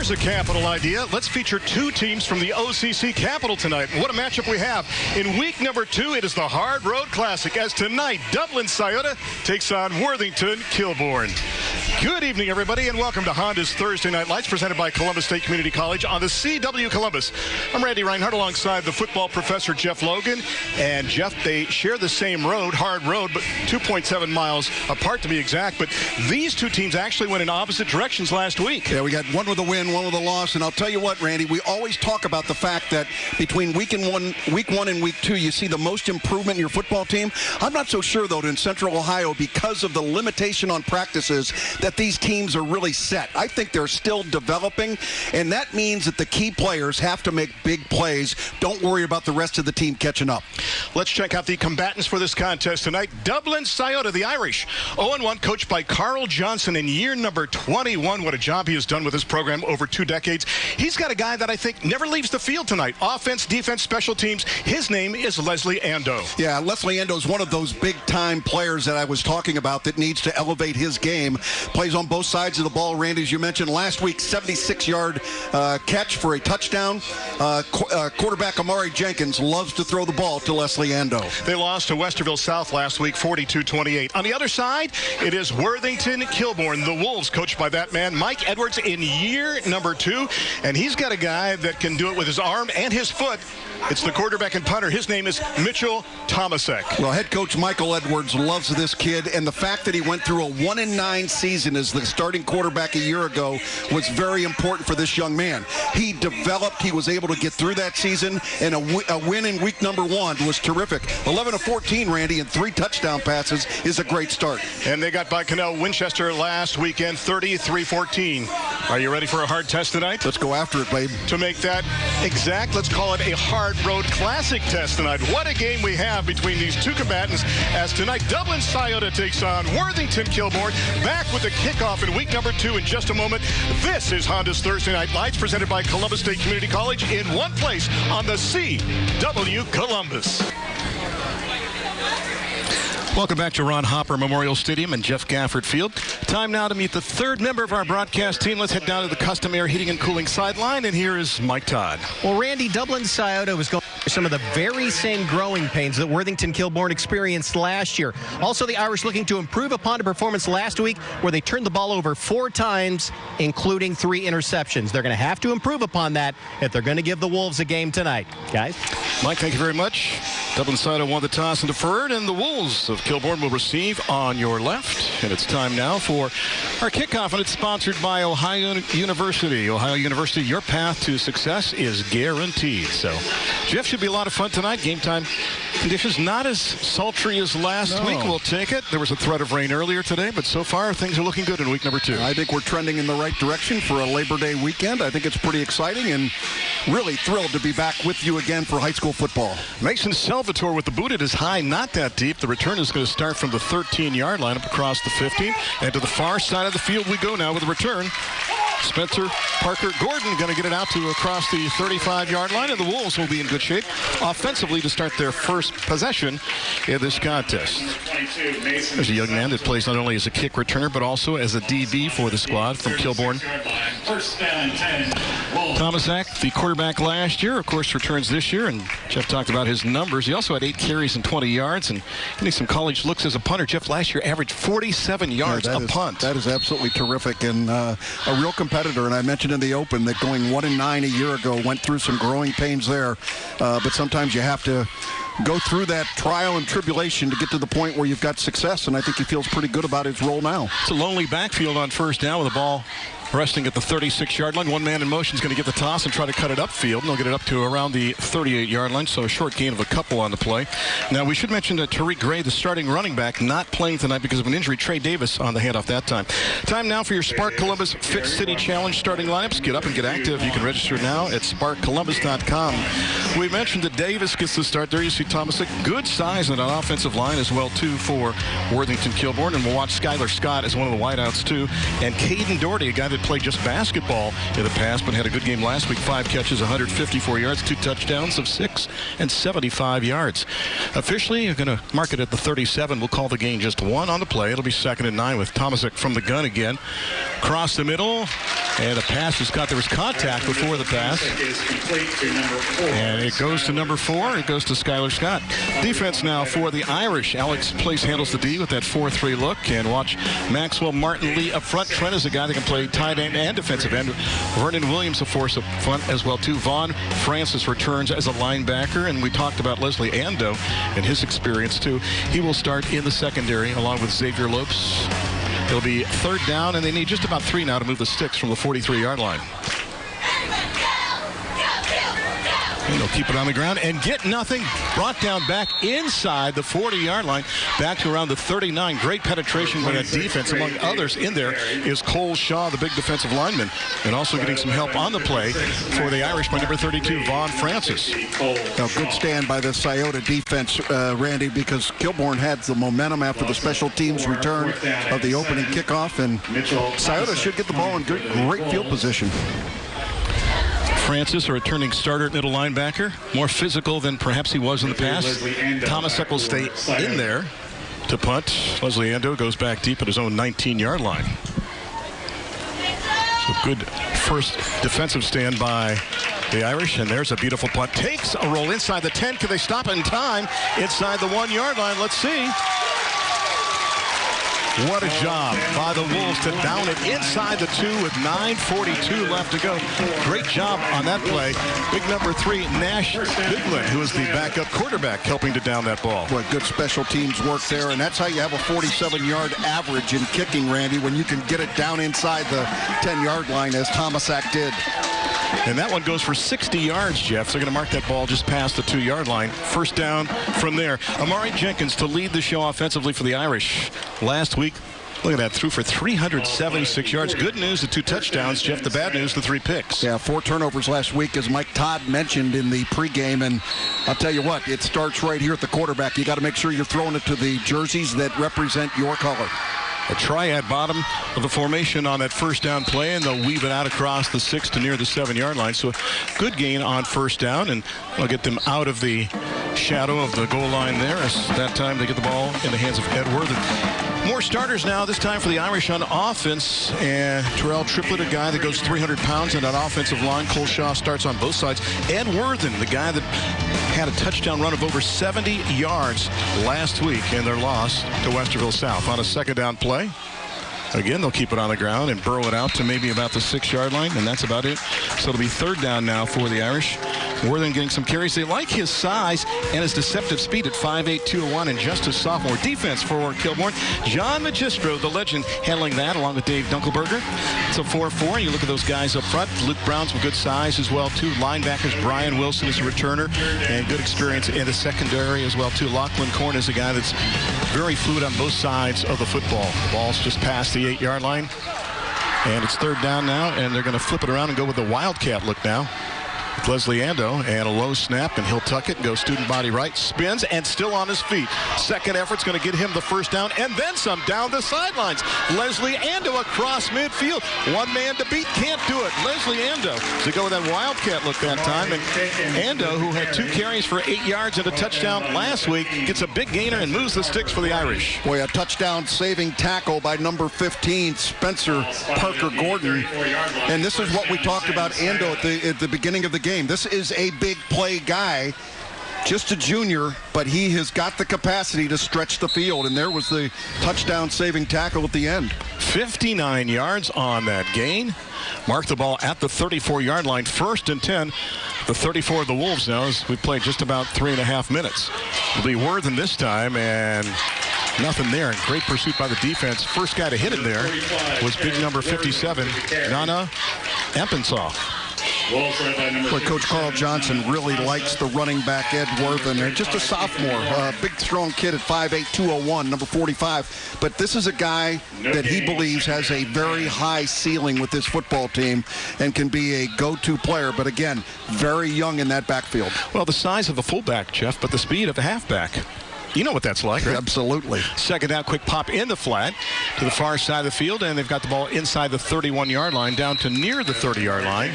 Here's a capital idea. Let's feature two teams from the OCC capital tonight. What a matchup we have. In week number 2, it is the Hard Road Classic, as tonight Dublin Sciota takes on Worthington Kilbourne. Good evening, everybody, and welcome to Honda's Thursday Night Lights, presented by Columbus State Community College on the CW Columbus. I'm Randy Reinhardt alongside the football professor Jeff Logan. And Jeff, they share the same road, hard road, but 2.7 miles apart to be exact. But these two teams actually went in opposite directions last week. Yeah, we got one with a win, one with a loss. And I'll tell you what, Randy, we always talk about the fact that between week one and week 2, you see the most improvement in your football team. I'm not so sure, though, that in Central Ohio, because of the limitation on practices, that these teams are really set. I think they're still developing, and that means that the key players have to make big plays. Don't worry about the rest of the team catching up. Let's check out the combatants for this contest tonight. Dublin Sciota, the Irish, 0-1, coached by Carl Johnson in year number 21. What a job he has done with his program over 2 decades. He's got a guy that I think never leaves the field tonight. Offense, defense, special teams. His name is Leslie Ando. Yeah, Leslie Ando is one of those big-time players that I was talking about that needs to elevate his game. Plays on both sides of the ball, Randy, as you mentioned. Last week, 76-yard catch for a touchdown. Quarterback Amari Jenkins loves to throw the ball to Leslie Ando. They lost to Westerville South last week, 42-28. On the other side, it is Worthington Kilbourne, the Wolves, coached by that man, Mike Edwards, in year number 2. And he's got a guy that can do it with his arm and his foot. It's the quarterback and punter. His name is Mitchell Tomasek. Well, head coach Michael Edwards loves this kid, and the fact that he went through a 1-9 season as the starting quarterback a year ago was very important for this young man. He developed. He was able to get through that season, and a win in week number 1 was terrific. 11-14, Randy, and 3 touchdown passes is a great start. And they got by Cannell Winchester last weekend, 33-14. Are you ready for a hard test tonight? Let's go after it, babe. To make that exact, let's call it a hard road classic test tonight. What a game we have between these two combatants, as tonight Dublin Sciota takes on Worthington Kilbourne. Back with the kickoff in week number 2 in just a moment. This is Honda's Thursday Night Lights, presented by Columbus State Community College, in one place on the CW Columbus. Welcome back to Ron Hopper Memorial Stadium and Jeff Gafford Field. Time now to meet the third member of our broadcast team. Let's head down to the Custom Air Heating and Cooling sideline, and here is Mike Todd. Well, Randy, Dublin Sciota was going through some of the very same growing pains that Worthington Kilbourne experienced last year. Also, the Irish looking to improve upon a performance last week where they turned the ball over 4 times, including 3 interceptions. They're going to have to improve upon that if they're going to give the Wolves a game tonight. Guys? Mike, thank you very much. Dublin Sciota won the toss and deferred, and the Wolves of Kilbourne will receive on your left. And it's time now for our kickoff, and it's sponsored by Ohio University. Ohio University, your path to success is guaranteed. So, Jeff, should be a lot of fun tonight. Game time conditions not as sultry as last week. We'll take it. There was a threat of rain earlier today, but so far things are looking good in week number 2. I think we're trending in the right direction for a Labor Day weekend. I think it's pretty exciting, and really thrilled to be back with you again for high school football. Mason Salvatore with the boot. It is high, not that deep. The return is going to start from the 13-yard line up across the 15. And to the far side of the field we go now with a return. Spencer Parker Gordon going to get it out to across the 35-yard line, and the Wolves will be in good shape offensively to start their first possession in this contest. There's a young man that plays not only as a kick returner but also as a DB for the squad from Kilbourne. Tomasek, the quarterback last year, of course, returns this year, and Jeff talked about his numbers. He also had 8 carries and 20 yards, and getting some college looks as a punter. Jeff last year averaged 47 yards a punt. That is absolutely terrific, and a real competitor. And I mentioned in the open that going 1-9 a year ago, went through some growing pains there, but sometimes you have to go through that trial and tribulation to get to the point where you've got success, and I think he feels pretty good about his role now. It's a lonely backfield on first down with the ball resting at the 36-yard line. One man in motion is going to get the toss and try to cut it upfield, and they'll get it up to around the 38-yard line, so a short gain of a couple on the play. Now, we should mention that Tariq Gray, the starting running back, not playing tonight because of an injury. Trey Davis on the handoff that time. Time now for your Spark Columbus Fit City Challenge starting lineups. Get up and get active. You can register now at sparkcolumbus.com. We mentioned that Davis gets the start there. You see Tomasek, good size in an offensive line as well, too, for Worthington Kilbourne, and we'll watch Skylar Scott as one of the wideouts, too, and Caden Doherty, a guy that played just basketball in the past, but had a good game last week. 5 catches, 154 yards, 2 touchdowns of 6 and 75 yards. Officially, you're going to mark it at the 37. We'll call the game just 1 on the play. It'll be 2nd and 9 with Tomaszek from the gun again. Cross the middle, and the pass has got, there was contact before the pass. And it goes to number 4. It goes to Skylar Scott. Defense now for the Irish. Alex Place handles the D with that 4-3 look. And watch Maxwell Martin Lee up front. Trent is a guy that can play tight end and defensive end. Vernon Williams, a force up front as well, too. Vaughn Francis returns as a linebacker. And we talked about Leslie Ando and his experience, too. He will start in the secondary along with Xavier Lopes. It'll be 3rd down, and they need just about 3 now to move the sticks from the 43-yard line. And they'll keep it on the ground and get nothing. Brought down back inside the 40-yard line, back to around the 39. Great penetration by that defense. Among others in there is Cole Shaw, the big defensive lineman, and also getting some help on the play for the Irish by number 32, Vaughn Francis. Now, good stand by the Sciota defense, Randy, because Kilbourne had the momentum after the special teams return of the opening kickoff, and Sciota should get the ball in great field position. Francis, a returning starter at middle linebacker, more physical than perhaps he was in the past. Tomaszek will stay in there to punt. Leslie Ando goes back deep at his own 19-yard line. So good first defensive stand by the Irish, and there's a beautiful punt. Takes a roll inside the 10. Can they stop it in time? Inside the 1-yard line. Let's see. What a job by the Wolves to down it inside the 2 with 9:42 left to go. Great job on that play. Big number 3, Nash Bigland, who is the backup quarterback, helping to down that ball. Boy, good special teams work there, and that's how you have a 47-yard average in kicking, Randy, when you can get it down inside the 10-yard line, as Tomaszek did. And that one goes for 60 yards, Jeff. They're going to mark that ball just past the 2-yard line. 1st down from there. Amari Jenkins to lead the show offensively for the Irish. Last week, look at that, threw for 376 yards. Good news, the 2 touchdowns. Jeff, the bad news, the 3 picks. Yeah, 4 turnovers last week, as Mike Todd mentioned in the pregame. And I'll tell you what, it starts right here at the quarterback. You got to make sure you're throwing it to the jerseys that represent your color. A triad bottom of the formation on that 1st down play, and they'll weave it out across the 6 to near the 7-yard line. So good gain on 1st down, and they'll get them out of the shadow of the goal line there. As that time they get the ball in the hands of Ed Worthington. More starters now, this time for the Irish on offense. And Terrell Triplett, a guy that goes 300 pounds in that offensive line. Cole Shaw starts on both sides. Ed Worthington, the guy that had a touchdown run of over 70 yards last week in their loss to Westerville South. On a 2nd down play, again, they'll keep it on the ground and burrow it out to maybe about the 6-yard line, and that's about it. So it'll be 3rd down now for the Irish. Worthington getting some carries. They like his size and his deceptive speed at 5'8", 201, and just a sophomore. Defense for Kilbourne. John Magistro, the legend, handling that along with Dave Dunkelberger. It's a 4-4. You look at those guys up front. Luke Brown's with good size as well, too. Linebackers, Brian Wilson is a returner and good experience in the secondary as well, too. Lachlan Korn is a guy that's very fluid on both sides of the football. The ball's just past the 8-yard line. And it's 3rd down now, and they're going to flip it around and go with the Wildcat look now. Leslie Ando, and a low snap, and he'll tuck it and go student body right, spins, and still on his feet. Second effort's going to get him the 1st down, and then some down the sidelines. Leslie Ando across midfield. One man to beat, can't do it. Leslie Ando to go with that Wildcat look that time, and Ando, who had 2 carries for 8 yards and a touchdown last week, gets a big gainer and moves the sticks for the Irish. Boy, a touchdown-saving tackle by number 15, Spencer Parker Gordon. And this is what we talked about Ando at the beginning of the game. This is a big play guy, just a junior, but he has got the capacity to stretch the field, and there was the touchdown-saving tackle at the end. 59 yards on that gain. Mark the ball at the 34-yard line. 1st and 10. The 34 of the Wolves now, as we played just about 3.5 minutes. It'll be Worthington this time, and nothing there. Great pursuit by the defense. First guy to hit him there was big number 57, Nana Empinsaw. Boy, Coach Carl Johnson really likes the running back Ed Worthington. Just a sophomore, big, strong kid at 5'8", 201, number 45. But this is a guy that he believes has a very high ceiling with this football team and can be a go-to player. But again, very young in that backfield. Well, the size of a fullback, Jeff, but the speed of a halfback. You know what that's like, right? Absolutely. Second down, quick pop in the flat to the far side of the field, and they've got the ball inside the 31-yard line, down to near the 30-yard line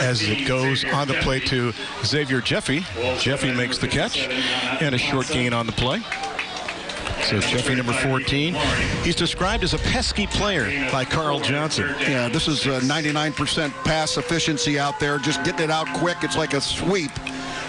as it goes on the play to Xavier Jeffy. Jeffy makes the catch, and a short gain on the play. So Jeffy, number 14. He's described as a pesky player by Carl Johnson. Yeah, this is 99% pass efficiency out there, just getting it out quick. It's like a sweep.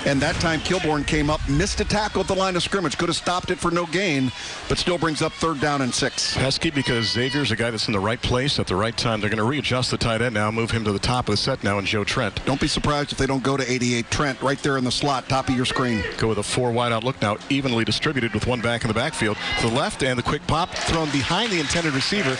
And that time Kilbourne came up, missed a tackle at the line of scrimmage. Could have stopped it for no gain, but still brings up 3rd down and 6. Pesky because Xavier's a guy that's in the right place at the right time. They're going to readjust the tight end now, move him to the top of the set now, and Joe Trent. Don't be surprised if they don't go to 88. Trent right there in the slot, top of your screen. Go with a 4 wide out look now, evenly distributed with one back in the backfield. To the left, and the quick pop thrown behind the intended receiver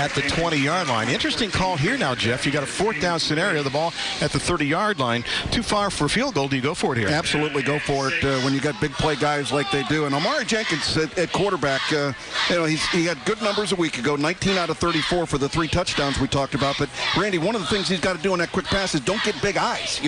at the 20-yard line. Interesting call here now, Jeff. You got a 4th down scenario, the ball at the 30-yard line. Too far for a field goal. Do you go for it here? Absolutely go for it when you got big play guys like they do. And Amari Jenkins at quarterback, he had good numbers a week ago, 19 out of 34 for the 3 touchdowns we talked about. But Randy, one of the things he's got to do on that quick pass is don't get big eyes.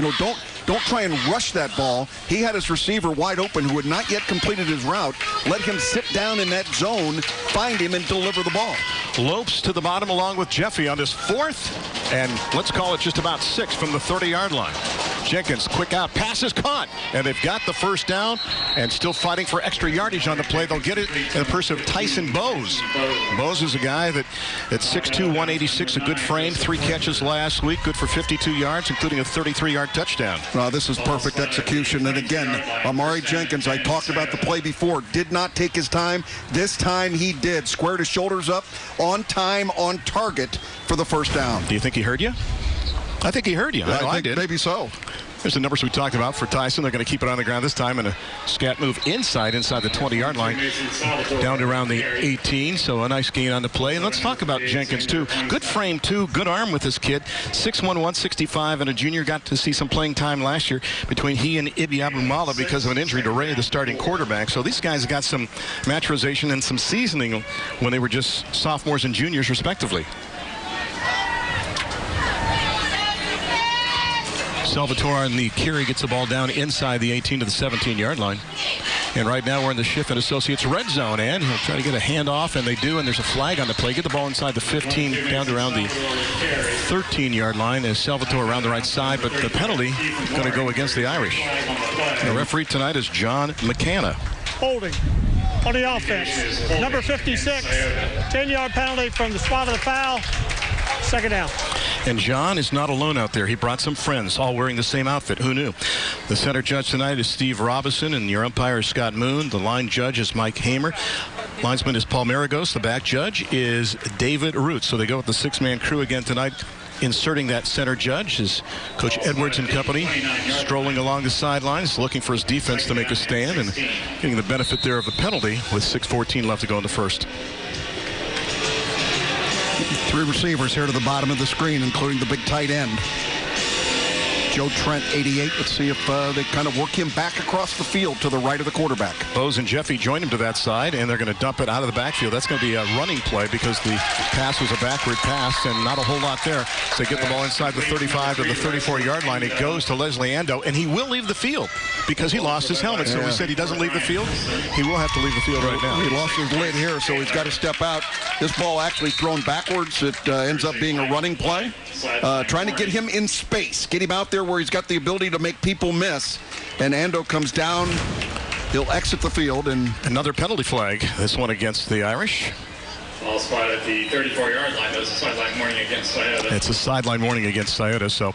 Don't try and rush that ball. He had his receiver wide open who had not yet completed his route. Let him sit down in that zone, find him, and deliver the ball. Lopes to the bottom along with Jeffy on this 4th, and let's call it just about 6 from the 30-yard line. Jenkins, quick out, pass is caught, and they've got the 1st down and still fighting for extra yardage on the play. They'll get it in the person of Tyson Bowes. Bowes is a guy that at 6'2", 186, a good frame, 3 catches last week, good for 52 yards, including a 33-yard touchdown. This is perfect execution. And again, Amari Jenkins, I talked about the play before, did not take his time. This time he did. Squared his shoulders up, on time, on target for the 1st down. Do you think he heard you? I think he heard you. I did. Maybe so. There's the numbers we talked about for Tyson. They're going to keep it on the ground this time, and a scat move inside the 20-yard line, down to around the 18. So a nice gain on the play. And let's talk about Jenkins, too. Good frame, too. Good arm with this kid. 6'1", 165, and a junior. Got to see some playing time last year between he and Ibi Abumala because of an injury to Ray, the starting quarterback. So these guys got some maturization and some seasoning when they were just sophomores and juniors, respectively. Salvatore on the carry gets the ball down inside the 18 to the 17-yard line. And right now we're in the Schiff & Associates red zone, and he'll try to get a handoff, and they do, and there's a flag on the play. Get the ball inside the 15 down to around the 13-yard line as Salvatore around the right side, but the penalty going to go against the Irish. The referee tonight is John McCanna. Holding on the offense. Number 56, 10-yard penalty from the spot of the foul. 2nd down. And John is not alone out there. He brought some friends, all wearing the same outfit. Who knew? The center judge tonight is Steve Robinson, and your umpire is Scott Moon. The line judge is Mike Hamer. Linesman is Paul Maragos. The back judge is David Root. So they go with the 6-man crew again tonight. Inserting that center judge is Coach Edwards and company, strolling along the sidelines, looking for his defense to make a stand and getting the benefit there of the penalty with 6:14 left to go in the 1st. 3 receivers here to the bottom of the screen, including the big tight end. Joe Trent, 88. Let's see if they kind of work him back across the field to the right of the quarterback. Bowes and Jeffy join him to that side, and they're going to dump it out of the backfield. That's going to be a running play because the pass was a backward pass and not a whole lot there. So they get the ball inside the 35 to the 34-yard line. It goes to Leslie Ando, and he will leave the field because he lost his helmet. So we said he doesn't leave the field. He will have to leave the field right now. He lost his lid here, so he's got to step out. This ball actually thrown backwards. It ends up being a running play. Trying to get him in space, get him out there where he's got the ability to make people miss. And Ando comes down. He'll exit the field. And another penalty flag, this one against the Irish. Ball spot at the 34-yard line. That was a sideline warning against Sciota. It's a sideline warning against Sciota. So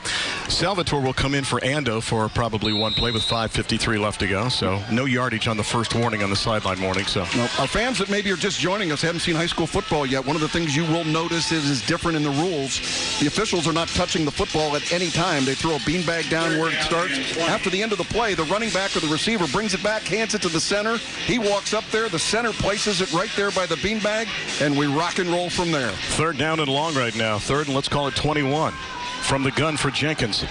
Salvatore will come in for Ando for probably one play with 5:53 left to go. So no yardage on the first warning on the sideline warning. So our fans that maybe are just joining us haven't seen high school football yet. One of the things you will notice is different in the rules. The officials are not touching the football at any time. They throw a beanbag down where it starts. After the end of the play, the running back or the receiver brings it back, hands it to the center. He walks up there. The center places it right there by the beanbag, and we rock and roll from there. 3rd down and long right now. 3rd and let's call it 21. From the gun for Jenkins.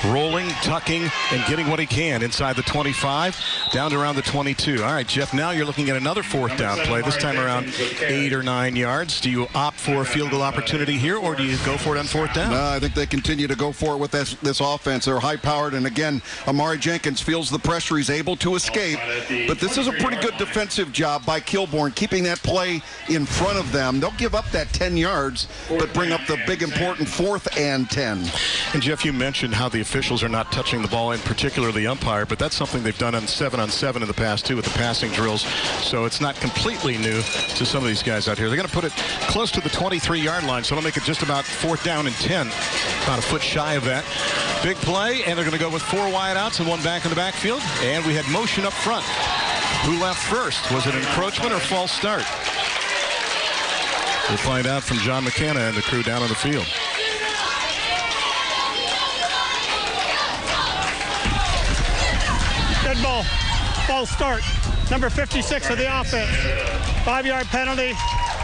rolling, tucking, and getting what he can inside the 25, down to around the 22. All right, Jeff, now you're looking at another fourth down play, this time around 8 or 9 yards. Do you opt for a field goal opportunity here, or do you go for it on fourth down? No, I think they continue to go for it with this offense. They're high-powered, and again, Amari Jenkins feels the pressure. He's able to escape, but this is a pretty good defensive job by Kilbourne, keeping that play in front of them. They'll give up that 10 yards, but bring up the big, important 4th and 10. And, Jeff, you mentioned how the officials are not touching the ball, in particular the umpire, but that's something they've done on 7-on-7 in the past, too, with the passing drills. So it's not completely new to some of these guys out here. They're going to put it close to the 23-yard line, so it'll make it just about 4th down and 10, about a foot shy of that. Big play, and they're going to go with 4 wideouts and 1 back in the backfield. And we had motion up front. Who left first? Was it an encroachment or false start? We'll find out from John McKenna and the crew down on the field. Good ball. False start. Number 56 of the offense. 5-yard penalty.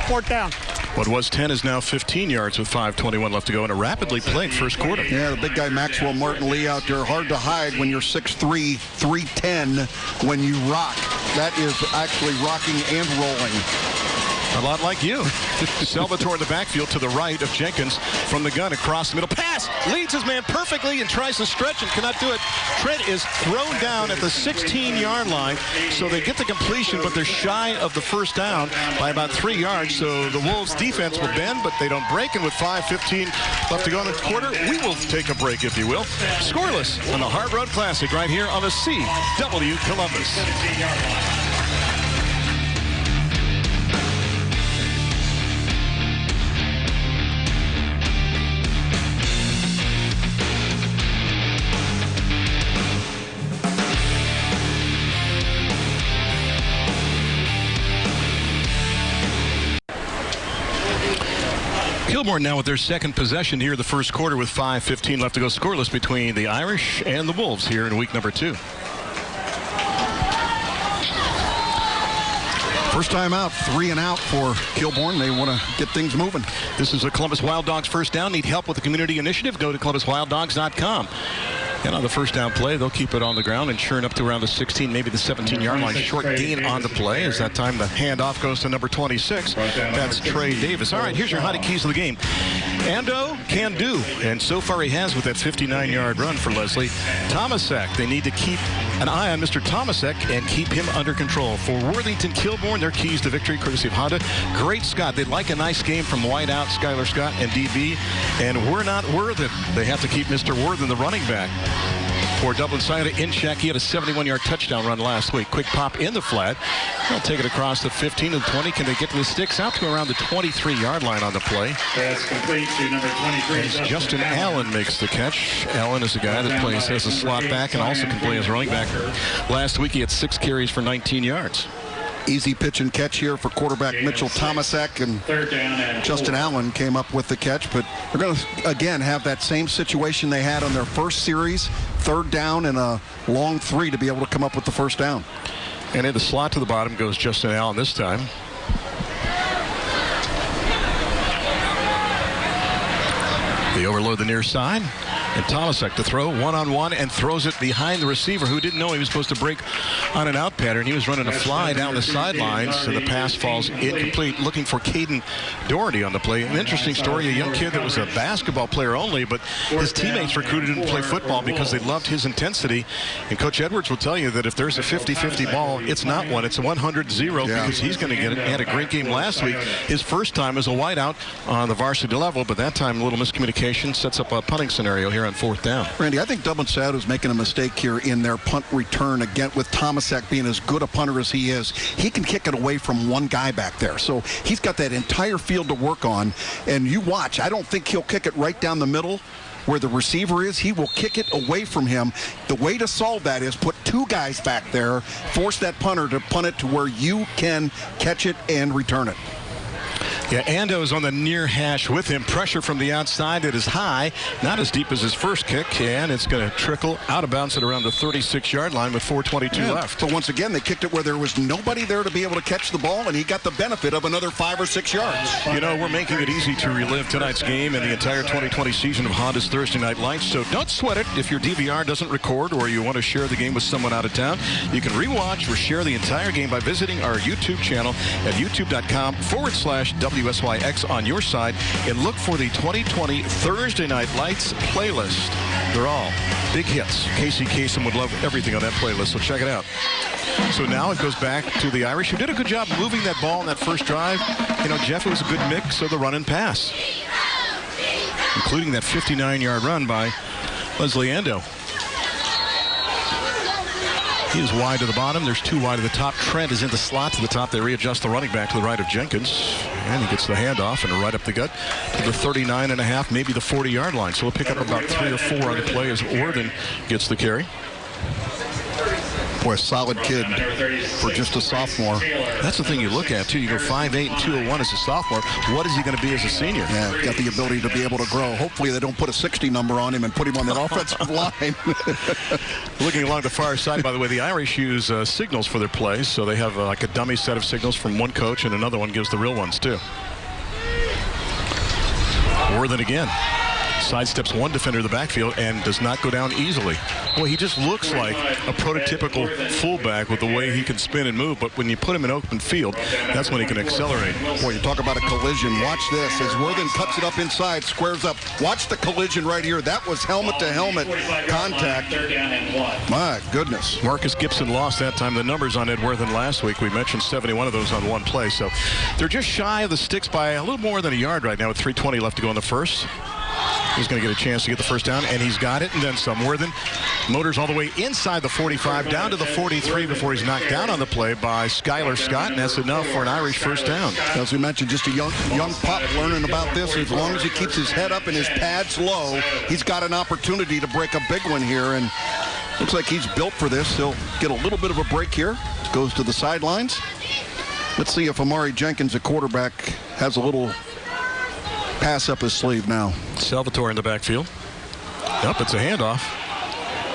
4th down. What was 10 is now 15 yards with 5:21 left to go in a rapidly played first quarter. Yeah, the big guy Maxwell Martin Lee out there, hard to hide when you're 6'3", 310 when you rock. That is actually rocking and rolling. A lot like you. Salvatore in the backfield to the right of Jenkins from the gun across the middle. Pass! Leads his man perfectly and tries to stretch and cannot do it. Trent is thrown down at the 16-yard line, so they get the completion, but they're shy of the first down by about 3 yards. So the Wolves defense will bend, but they don't break. And with 5:15 left to go in the quarter, we will take a break, if you will. Scoreless on the Hard Road Classic right here on the CW Columbus. Kilbourne now with their second possession here, the first quarter, with 5:15 left to go, scoreless between the Irish and the Wolves here in week number 2. First time out, 3 and out for Kilbourne. They want to get things moving. This is a Columbus Wild Dogs first down. Need help with the community initiative? Go to columbuswilddogs.com. And on the first down play, they'll keep it on the ground and churn up to around the 16, maybe the 17-yard line. Short gain on the play. As that time the handoff goes to number 26. That's Trey Davis. All right, here's your hottie keys of the game. Ando can do, and so far he has with that 59-yard run for Leslie. Tomasek, they need to keep an eye on Mr. Tomasek and keep him under control. For Worthington Kilbourne, their keys to victory, courtesy of Honda. Great Scott. They'd like a nice game from wideout Skylar Scott and DB. And we're not Worthen. They have to keep Mr. Worthen, the running back. For Dublin Sciota in check, he had a 71-yard touchdown run last week. Quick pop in the flat. They'll take it across the 15 to the 20. Can they get to the sticks? Out to around the 23-yard line on the play. That's complete to number 23. As Justin Allen makes the catch. Allen is a guy that plays as a slot back and also can play as running back. Last week he had 6 carries for 19 yards. Easy pitch and catch here for quarterback Mitchell Tomasek, and Justin Allen came up with the catch, but they're going to, again, have that same situation they had on their first series, 3rd down and a long 3 to be able to come up with the first down. And in the slot to the bottom goes Justin Allen this time. They overload the near side. And Tomasek to throw one-on-one and throws it behind the receiver, who didn't know he was supposed to break on an out pattern. He was running a fly down the sidelines, and the pass falls incomplete, looking for Caden Doherty on the play. An interesting story, a young kid that was a basketball player only, but his teammates recruited him to play football because they loved his intensity. And Coach Edwards will tell you that if there's a 50-50 ball, it's not one. It's a 100-0 because he's going to get it. He had a great game last week. His first time as a wideout on the varsity level, but that time a little miscommunication sets up a punting scenario here on 4th down. Randy, I think Dublin Scioto is making a mistake here in their punt return. Again, with Tomasek being as good a punter as he is, he can kick it away from one guy back there. So he's got that entire field to work on. And you watch, I don't think he'll kick it right down the middle where the receiver is. He will kick it away from him. The way to solve that is put 2 guys back there, force that punter to punt it to where you can catch it and return it. Yeah, Ando is on the near hash with him. Pressure from the outside. It is high, not as deep as his first kick, and it's going to trickle out of bounds at around the 36-yard line with 4:22 left. So once again, they kicked it where there was nobody there to be able to catch the ball, and he got the benefit of another 5 or 6 yards. You know, we're making it easy to relive tonight's game and the entire 2020 season of Honda's Thursday Night Lights, so don't sweat it. If your DVR doesn't record or you want to share the game with someone out of town, you can rewatch or share the entire game by visiting our YouTube channel at youtube.com/WSYX on your side and look for the 2020 Thursday Night Lights playlist. They're all big hits. Casey Kasem would love everything on that playlist, so check it out. So now it goes back to the Irish, who did a good job moving that ball in that first drive. You know, Jeff, it was a good mix of the run and pass, including that 59-yard run by Leslie Ando. He is wide to the bottom. There's 2 wide to the top. Trent is in the slot to the top. They readjust the running back to the right of Jenkins. And he gets the handoff and right up the gut to the 39.5, maybe the 40-yard line. So we'll pick up about 3 or 4 on the play as Worthington gets the carry. Boy, a solid kid for just a sophomore. That's the thing you look at, too. You go 5'8" and 201 as a sophomore. What is he going to be as a senior? Yeah, got the ability to be able to grow. Hopefully they don't put a 60 number on him and put him on that offensive line. Looking along the far side, by the way, the Irish use signals for their plays. So they have like a dummy set of signals from one coach, and another one gives the real ones, too. Worthington again. Sidesteps one defender in the backfield and does not go down easily. Well, he just looks like a prototypical fullback with the way he can spin and move, but when you put him in open field, that's when he can accelerate. Boy, you talk about a collision. Watch this as Worthington cuts it up inside, squares up. Watch the collision right here. That was helmet-to-helmet contact. My goodness. Marcus Gibson lost that time. The numbers on Ed Worthington last week, we mentioned 71 of those on one play, so they're just shy of the sticks by a little more than a yard right now with 3:20 left to go in the first. He's going to get a chance to get the first down, and he's got it, and then some. Worthington motors all the way inside the 45, down to the 43 before he's knocked down on the play by Skylar Scott, and that's enough for an Irish first down. As we mentioned, just a young pup learning about this. As long as he keeps his head up and his pads low, he's got an opportunity to break a big one here, and looks like he's built for this. He'll get a little bit of a break here. Goes to the sidelines. Let's see if Amari Jenkins, a quarterback, has a little pass up his sleeve now. Salvatore in the backfield. Yep, it's a handoff.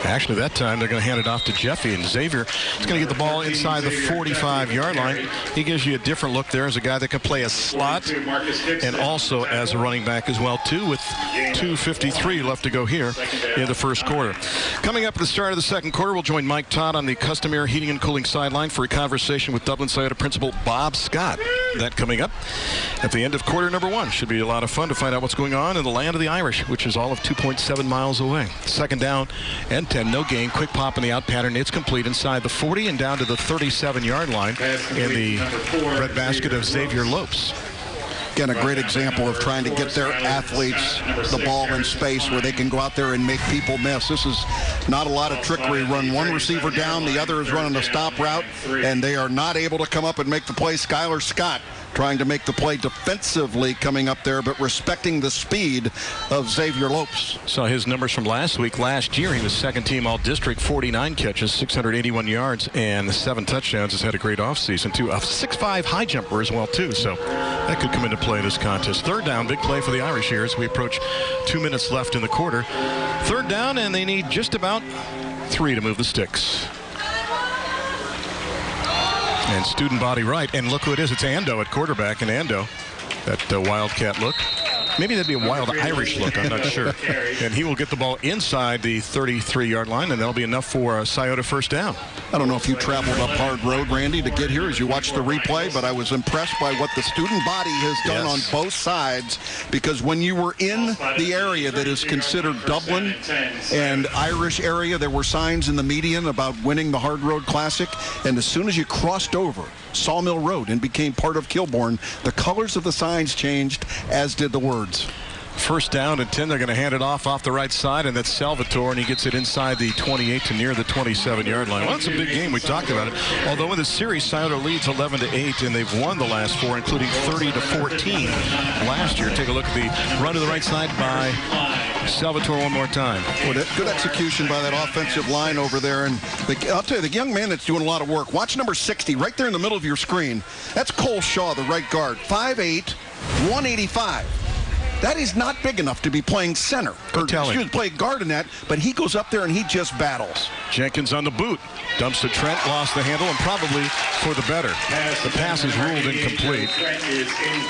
Actually, that time they're going to hand it off to Jeffy, and Xavier is going to get the ball inside the 45-yard line. He gives you a different look there as a guy that can play a slot and also as a running back as well, too, with 2:53 left to go here in the first quarter. Coming up at the start of the second quarter, we'll join Mike Todd on the Custom-Air Heating and Cooling sideline for a conversation with Dublin Sciota principal Bob Scott. That coming up at the end of quarter number 1. Should be a lot of fun to find out what's going on in the land of the Irish, which is all of 2.7 miles away. Second down and 10, no gain. Quick pop in the out pattern. It's complete inside the 40 and down to the 37-yard line in the red basket of Xavier Lopes. Again, a great example of trying to get their athletes the ball in space where they can go out there and make people miss. This is not a lot of trickery. Run one receiver down, the other is running a stop route, and they are not able to come up and make the play. Skylar Scott trying to make the play defensively coming up there, but respecting the speed of Xavier Lopes. Saw his numbers from last week. Last year, he was second team all-district, 49 catches, 681 yards, and 7 touchdowns. Has had a great offseason, too. A 6'5" high jumper as well, too, so that could come into play in this contest. Third down, big play for the Irish here as we approach 2 minutes left in the quarter. Third down, and they need just about 3 to move the sticks. And student body right, and look who it is. It's Ando at quarterback, and Ando, that Wildcat look. Maybe that'd be a wild Irish look, I'm not sure. And he will get the ball inside the 33-yard line, and that'll be enough for a Sciota first down. I don't know if you traveled up hard road, Randy, to get here as you watched the replay, but I was impressed by what the student body has done on both sides, because when you were in the area that is considered Dublin and Irish area, there were signs in the median about winning the Hard Road Classic, and as soon as you crossed over Sawmill Road and became part of Kilbourne, the colors of the signs changed, as did the words. First down and 10. They're going to hand it off the right side, and that's Salvatore, and he gets it inside the 28 to near the 27-yard line. Well, it's a big game. We talked about it. Although in the series, Scioto leads 11-8, and they've won the last 4, including 30-14 last year. Take a look at the run to the right side by Salvatore one more time. Well, good execution by that offensive line over there. And I'll tell you, the young man that's doing a lot of work. Watch number 60 right there in the middle of your screen. That's Cole Shaw, the right guard. 5'8", 185. That is not big enough to be playing center. Play guard in that, but he goes up there and he just battles. Jenkins on the boot. Dumps to Trent, lost the handle, and probably for the better. The pass is ruled incomplete.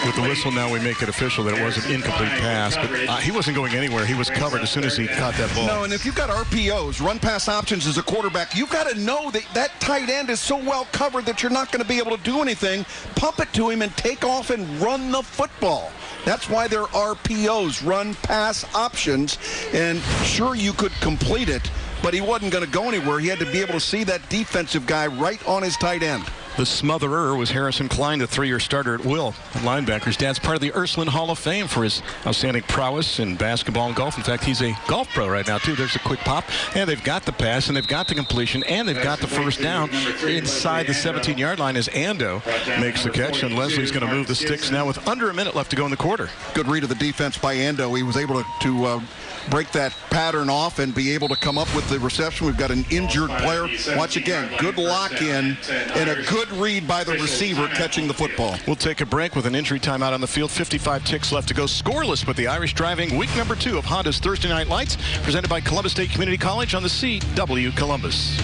With the whistle now, we make it official that it was an incomplete pass. But he wasn't going anywhere. He was covered as soon as he caught that ball. No, and if you've got RPOs, run-pass options as a quarterback, you've got to know that that tight end is so well covered that you're not going to be able to do anything. Pump it to him and take off and run the football. That's why there are RPOs, run-pass options. And sure, you could complete it, but he wasn't going to go anywhere. He had to be able to see that defensive guy right on his tight end. The smotherer was Harrison Klein, the 3-year starter at Will. Linebackers. Dad's part of the Ursuline Hall of Fame for his outstanding prowess in basketball and golf. In fact, he's a golf pro right now, too. There's a quick pop, and they've got the pass, and they've got the completion, and they've got the first down inside the 17-yard line as Ando makes the catch, and Leslie's going to move the sticks now with under a minute left to go in the quarter. Good read of the defense by Ando. He was able to break that pattern off and be able to come up with the reception. We've got an injured player. Watch again. Good lock in and a good read by the receiver catching the football. We'll take a break with an injury timeout on the field. 55 ticks left to go. Scoreless, but the Irish driving week number 2 of Honda's Thursday Night Lights, presented by Columbus State Community College on the CW Columbus.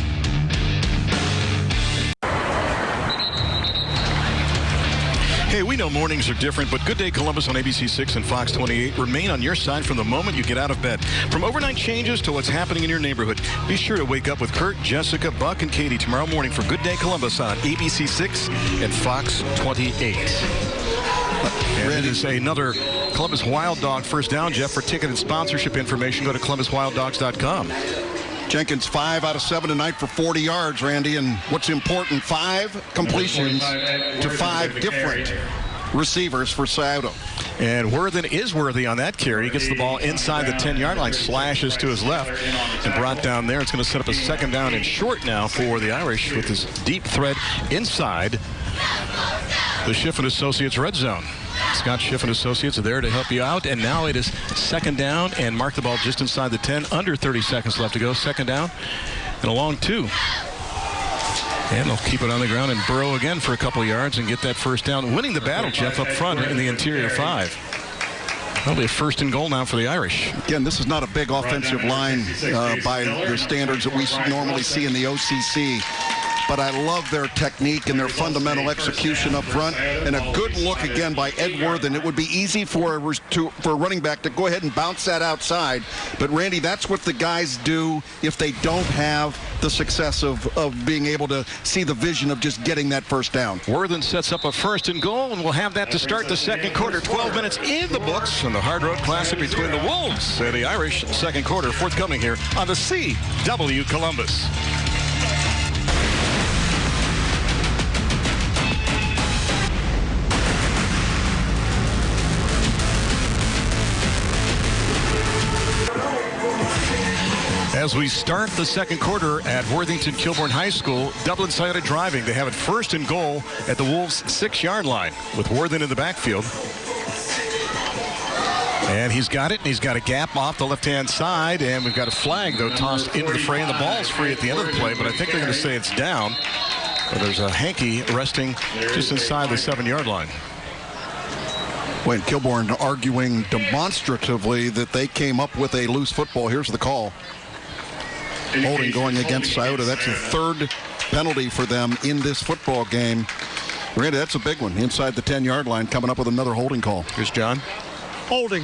Hey, we know mornings are different, but Good Day Columbus on ABC 6 and Fox 28 remain on your side from the moment you get out of bed. From overnight changes to what's happening in your neighborhood, be sure to wake up with Kurt, Jessica, Buck, and Katie tomorrow morning for Good Day Columbus on ABC 6 and Fox 28. And it is another Columbus Wild Dog first down, Jeff. For ticket and sponsorship information, go to ColumbusWildDogs.com. Jenkins 5 out of 7 tonight for 40 yards, Randy. And what's important, 5 completions to 5 different receivers for Sciota. And Worthen is worthy on that carry. He gets the ball inside the 10-yard line, slashes to his left, and brought down there. It's going to set up a second down and short now for the Irish with this deep thread inside the Schiff and Associates red zone. Scott Schiff and Associates are there to help you out, and now it is second down, and mark the ball just inside the 10, under 30 seconds left to go. Second down and a long 2. And they'll keep it on the ground and burrow again for a couple of yards and get that first down, winning the battle, Jeff, up front in the interior 5. That'll be a first and goal now for the Irish. Again, this is not a big offensive line by the standards that we normally see in the OCC. But I love their technique and their fundamental execution up front. And a good look again by Ed Worthen. It would be easy for a running back to go ahead and bounce that outside. But, Randy, that's what the guys do if they don't have the success of being able to see the vision of just getting that first down. Worthen sets up a first and goal, and we'll have that to start the second quarter. 12 minutes in the books on the Hard Road Classic between the Wolves and the Irish. Second quarter forthcoming here on the CW Columbus. As we start the second quarter at Worthington Kilbourne High School, Dublin Sciota driving. They have it first and goal at the Wolves' 6-yard line with Worthen in the backfield. And he's got it, and he's got a gap off the left-hand side, and we've got a flag, though, tossed into the fray, and the ball's free at the end of the play, but I think they're going to say it's down. But there's a hanky resting just inside the 7-yard line. When Kilbourne arguing demonstratively that they came up with a loose football. Here's the call. Holding going against Sciota. That's the 3rd penalty for them in this football game. Randy, that's a big one. Inside the 10-yard line, coming up with another holding call. Here's John. Holding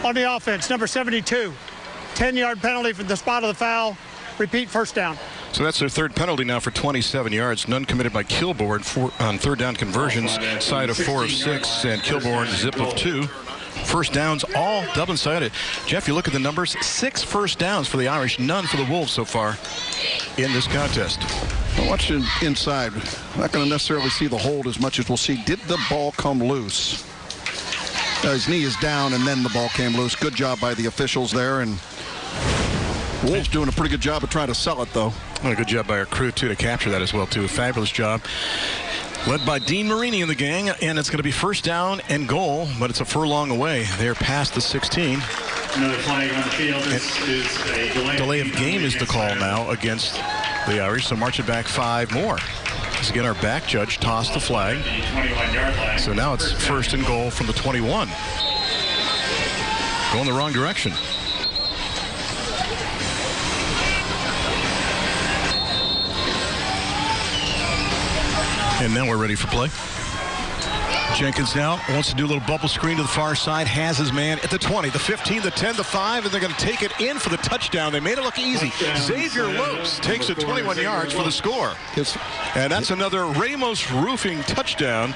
on the offense, number 72. 10-yard penalty for the spot of the foul. Repeat, first down. So that's their 3rd penalty now for 27 yards. None committed by Kilbourne on 3rd down conversions. Side of 4 of 6, and Kilbourne zip of 2. First downs, all Dublin Sciota. Jeff, you look at the numbers, 6 first downs for the Irish, none for the Wolves so far in this contest. Well, watch it inside. Not going to necessarily see the hold as much as we'll see. Did the ball come loose? His knee is down, and then the ball came loose. Good job by the officials there, and Wolves doing a pretty good job of trying to sell it, though. Well, a good job by our crew, too, to capture that as well, too. A fabulous job. Led by Dean Marini and the gang, and it's going to be first down and goal, but it's a furlong away. They're past the 16. Another flag on the field is a delay of game is the call now against the Irish, so march it back 5 more. Again, our back judge tossed the flag. So now it's first and goal from the 21. Going the wrong direction. And now we're ready for play. Jenkins now wants to do a little bubble screen to the far side, has his man at the 20, the 15, the 10, the 5, and they're going to take it in for the touchdown. They made it look easy. Xavier Lopes takes it 21 yards for the score. And that's another Ramos Roofing touchdown.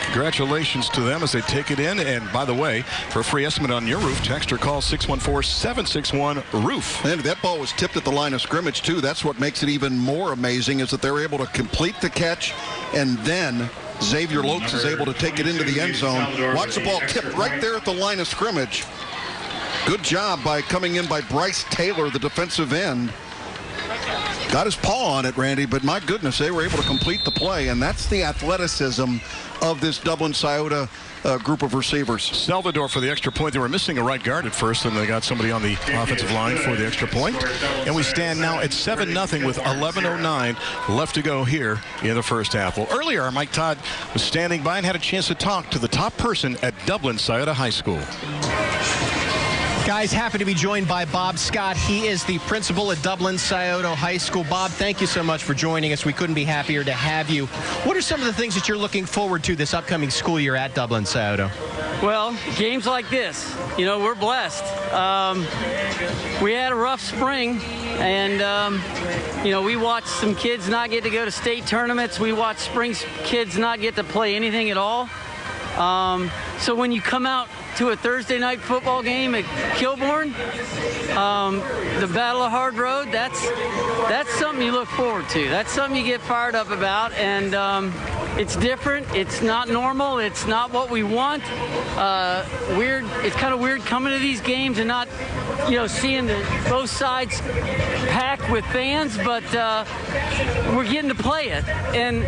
Congratulations to them as they take it in. And by the way, for a free estimate on your roof, text or call 614-761-ROOF. And that ball was tipped at the line of scrimmage, too. That's what makes it even more amazing, is that they're able to complete the catch, and then Xavier Lopes is able to take it into the end zone. Watch the ball tipped right there at the line of scrimmage. Good job by coming in by Bryce Taylor, the defensive end. Got his paw on it, Randy, but my goodness, they were able to complete the play, and that's the athleticism of this Dublin Sciota group of receivers. Salvador for the extra point. They were missing a right guard at first, and they got somebody on the offensive line for the extra point. And we stand now at 7-0 with 11:09 left to go here in the first half. Well, earlier, Mike Todd was standing by and had a chance to talk to the top person at Dublin Sciota High School. Guys, happy to be joined by Bob Scott. He is the principal at Dublin Scioto High School. Bob, thank you so much for joining us. We couldn't be happier to have you. What are some of the things that you're looking forward to this upcoming school year at Dublin Scioto? Well, games like this, you know, we're blessed. We had a rough spring, and, you know, we watched some kids not get to go to state tournaments. We watched spring kids not get to play anything at all. So when you come out to a Thursday night football game at Kilbourne, the Battle of Hard Road, that's something you look forward to. That's something you get fired up about, and it's different. It's not normal. It's not what we want. Weird. It's kind of weird coming to these games and not, you know, seeing both sides packed with fans, but we're getting to play it, and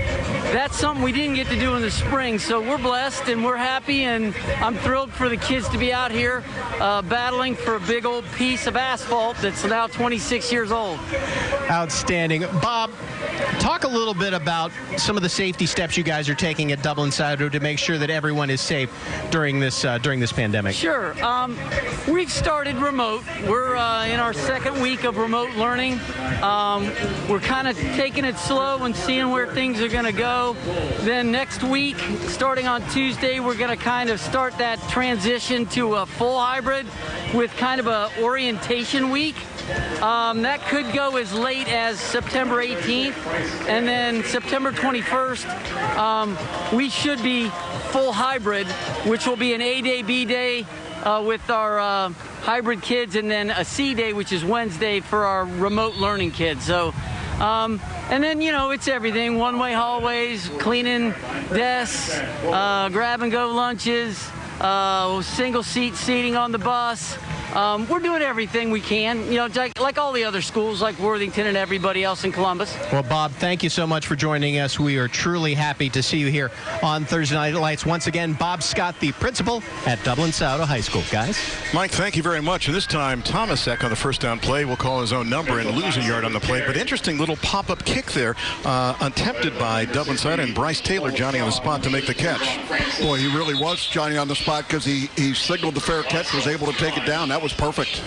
that's something we didn't get to do in the spring. So we're blessed and we're happy, and I'm thrilled for the kids to be out here battling for a big old piece of asphalt that's now 26 years old. Outstanding. Bob, talk a little bit about some of the safety steps you guys are taking at Dublin Scioto to make sure that everyone is safe during this pandemic. Sure. We've started remote. We're in our second week of remote learning. We're kind of taking it slow and seeing where things are going to go. Then next week, starting on Tuesday, we're going to kind of start that transition to a full hybrid with kind of a orientation week. That could go as late as September 18th, and then September 21st, we should be full hybrid, which will be an A day, B day with our hybrid kids, and then a C day, which is Wednesday for our remote learning kids. So, and then, you know, it's everything: one-way hallways, cleaning desks, grab-and-go lunches, single seat seating on the bus. We're doing everything we can, you know, like all the other schools, like Worthington and everybody else in Columbus. Well, Bob, thank you so much for joining us. We are truly happy to see you here on Thursday Night Lights. Once again, Bob Scott, the principal at Dublin Scioto High School. Guys? Mike, thank you very much. And this time, Tomasek on the first down play will call his own number and lose a yard on the play. But interesting little pop-up kick there, attempted by Dublin Scioto, and Bryce Taylor, Johnny on the spot to make the catch. Boy, he really was Johnny on the spot, because he signaled the fair catch, was able to take it down. That was perfect.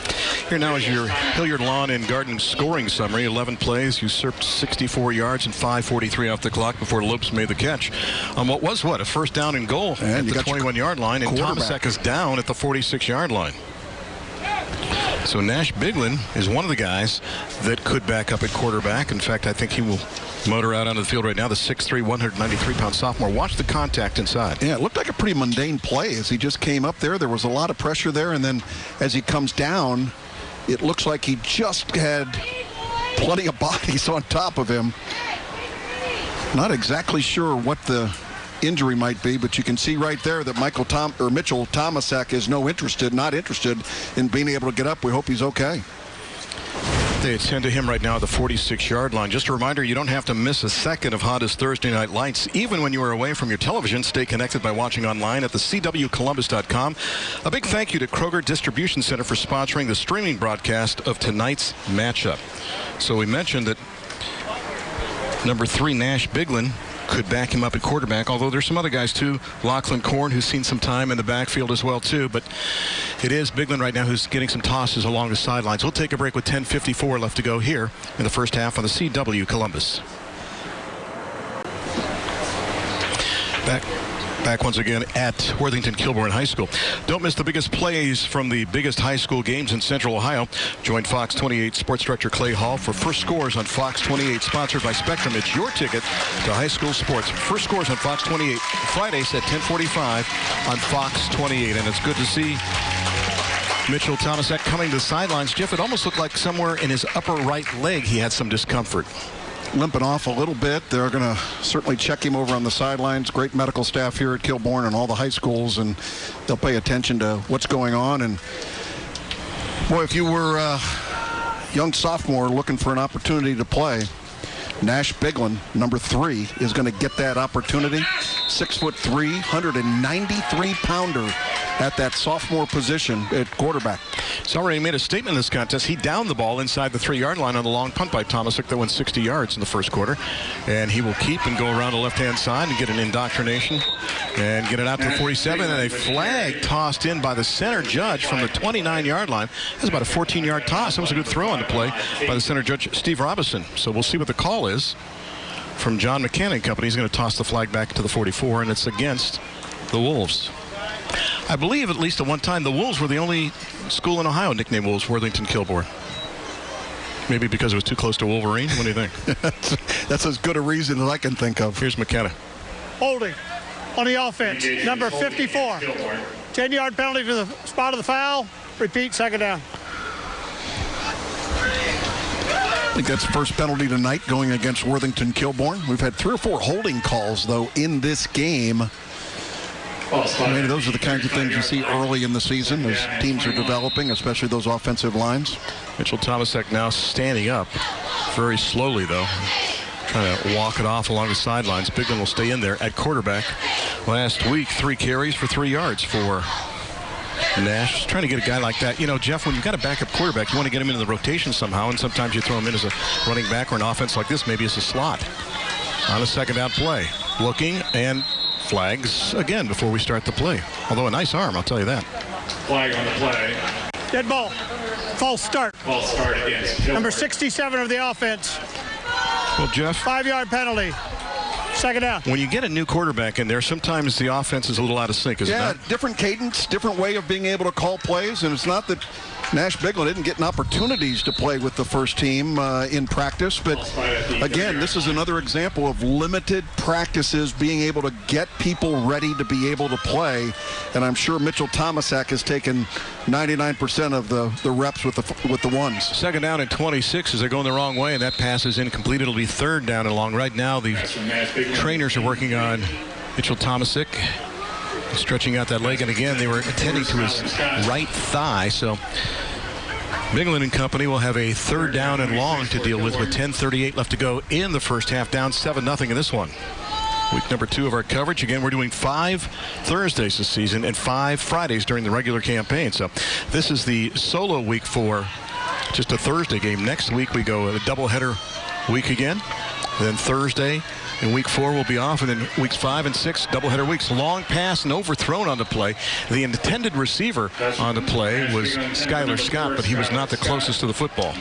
Here now is your Hilliard Lawn and Garden scoring summary. 11 plays, usurped 64 yards and 5:43 off the clock before Lopes made the catch on what was a first down and goal at the 21-yard line, and Tomasek is down at the 46-yard line. So Nash Biglin is one of the guys that could back up at quarterback. In fact, I think he will motor out onto the field right now, the 6'3", 193-pound sophomore. Watch the contact inside. Yeah, it looked like a pretty mundane play as he just came up there. There was a lot of pressure there, and then as he comes down, it looks like he just had plenty of bodies on top of him. Not exactly sure what the injury might be, but you can see right there that Mitchell Tomasek is not interested in being able to get up. We hope he's okay. They attend to him right now at the 46-yard line. Just a reminder, you don't have to miss a second of Honda's Thursday Night Lights, even when you are away from your television. Stay connected by watching online at the CWColumbus.com. A big thank you to Kroger Distribution Center for sponsoring the streaming broadcast of tonight's matchup. So we mentioned that Number 3, Nash Biglin, could back him up at quarterback, although there's some other guys too. Lachlan Korn, who's seen some time in the backfield as well too, but it is Biglin right now who's getting some tosses along the sidelines. We'll take a break with 10:54 left to go here in the first half on the CW Columbus. Back once again at Worthington Kilbourne High School. Don't miss the biggest plays from the biggest high school games in Central Ohio. Join Fox 28 Sports Director Clay Hall for First Scores on Fox 28, sponsored by Spectrum. It's your ticket to high school sports. First Scores on Fox 28, Fridays at 10:45 on Fox 28. And it's good to see Mitchell Thomasek coming to the sidelines. Jeff, it almost looked like somewhere in his upper right leg he had some discomfort. Limping off a little bit. They're going to certainly check him over on the sidelines. Great medical staff here at Kilbourne and all the high schools, and they'll pay attention to what's going on. And boy, if you were a young sophomore looking for an opportunity to play, Nash Biglin, number 3, is going to get that opportunity. 6'3", 193-pounder at that sophomore position at quarterback. He's already made a statement in this contest. He downed the ball inside the 3-yard line on the long punt by Thomasek that went 60 yards in the first quarter. And he will keep and go around the left-hand side and get an indoctrination and get it out to the 47. And a flag tossed in by the center judge from the 29-yard line. That's about a 14-yard toss. That was a good throw on the play by the center judge, Steve Robinson. So we'll see what the call is from John McCann and company. He's going to toss the flag back to the 44, and it's against the Wolves. I believe at least at one time the Wolves were the only school in Ohio nicknamed Wolves, Worthington Kilbourne. Maybe because it was too close to Wolverine. What do you think? That's as good a reason as I can think of. Here's McKenna. Holding on the offense, number 54. 10-yard penalty to the spot of the foul. Repeat, second down. I think that's the first penalty tonight going against Worthington Kilbourne. We've had 3 or 4 holding calls, though, in this game. I mean, those are the kinds of things you see early in the season as teams are developing, especially those offensive lines. Mitchell Thomasek now standing up very slowly, though, trying to walk it off along the sidelines. Biglin will stay in there at quarterback. Last week, 3 carries for 3 yards for Nash. Just trying to get a guy like that. You know, Jeff, when you've got a backup quarterback, you want to get him into the rotation somehow, and sometimes you throw him in as a running back or an offense like this, maybe as a slot. On a second down play. Looking and flags again before we start the play. Although a nice arm, I'll tell you that. Flag on the play. Dead ball. False start. False start against Number 67 of the offense. Well, Jeff, 5-yard penalty. Second down. when you get a new quarterback in there, sometimes the offense is a little out of sync, is it not? Yeah, different cadence, different way of being able to call plays, and it's not that Nash Biglin didn't get opportunities to play with the first team in practice, but again, this is another example of limited practices being able to get people ready to be able to play, and I'm sure Mitchell Thomasek has taken 99% of the reps with the ones. Second down and 26 as they're going the wrong way, and that pass is incomplete. It'll be third down and long. Right now, the trainers are working on Mitchell Thomasek, stretching out that leg, and again, they were attending to his right thigh, so Biglin and company will have a third down and long to deal with 10:38 left to go in the first half, down 7-0 in this one. Week number 2 of our coverage. Again, we're doing 5 Thursdays this season and 5 Fridays during the regular campaign. So this is the solo week for just a Thursday game. Next week we go a doubleheader week again. Then Thursday in week 4 will be off, and then weeks 5 and 6 doubleheader weeks. Long pass and overthrown on the play. The intended receiver on the play was Skylar Scott, but he was not the closest to the football.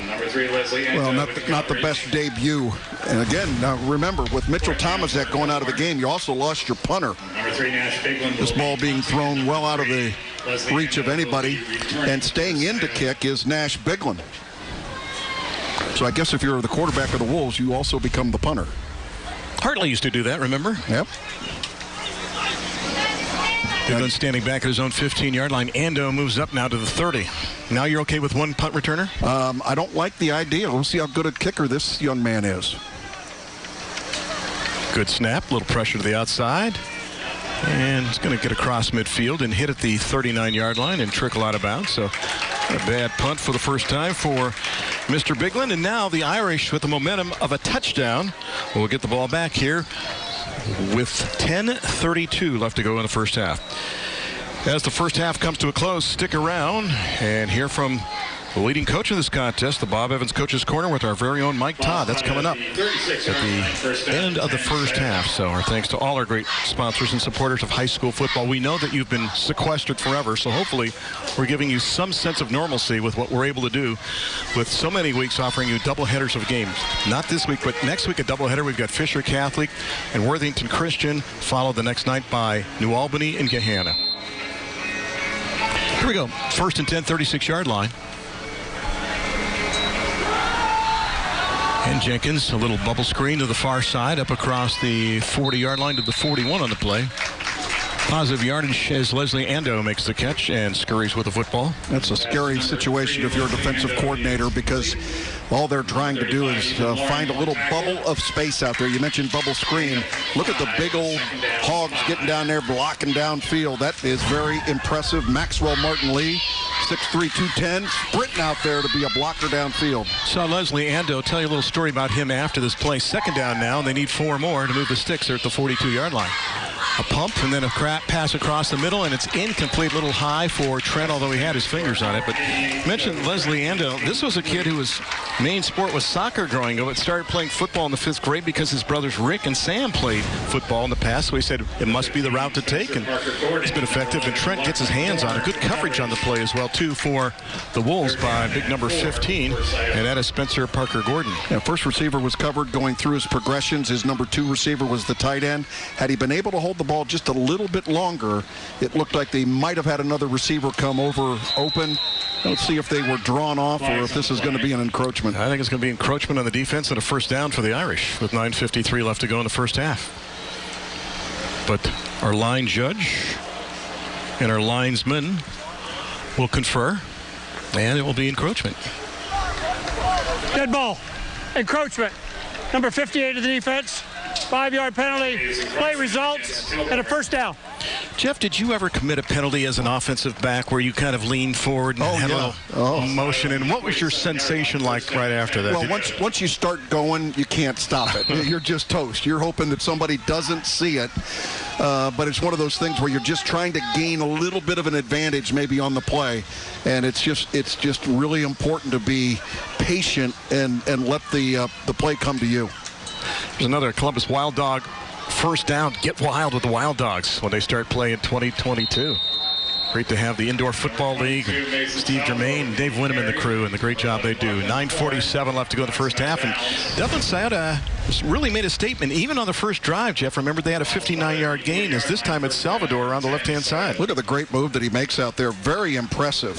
Well, not the best debut. And again, now remember, with Mitchell Thomasek going out of the game, you also lost your punter. This ball being thrown well out of the reach of anybody, and staying in to kick is Nash Biglin. So I guess if you're the quarterback of the Wolves, you also become the punter. Hartley used to do that, remember? Yep. Biglin standing back at his own 15-yard line. Ando moves up now to the 30. Now you're okay with one punt returner? I don't like the idea. We'll see how good a kicker this young man is. Good snap, little pressure to the outside. And it's going to get across midfield and hit at the 39-yard line and trickle out of bounds. So a bad punt for the first time for Mr. Biglin. And now the Irish with the momentum of a touchdown will get the ball back here with 10:32 left to go in the first half. As the first half comes to a close, stick around and hear from The leading coach in this contest, the Bob Evans Coach's Corner with our very own Mike Todd. That's coming up at the end of the first half. So our thanks to all our great sponsors and supporters of high school football. We know that you've been sequestered forever, so hopefully we're giving you some sense of normalcy with what we're able to do with so many weeks offering you double headers of games. Not this week, but next week a doubleheader. We've got Fisher Catholic and Worthington Christian, followed the next night by New Albany and Gahanna. Here we go. First and 10, 36-yard line. And Jenkins, a little bubble screen to the far side, up across the 40-yard line to the 41 on the play. Positive yardage as Leslie Ando makes the catch and scurries with the football. That's a scary situation if you're a defensive coordinator, because all they're trying to do is find a little bubble of space out there. You mentioned bubble screen. Look at the big old hogs getting down there, blocking downfield. That is very impressive. Maxwell Martin-Lee, 6'3", 210, sprinting out there to be a blocker downfield. Saw Leslie Ando. Tell you a little story about him after this play. Second down now, and they need 4 more to move the sticks. They're at the 42-yard line. A pump and then a pass across the middle, and it's incomplete, little high for Trent, although he had his fingers on it. But you mentioned Leslie Ando. This was a kid who was main sport was soccer growing up. But started playing football in the 5th grade because his brothers Rick and Sam played football in the past. So he said it must be the route to take, and it's been effective. And Trent gets his hands on it. Good coverage on the play as well, too, for the Wolves by big number 15, and that is Spencer Parker Gordon. Yeah, first receiver was covered going through his progressions. His number 2 receiver was the tight end. Had he been able to hold the ball just a little bit longer, it looked like they might have had another receiver come over open. Let's see if they were drawn off or if this is going to be an encroachment. I think it's going to be encroachment on the defense and a first down for the Irish with 9:53 left to go in the first half. But our line judge and our linesman will confer, and it will be encroachment. Dead ball. Encroachment. Number 58 of the defense. 5-yard penalty. Play results and a first down. Jeff, did you ever commit a penalty as an offensive back where you kind of leaned forward and had a little motion? And what was your sensation like right after that? Well, once you start going, you can't stop it. You're just toast. You're hoping that somebody doesn't see it. But it's one of those things where you're just trying to gain a little bit of an advantage maybe on the play. And it's just really important to be patient and let the play come to you. There's another Columbus Wild Dog first down. Get wild with the Wild Dogs when they start playing 2022. Great to have the Indoor Football League, and Steve Germain and Dave Winham and the crew, and the great job they do. 9:47 left to go in the first half, and Dublin Sciota really made a statement even on the first drive, Jeff. Remember, they had a 59-yard gain, as this time it's Salvador around the left-hand side. Look at the great move that he makes out there. Very impressive.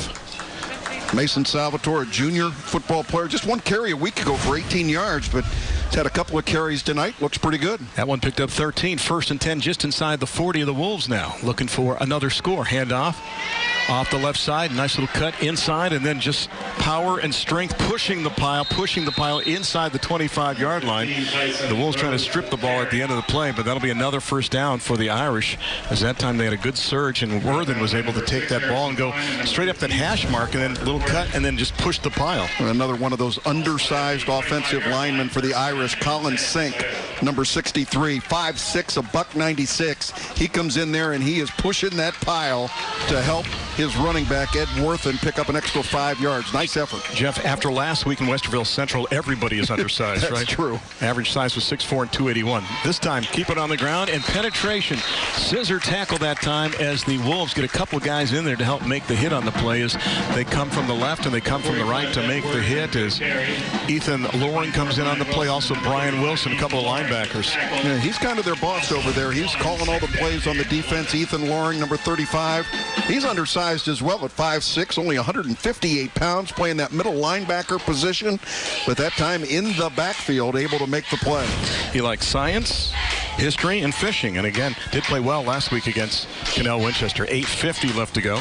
Mason Salvatore, a junior football player, just one carry a week ago for 18 yards, but he's had a couple of carries tonight. Looks pretty good. That one picked up 13. First and 10 just inside the 40 of the Wolves now. Looking for another score. Handoff off the left side. Nice little cut inside, and then just power and strength pushing the pile inside the 25-yard line. The Wolves trying to strip the ball at the end of the play, but that'll be another first down for the Irish, as that time they had a good surge, and Worthington was able to take that ball and go straight up that hash mark, and then a little cut, and then just push the pile. Another one of those undersized offensive linemen for the Irish, Colin Sink, number 63, 5'6", $196. He comes in there and he is pushing that pile to help his running back, Ed Worthington, pick up an extra 5 yards. Nice effort. Jeff, after last week in Westerville Central, everybody is undersized, That's right? That's true. Average size was 6'4" and 281. This time, keep it on the ground and penetration. Scissor tackle that time as the Wolves get a couple guys in there to help make the hit on the play as they come from the left and they come from the right to make the hit as Ethan Loring comes in on the play. Also Brian Wilson, a couple of linebackers. Yeah, he's kind of their boss over there. He's calling all the plays on the defense. Ethan Loring, number 35. He's undersized as well at 5'6", only 158 pounds, playing that middle linebacker position, but that time in the backfield, able to make the play. He likes science, history, and fishing, and again, did play well last week against Cannell Winchester. 8:50 left to go.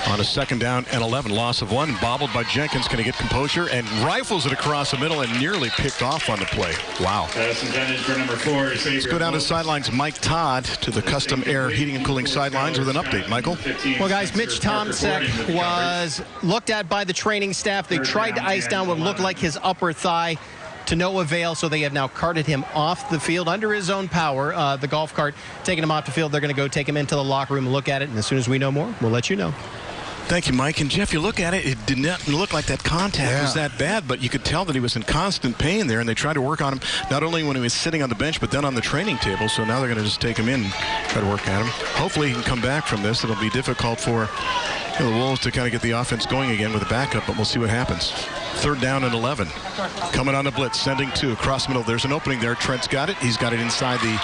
On a second down and 11, loss of 1, bobbled by Jenkins. Can he get composure and rifles it across the middle and nearly picked off on the play? Wow. That's intended for number 4. Let's go down to the sidelines. Mike Todd to the custom air heating and cooling sidelines with an update. Michael? Well, guys, Mitch Tomczyk was looked at by the training staff. They tried to ice down what looked like his upper thigh, to no avail, so they have now carted him off the field under his own power. The golf cart taking him off the field. They're going to go take him into the locker room and look at it, and as soon as we know more, we'll let you know. Thank you, Mike. And Jeff, you look at it, it did not look like that contact was that bad, but you could tell that he was in constant pain there, and they tried to work on him not only when he was sitting on the bench, but then on the training table. So now they're going to just take him in and try to work at him. Hopefully he can come back from this. It'll be difficult for the Wolves to kind of get the offense going again with a backup, but we'll see what happens. 3rd down and 11. Coming on the blitz, sending 2 across the middle. There's an opening there. Trent's got it. He's got it inside the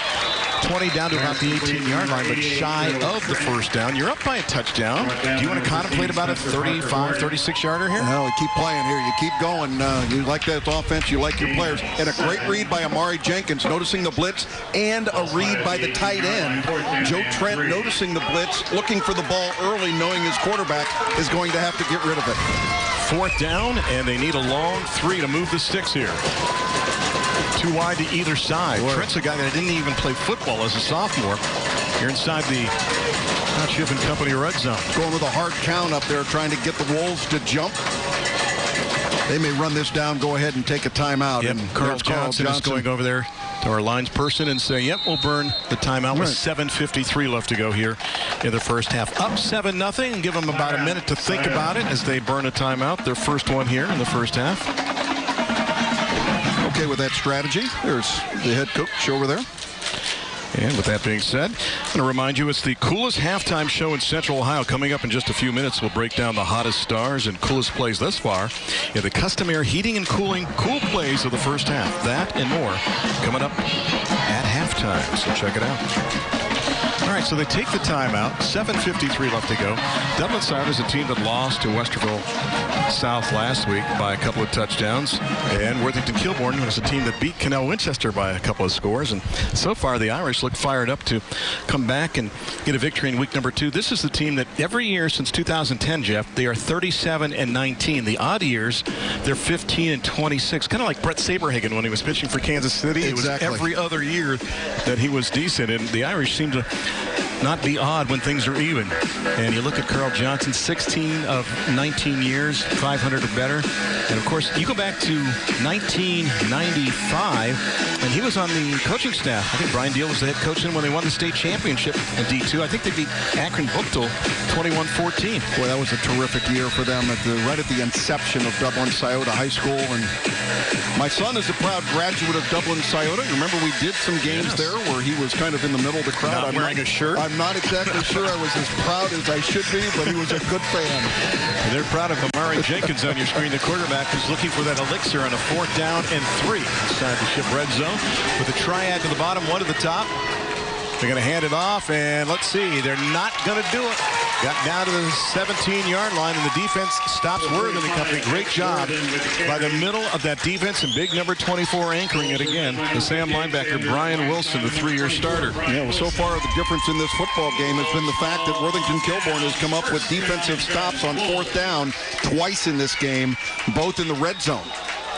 20 down to about the 18-yard line, but shy of the first down. You're up by a touchdown. Do you want to contemplate about a 35, 36-yarder here? No, keep playing here. You keep going. You like that offense. You like your players. And a great read by Amari Jenkins, noticing the blitz, and a read by the tight end. Joe Trent noticing the blitz, looking for the ball early, knowing his quarterback is going to have to get rid of it. 4th down, and they need a long 3 to move the sticks here. 2 wide to either side. Trent's a guy that didn't even play football as a sophomore. You're inside the Township and Company red zone. Going with a hard count up there, trying to get the Wolves to jump. They may run this down, go ahead and take a timeout. Yep. And Carl Johnson is going over there to our lines person and say, yep, we'll burn the timeout with 7:53 left to go here in the first half. Up 7-0, and give them about a minute to think about it as they burn a timeout. Their first one here in the first half. Okay with that strategy. There's the head coach over there. And with that being said, I'm going to remind you it's the coolest halftime show in Central Ohio. Coming up in just a few minutes, we'll break down the hottest stars and coolest plays thus far in the custom air heating and cooling cool plays of the first half. That and more coming up at halftime, so check it out. All right, so they take the timeout. 7:53 left to go. Dublin Sciota is a team that lost to Westerville South last week by a couple of touchdowns. And Worthington Kilbourne was a team that beat Canal Winchester by a couple of scores. And so far, the Irish look fired up to come back and get a victory in week number 2. This is the team that every year since 2010, Jeff, they are 37-19. The odd years, they're 15-26. Kind of like Brett Saberhagen when he was pitching for Kansas City. Exactly. It was every other year that he was decent. And the Irish seem to not be odd when things are even. And you look at Carl Johnson, 16 of 19 years, 500 or better. And of course, you go back to 1995, and he was on the coaching staff. I think Brian Deal was the head coach when they won the state championship in D2. I think they beat Akron Buchtel 21-14. Boy, that was a terrific year for them right at the inception of Dublin Sciota High School. And my son is a proud graduate of Dublin Sciota. Remember, we did some games there where he was kind of in the middle of the crowd. Not wearing a shirt. I'm not exactly sure I was as proud as I should be, but he was a good fan. And they're proud of Amari Jenkins on your screen, the quarterback who's looking for that elixir on a 4th down and 3 inside the Ship red zone with a triad to the bottom, 1 to the top. They're going to hand it off, and let's see. They're not going to do it. Got down to the 17-yard line, and the defense stops Worthington Company. Great job by the middle of that defense, and big number 24 anchoring it again. The Sam linebacker, Brian Wilson, the 3-year starter. Yeah, well, so far the difference in this football game has been the fact that Worthington Kilbourne has come up with defensive stops on 4th down twice in this game, both in the red zone.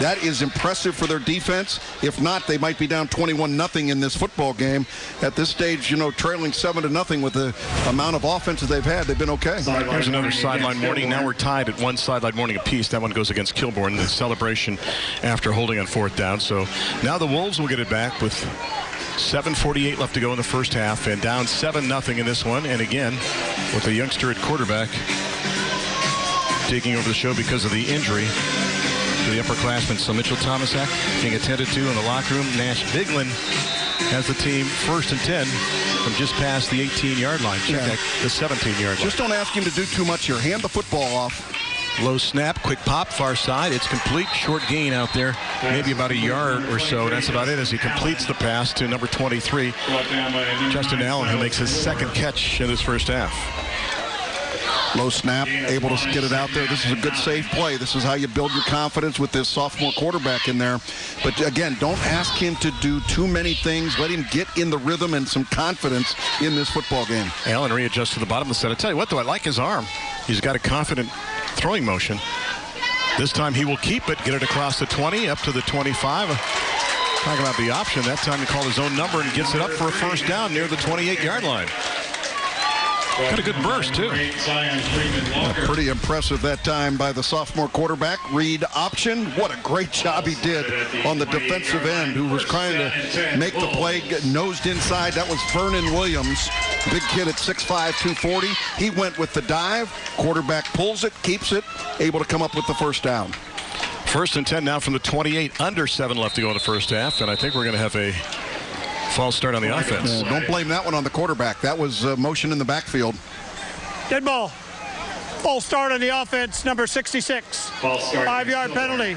That is impressive for their defense. If not, they might be down 21-0 in this football game. At this stage, trailing 7-0 with the amount of offenses they've had, they've been okay. Here's another sideline warning. Now we're tied at 1 sideline warning apiece. That one goes against Kilbourne, the celebration after holding on 4th down. So now the Wolves will get it back with 7:48 left to go in the first half, and down 7-0 in this one. And again, with a youngster at quarterback taking over the show because of the injury to the upperclassmen. So Mitchell Thomasak being attended to in the locker room. Nash Biglin has the team 1st and 10 from just past the 18-yard line. Check that, the 17-yard line. Just don't ask him to do too much here. Hand the football off. Low snap, quick pop, far side. It's complete. Short gain out there, maybe about a yard or so. That's about it as he completes the pass to number 23, Justin Allen, who makes his 2nd catch in this first half. Low snap, able to get it out there. This is a good safe play. This is how you build your confidence with this sophomore quarterback in there. But again, don't ask him to do too many things. Let him get in the rhythm and some confidence in this football game. Allen readjusts to the bottom of the set. I tell you what, though, I like his arm. He's got a confident throwing motion. This time he will keep it, get it across the 20, up to the 25. Talking about the option. That time he called his own number and gets it up for a 1st down near the 28-yard line. Got a good burst, too. Pretty impressive that time by the sophomore quarterback. Read option. What a great job he did on the defensive end, who was trying to make the play, nosed inside. That was Vernon Williams, big kid at 6'5", 240. He went with the dive. Quarterback pulls it, keeps it, able to come up with the first down. 1st and 10 now from the 28. Under 7 left to go in the first half, and I think we're going to have a false start on the offense. Don't blame that one on the quarterback. That was motion in the backfield. Dead ball. False start on the offense, number 66. 5-yard penalty.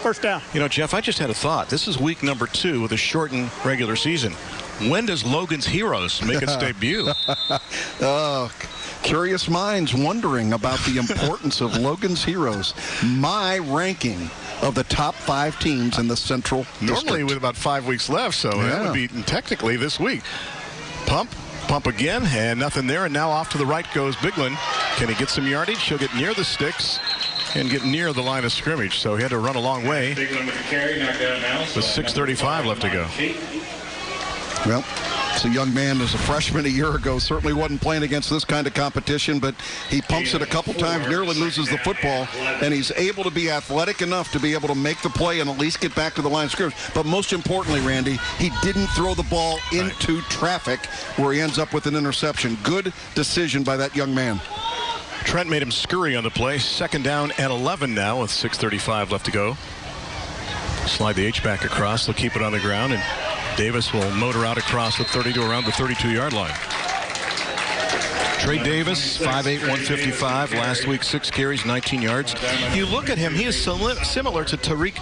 First down. You know, Jeff, I just had a thought. This is week number 2 of the shortened regular season. When does Logan's Heroes make its debut? Curious minds wondering about the importance of Logan's Heroes. My ranking of the top 5 teams in the Central Normally District. with about 5 weeks left, so that would be technically this week. Pump again, and nothing there, and now off to the right goes Biglin. Can he get some yardage? He'll get near the sticks and get near the line of scrimmage, so he had to run a long way. Biglin with the carry, knocked out now. With 6:35 left to go. Well, it's a young man as a freshman a year ago. Certainly wasn't playing against this kind of competition, but he pumps it a couple times, nearly loses the football, and he's able to be athletic enough to be able to make the play and at least get back to the line of scrimmage. But most importantly, Randy, he didn't throw the ball into traffic where he ends up with an interception. Good decision by that young man. Trent made him scurry on the play. 2nd down and 11 now with 6:35 left to go. Slide the H-back across. They'll keep it on the ground, and Davis will motor out across the 30 to around the 32-yard line. Trey Davis, 5'8", 155. Last week, 6 carries, 19 yards. You look at him, he is similar to Tariq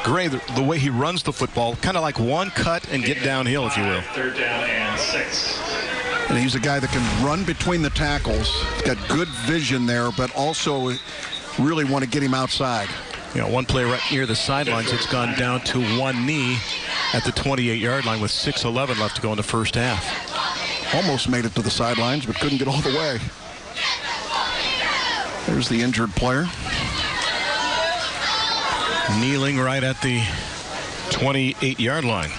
Gray, the way he runs the football, kind of like one cut and get downhill, if you will. 3rd down and 6. And he's a guy that can run between the tackles. He's got good vision there, but also really want to get him outside. You know, one play right near the sidelines, it's gone down to one knee at the 28-yard line with 6:11 left to go in the first half. Almost made it to the sidelines, but couldn't get all the way. There's the injured player. Kneeling right at the 28-yard line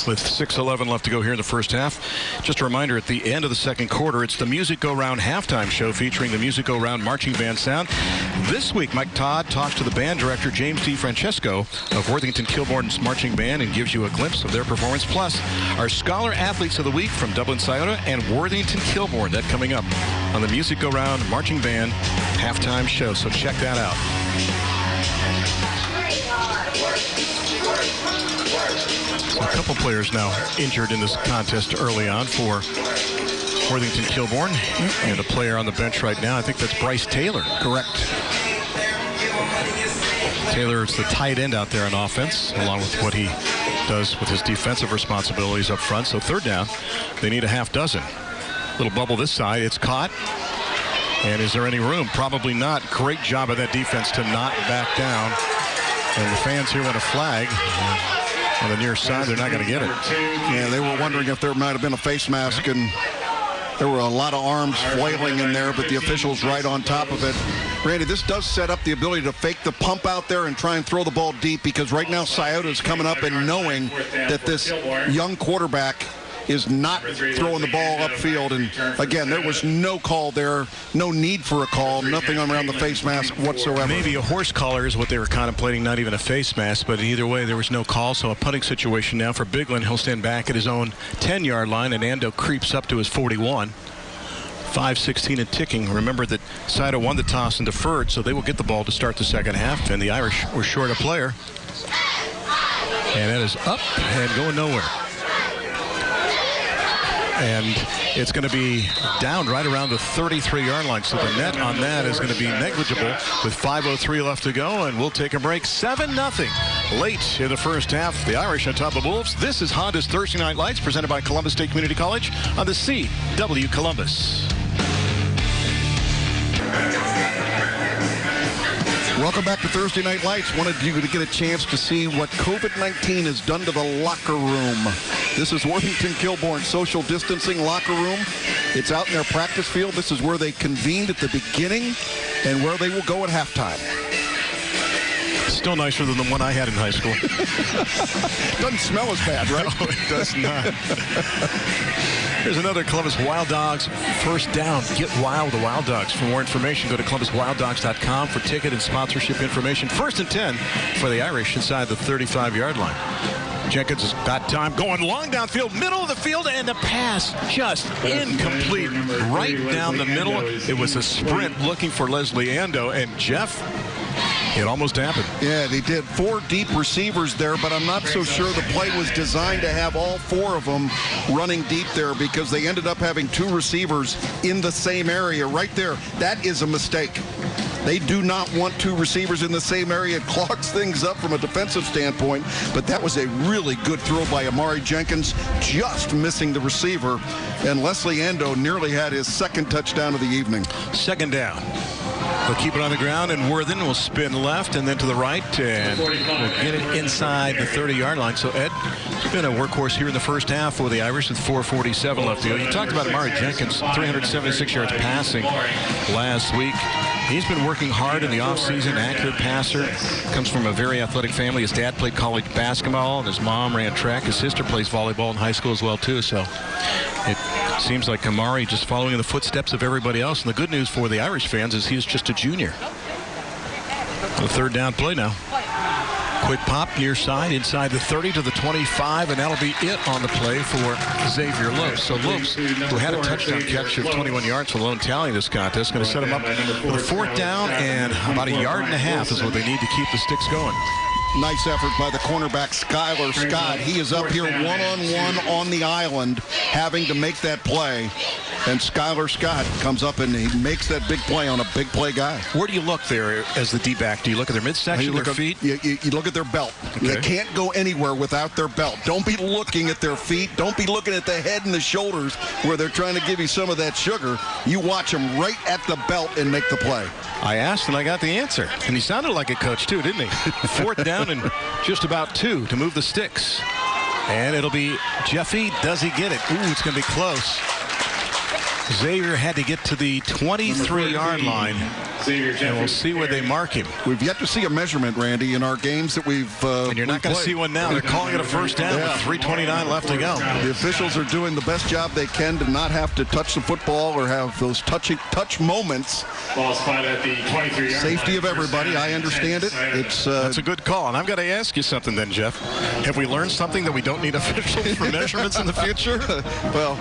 with 6:11 left to go here in the first half. Just a reminder, at the end of the second quarter, it's the Music Go Round halftime show featuring the Music Go Round marching band sound. This week, Mike Todd talks to the band director, James D. Francesco of Worthington Kilbourne's marching band, and gives you a glimpse of their performance. Plus, our Scholar Athletes of the Week from Dublin Sciota and Worthington Kilbourne. That coming up on the Music Go Round marching band halftime show. So check that out. A couple players now injured in this contest early on for Worthington Kilbourne. And a player on the bench right now, I think that's Bryce Taylor. Correct. Taylor is the tight end out there on offense, along with what he does with his defensive responsibilities up front. So 3rd down, they need a half dozen. Little bubble this side, it's caught. And is there any room? Probably not. Great job of that defense to not back down. And the fans here want a flag. On the near side, they're not going to get it. Yeah, they were wondering if there might have been a face mask, and there were a lot of arms flailing in there, but the official's right on top of it. Randy, this does set up the ability to fake the pump out there and try and throw the ball deep, because right now Sciota is coming up and knowing that this young quarterback is not throwing the ball upfield. And again, there was no call there, no need for a call, nothing around the face mask whatsoever. Maybe a horse collar is what they were contemplating, not even a face mask, but either way, there was no call. So a punting situation now for Biglin. He'll stand back at his own 10-yard line, and Ando creeps up to his 41. 5:16 and ticking. Remember that Sciota won the toss and deferred, so they will get the ball to start the second half, and the Irish were short a player. And that is up and going nowhere. And it's going to be down right around the 33-yard line. So the net on that is going to be negligible with 5:03 left to go, and we'll take a break. 7-0 late in the first half. The Irish on top of the Wolves. This is Honda's Thursday Night Lights, presented by Columbus State Community College on the CW Columbus. Welcome back to Thursday Night Lights. Wanted you to get a chance to see what COVID-19 has done to the locker room. This is Worthington Kilbourne social distancing locker room. It's out in their practice field. This is where they convened at the beginning and where they will go at halftime. Still nicer than the one I had in high school. Doesn't smell as bad, right? No, it does not. Here's another Columbus Wild Dogs first down. Get wild with the Wild Dogs. For more information, go to columbuswilddogs.com for ticket and sponsorship information. 1st and 10 for the Irish inside the 35-yard line. Jenkins has got time going long downfield, middle of the field, and the pass just incomplete right down the middle. It was a sprint looking for Leslie Ando, and Jeff, it almost happened. Yeah, they did 4 deep receivers there, but I'm not so sure the play was designed to have all 4 of them running deep there, because they ended up having 2 receivers in the same area right there. That is a mistake. They do not want 2 receivers in the same area. It clogs things up from a defensive standpoint, but that was a really good throw by Amari Jenkins, just missing the receiver, and Leslie Ando nearly had his 2nd touchdown of the evening. 2nd down. They'll keep it on the ground, and Worthington will spin left and then to the right, and we'll get it inside the 30-yard line. So, Ed, it's been a workhorse here in the first half for the Irish with 4:47 left to go. You talked about Amari Jenkins, 376 yards passing last week. He's been working hard in the offseason, accurate passer, comes from a very athletic family. His dad played college basketball, and his mom ran track. His sister plays volleyball in high school as well, too. So it seems like Amari just following in the footsteps of everybody else. And the good news for the Irish fans is he's just a junior. The 3rd down play now. Quick pop near side, inside the 30 to the 25, and that'll be it on the play for Xavier Lopes. So Lopes, who had a touchdown catch of 21 yards for the lone tally in this contest, going to set him up with a 4th down, and about 1.5 yards is what they need to keep the sticks going. Nice effort by the cornerback, Skylar Scott. He is up here one-on-one on the island, having to make that play. And Skylar Scott comes up and he makes that big play on a big play guy. Where do you look there as the D-back? Do you look at their midsection, their feet? You look at their belt. Okay. They can't go anywhere without their belt. Don't be looking at their feet. Don't be looking at the head and the shoulders where they're trying to give you some of that sugar. You watch them right at the belt and make the play. I asked and I got the answer. And he sounded like a coach too, didn't he? 4th down and just about 2 to move the sticks. And it'll be Jeffy. Does he get it? Ooh, it's going to be close. Xavier had to get to the 23-yard line, and we'll see where they mark him. We've yet to see a measurement, Randy, in our games that we've and you're not going to see one now. They're calling it a first down with 3:29 left to go. The officials are doing the best job they can to not have to touch the football or have those touch moments. Ball spotted at the 23-yard line. Safety of everybody. I understand it. That's a good call. And I've got to ask you something then, Jeff. Have we learned something that we don't need officials for measurements in the future? Well,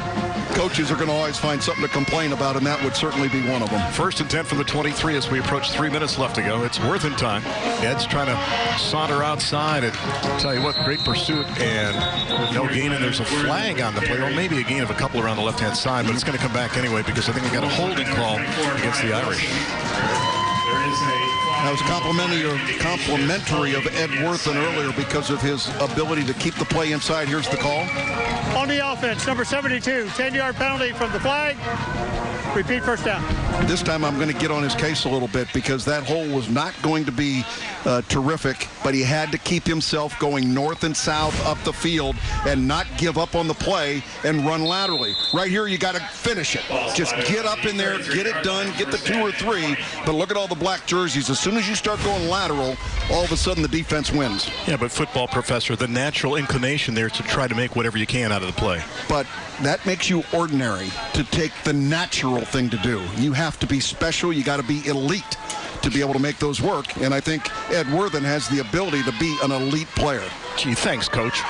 coaches are going to always find something to complain about, and that would certainly be one of them. 1st and 10 from the 23 as we approach 3 minutes left to go. It's Worthington time. Ed's trying to saunter outside, and tell you what, great pursuit and no gain, and there's a flag on the play, or maybe a gain of a couple around the left-hand side, but it's going to come back anyway because I think we got a holding call against the Irish. That was complimentary of Ed Worthington earlier because of his ability to keep the play inside. Here's the call. On the offense, number 72, 10-yard penalty from the flag. Repeat, first down. This time I'm going to get on his case a little bit because that hole was not going to be terrific, but he had to keep himself going north and south up the field and not give up on the play and run laterally. Right here, you got to finish it. Just get up in there, get it done, get the 2 or 3, but look at all the black jerseys. As soon as you start going lateral, all of a sudden the defense wins. Yeah, but football professor, the natural inclination there is to try to make whatever you can out of the play. But that makes you ordinary to take the natural thing to do. You have to be special. You got to be elite to be able to make those work. And I think Ed Worthington has the ability to be an elite player. Gee, thanks, Coach.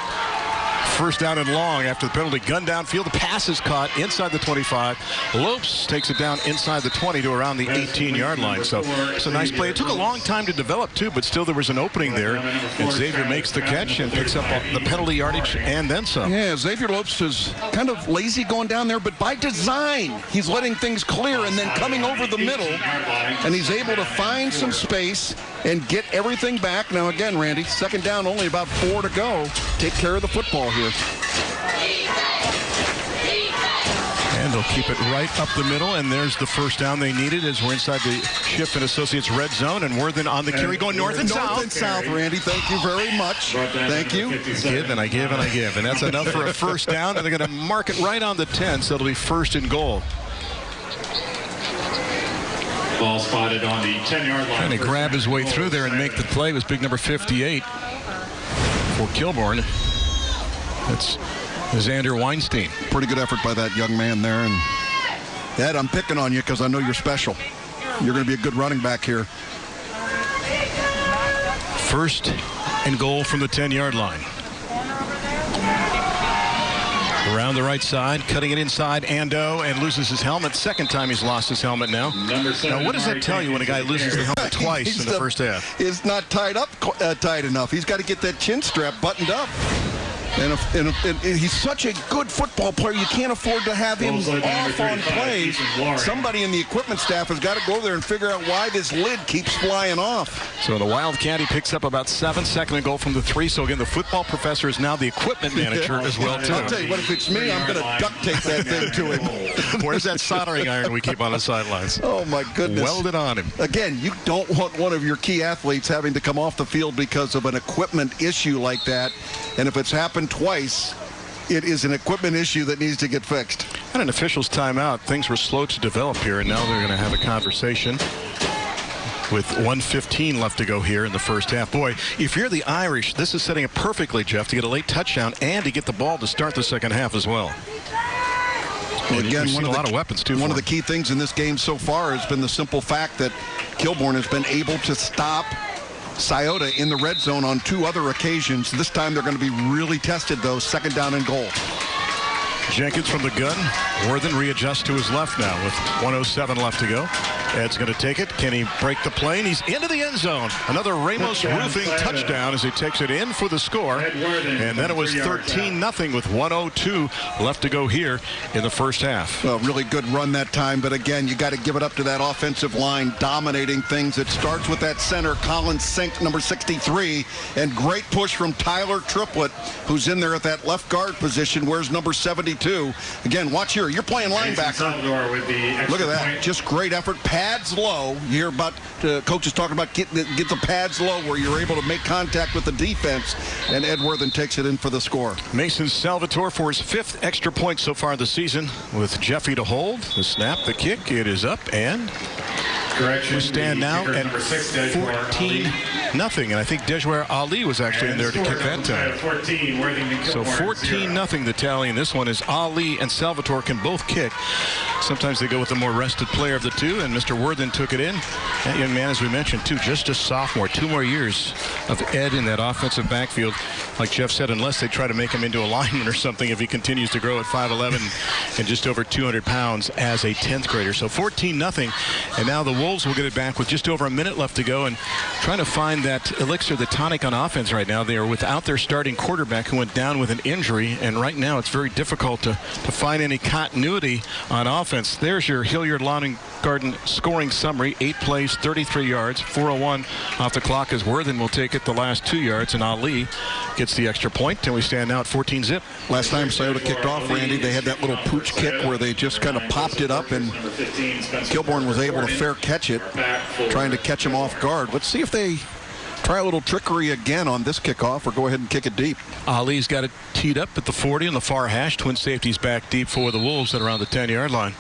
First down and long after the penalty. Gun downfield. The pass is caught inside the 25. Lopes takes it down inside the 20 to around the 18-yard line. So it's a nice play. It took a long time to develop, too, but still there was an opening there. And Xavier makes the catch and picks up the penalty yardage and then some. Yeah, Xavier Lopes is kind of lazy going down there, but by design, he's letting things clear and then coming over the middle, and he's able to find some space and get everything back. Now, again, Randy, 2nd down, only about 4 to go. Take care of the football here. And they'll keep it right up the middle, and there's the first down they needed as we're inside the Schiff and Associates red zone, and Worthington on the carry going north and south. North and south, Randy. Thank you very much. Thank you. Give and I give and I give, and that's enough for a first down, and they're going to mark it right on the 10, so it'll be 1st and goal. Ball spotted on the 10-yard line. Trying to grab his way through there and make the play was big number 58 for Kilbourne. That's Xander Weinstein. Pretty good effort by that young man there. And Ed, I'm picking on you because I know you're special. You're going to be a good running back here. First and goal from the 10-yard line. Around the right side, cutting it inside, Ando, and loses his helmet. Second time he's lost his helmet now. Now, what does that tell you when a guy loses the helmet twice in the first half? It's not tied up tight enough. He's got to get that chin strap buttoned up. And he's such a good football player, you can't afford to have him off on plays. Somebody in the equipment staff has got to go there and figure out why this lid keeps flying off. So the Wildcat, he picks up about 7, second and goal from the 3. So again, the football professor is now the equipment manager as well, too. I'll tell you what, if it's me, I'm going to duct tape that thing to him. Where's that soldering iron we keep on the sidelines? Oh, my goodness. Welded on him. Again, you don't want one of your key athletes having to come off the field because of an equipment issue like that. And if it's happened twice, it is an equipment issue that needs to get fixed. And an official's timeout. Things were slow to develop here, and now they're going to have a conversation with 1:15 left to go here in the first half. Boy, if you're the Irish, this is setting up perfectly, Jeff, to get a late touchdown and to get the ball to start the second half as well. Well, again, a lot of weapons, too. One of the key things in this game so far has been the simple fact that Kilbourne has been able to stop Sciota in the red zone on 2 other occasions. This time they're going to be really tested, though. Second down and goal. Jenkins from the gun. Worthen readjusts to his left now with 1:07 left to go. Ed's going to take it. Can he break the plane? He's into the end zone. Another Ramos Roofing touchdown as he takes it in for the score. And then it was 13-0 with 1:02 left to go here in the first half. Well, really good run that time, but again, you got to give it up to that offensive line dominating things. It starts with that center, Colin Sink, number 63, and great push from Tyler Triplett, who's in there at that left guard position. Where's number 72? Again, watch here. You're playing linebacker. Look at that. Just great effort. Pads low. You hear about coaches talking about get the pads low where you're able to make contact with the defense, and Ed Worthington takes it in for the score. Mason Salvatore for his 5th extra point so far this season with Jeffy to hold. The snap, the kick, it is up, and we stand now at 14-0, and I think Dejouer Ali was actually in there to kick that time. So 14-0 the tally, and this one is Ali and Salvatore can both kick. Sometimes they go with the more rested player of the two, and Mr. Worthington took it in. That young man, as we mentioned, too, just a sophomore. 2 more years of Ed in that offensive backfield. Like Jeff said, unless they try to make him into a lineman or something, if he continues to grow at 5'11" and just over 200 pounds as a 10th grader. So 14-0, and now the Wolves will get it back with just over a minute left to go, and trying to find that elixir, the tonic on offense right now. They are without their starting quarterback who went down with an injury, and right now it's very difficult to find any continuity on offense. There's your Hilliard Lawn and Garden scoring summary. 8 plays, 33 yards, 4:01 off the clock as Worthington will take it the last 2 yards, and Ali gets the extra point, and we stand now at 14-0. Last time Sciota kicked off, Randy, they had that little pooch kick where they just kind of popped it up, and Kilbourne was able to fair catch it, trying to catch him off guard. Let's see if they try a little trickery again on this kickoff or go ahead and kick it deep. Ali's got it teed up at the 40 on the far hash. Twin safeties back deep for the Wolves at around the 10-yard line.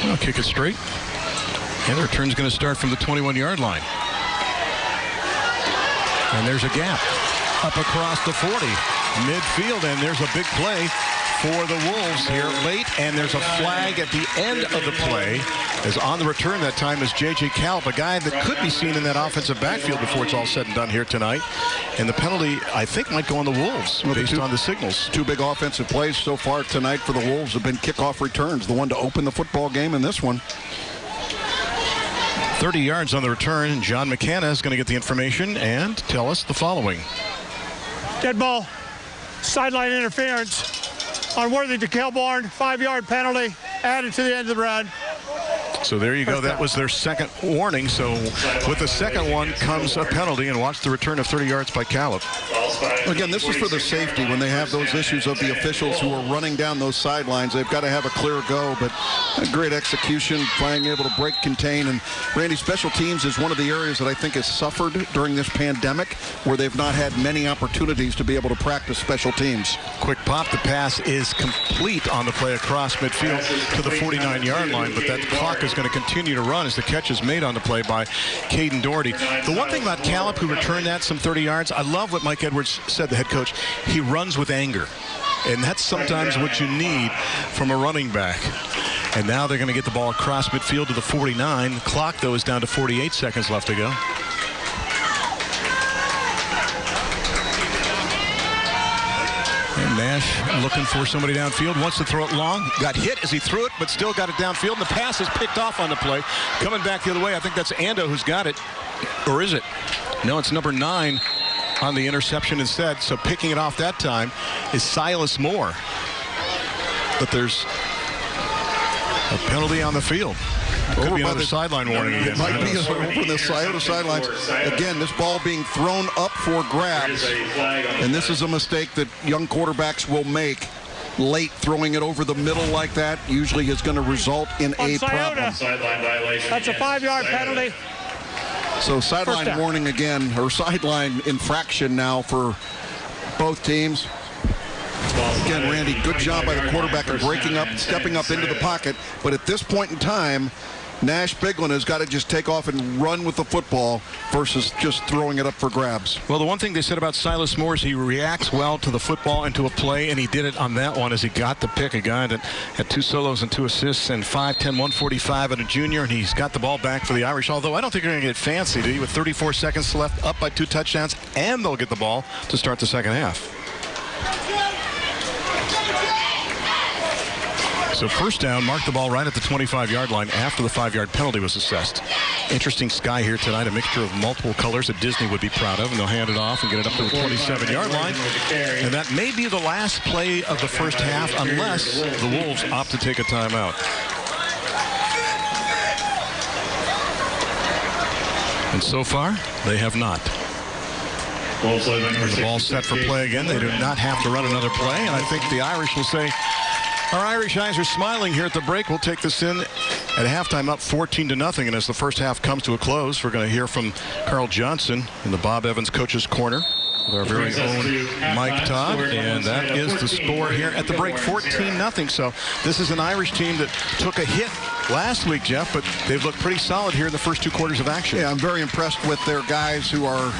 I'll kick it straight. And the return's going to start from the 21-yard line. And there's a gap up across the 40. Midfield, and there's a big play for the Wolves here late, and there's a flag at the end of the play. As on the return that time is J.J. Calp, a guy that could be seen in that offensive backfield before it's all said and done here tonight. And the penalty, I think, might go on the Wolves based on the signals. 2 big offensive plays so far tonight for the Wolves have been kickoff returns, the one to open the football game in this one. 30 yards on the return. John McKenna is going to get the information and tell us the following. Dead ball, sideline interference on Worthington Kilbourne, 5-yard penalty added to the end of the run. So there you go. That was their second warning. So with the second one comes a penalty, and watch the return of 30 yards by Calip. Again, this is for the safety. When they have those issues of the officials who are running down those sidelines, they've got to have a clear go, but a great execution, being able to break, contain. And Randy, special teams is one of the areas that I think has suffered during this pandemic, where they've not had many opportunities to be able to practice special teams. Quick pop. The pass is complete on the play across midfield to the 49-yard line, but that clock is going to continue to run as the catch is made on the play by Caden Doherty. The one thing about Callip, who returned that some 30 yards, I love what Mike Edwards said, the head coach. He runs with anger, and that's sometimes what you need from a running back. And now they're going to get the ball across midfield to the 49. The clock, though, is down to 48 seconds left to go. And Nash looking for somebody downfield, wants to throw it long. Got hit as he threw it, but still got it downfield. And the pass is picked off on the play. Coming back the other way, I think that's Ando who's got it. Or is it? No, it's number 9 on the interception instead. So picking it off that time is Silas Moore. But there's a penalty on the field. Could Over be by another the sideline warning again. It might be over the Scioto sidelines. Again, this ball being thrown up for grabs. And this is a mistake that young quarterbacks will make. Late throwing it over the middle like that usually is going to result in a problem. That's a 5-yard penalty. So sideline warning again, or sideline infraction now for both teams. Again, Randy, good job by the quarterback of breaking up, stepping up into the pocket. But at this point in time, Nash Biglin has got to just take off and run with the football versus just throwing it up for grabs. Well, the one thing they said about Silas Moore is he reacts well to the football and to a play, and he did it on that one as he got the pick. A guy that had 2 solos and 2 assists and 5'10", 145 and a junior, and he's got the ball back for the Irish. Although I don't think they're going to get fancy, do you? With 34 seconds left, up by 2 touchdowns, and they'll get the ball to start the second half. So first down, mark the ball right at the 25-yard line after the 5-yard penalty was assessed. Interesting sky here tonight, a mixture of multiple colors that Disney would be proud of, and they'll hand it off and get it up to the 27-yard line. And that may be the last play of the first half unless the Wolves opt to take a timeout. And so far, they have not. The ball set for play again. They do not have to run another play, and I think the Irish will say, our Irish eyes are smiling here at the break. We'll take this in at halftime up 14-0. And as the first half comes to a close, we're going to hear from Carl Johnson in the Bob Evans Coach's Corner with our very own Mike Todd. And that is the score here at the break, 14-0. So this is an Irish team that took a hit last week, Jeff, but they've looked pretty solid here in the first 2 quarters of action. Yeah, I'm very impressed with their guys who are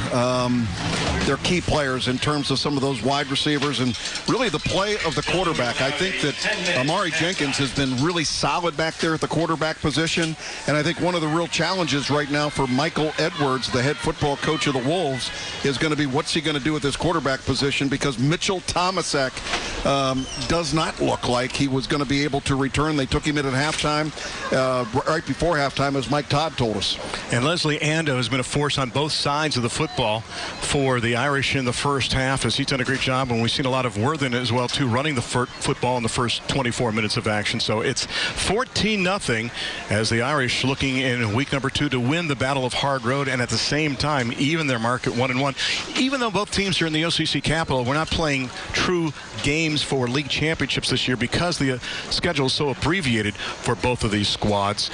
their key players in terms of some of those wide receivers and really the play of the quarterback. I think that Amari Jenkins has been really solid back there at the quarterback position, and I think one of the real challenges right now for Michael Edwards, the head football coach of the Wolves, is going to be what's he going to do with his quarterback position, because Mitchell Tomasek does not look like he was going to be able to return. They took him in at halftime, right before halftime, as Mike Todd told us. And Leslie Ando has been a force on both sides of the football for the Irish in the first half, as he's done a great job, and we've seen a lot of Worthington as well too, running the football in the first 24 minutes of action. So it's 14-0 as the Irish looking in week number 2 to win the Battle of Hard Road, and at the same time even their mark at 1-1. Even though both teams are in the OCC capital, we're not playing true games for league championships this year because the schedule is so abbreviated for both of these squads.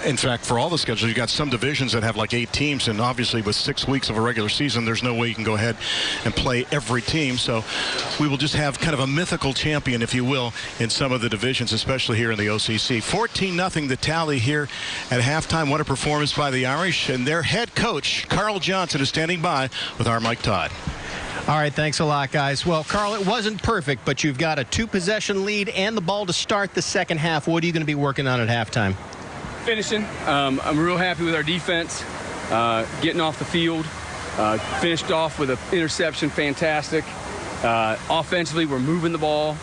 In fact, for all the schedules, you've got some divisions that have like 8 teams, and obviously with 6 weeks of a regular season, there's no way you can go ahead and play every team. So we will just have kind of a mythical champion, if you will, in some of the divisions, especially here in the OCC. 14-0 the tally here at halftime. What a performance by the Irish, and their head coach, Carl Johnson, is standing by with our Mike Todd. All right, thanks a lot, guys. Well, Carl, it wasn't perfect, but you've got a 2-possession lead and the ball to start the second half. What are you going to be working on at halftime? Finishing. I'm real happy with our defense, getting off the field. Finished off with an interception, fantastic. Offensively, we're moving the ball.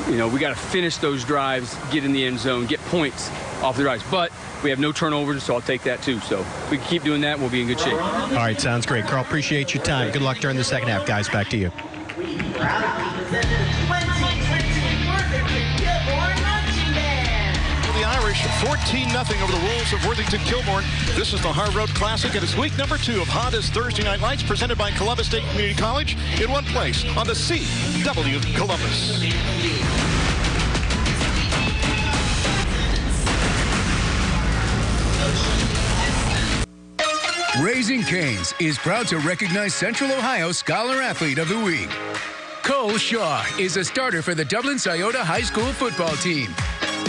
We got to finish those drives, get in the end zone, get points off the drives. But we have no turnovers, so I'll take that too. So if we can keep doing that, we'll be in good shape. All right, sounds great. Carl, appreciate your time. Good luck during the second half, guys. Back to you. The Irish 14-0 over the Wolves of Worthington Kilbourne. This is the Hard Road Classic, and it's week number 2 of Honda's Thursday Night Lights, presented by Columbus State Community College, in one place on the CW Columbus. Raising Cane's is proud to recognize Central Ohio Scholar Athlete of the Week. Cole Shaw is a starter for the Dublin Sciota High School football team.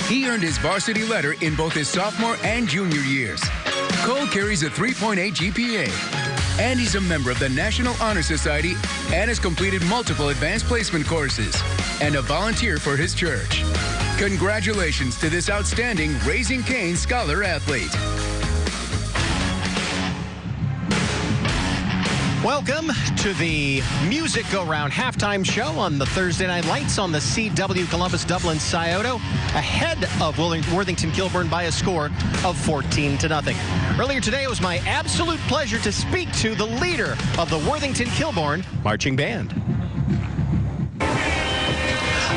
He earned his varsity letter in both his sophomore and junior years. Cole carries a 3.8 GPA, and he's a member of the National Honor Society and has completed multiple advanced placement courses and a volunteer for his church. Congratulations to this outstanding Raising Cane's Scholar Athlete. Welcome to the Music Go Round halftime show on the Thursday Night Lights on the CW Columbus Dublin Scioto, ahead of Worthington Kilbourne by a score of 14-0. Earlier today, it was my absolute pleasure to speak to the leader of the Worthington Kilbourne Marching Band.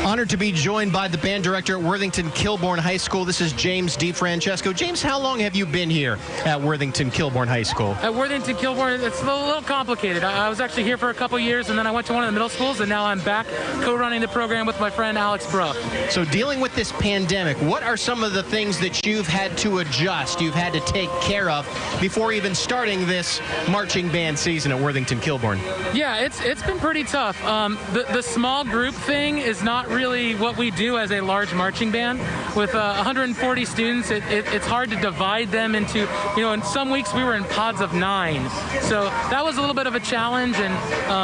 Honored to be joined by the band director at Worthington Kilbourne High School. This is James DeFrancesco. James, how long have you been here at Worthington Kilbourne High School? At Worthington Kilbourne, it's a little complicated. I was actually here for a couple years, and then I went to one of the middle schools, and now I'm back co-running the program with my friend Alex Bruff. So dealing with this pandemic, what are some of the things that you've had to adjust, you've had to take care of before even starting this marching band season at Worthington Kilbourne? Yeah, it's been pretty tough. The small group thing is not really what we do as a large marching band. With 140 students, it's hard to divide them into, in some weeks we were in pods of 9. So that was a little bit of a challenge, and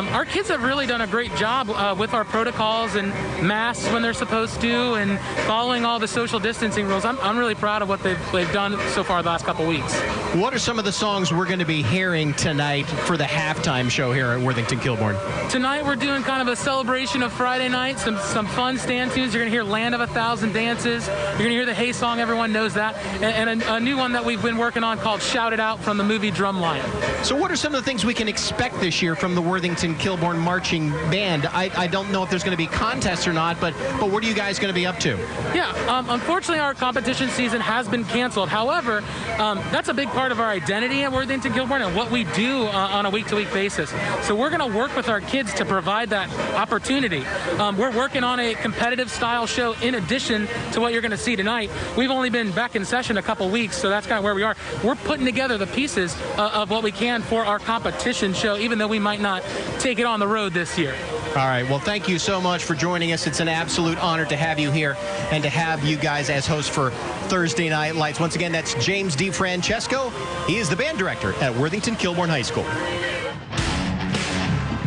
our kids have really done a great job with our protocols and masks when they're supposed to, and following all the social distancing rules. I'm really proud of what they've done so far the last couple weeks. What are some of the songs we're going to be hearing tonight for the halftime show here at Worthington Kilbourne? Tonight we're doing kind of a celebration of Friday night, some fun stand tunes. You're going to hear Land of a Thousand Dances. You're going to hear the Hey song, everyone knows that. And a new one that we've been working on called Shout It Out from the movie Drumline. So what are some of the things we can expect this year from the Worthington Kilbourne Marching Band? I don't know if there's going to be contests or not, but what are you guys going to be up to? Yeah, unfortunately our competition season has been canceled. However, that's a big part of our identity at Worthington Kilbourne and what we do on a week-to-week basis. So we're going to work with our kids to provide that opportunity. We're working on a competitive style show in addition to what you're going to see tonight. We've only been back in session a couple weeks, so that's kind of where we are. We're putting together the pieces of what we can for our competition show, even though we might not take it on the road this year. All right. Well, thank you so much for joining us. It's an absolute honor to have you here and to have you guys as hosts for Thursday Night Lights. Once again, that's James DeFrancesco. He is the band director at Worthington Kilbourne High School.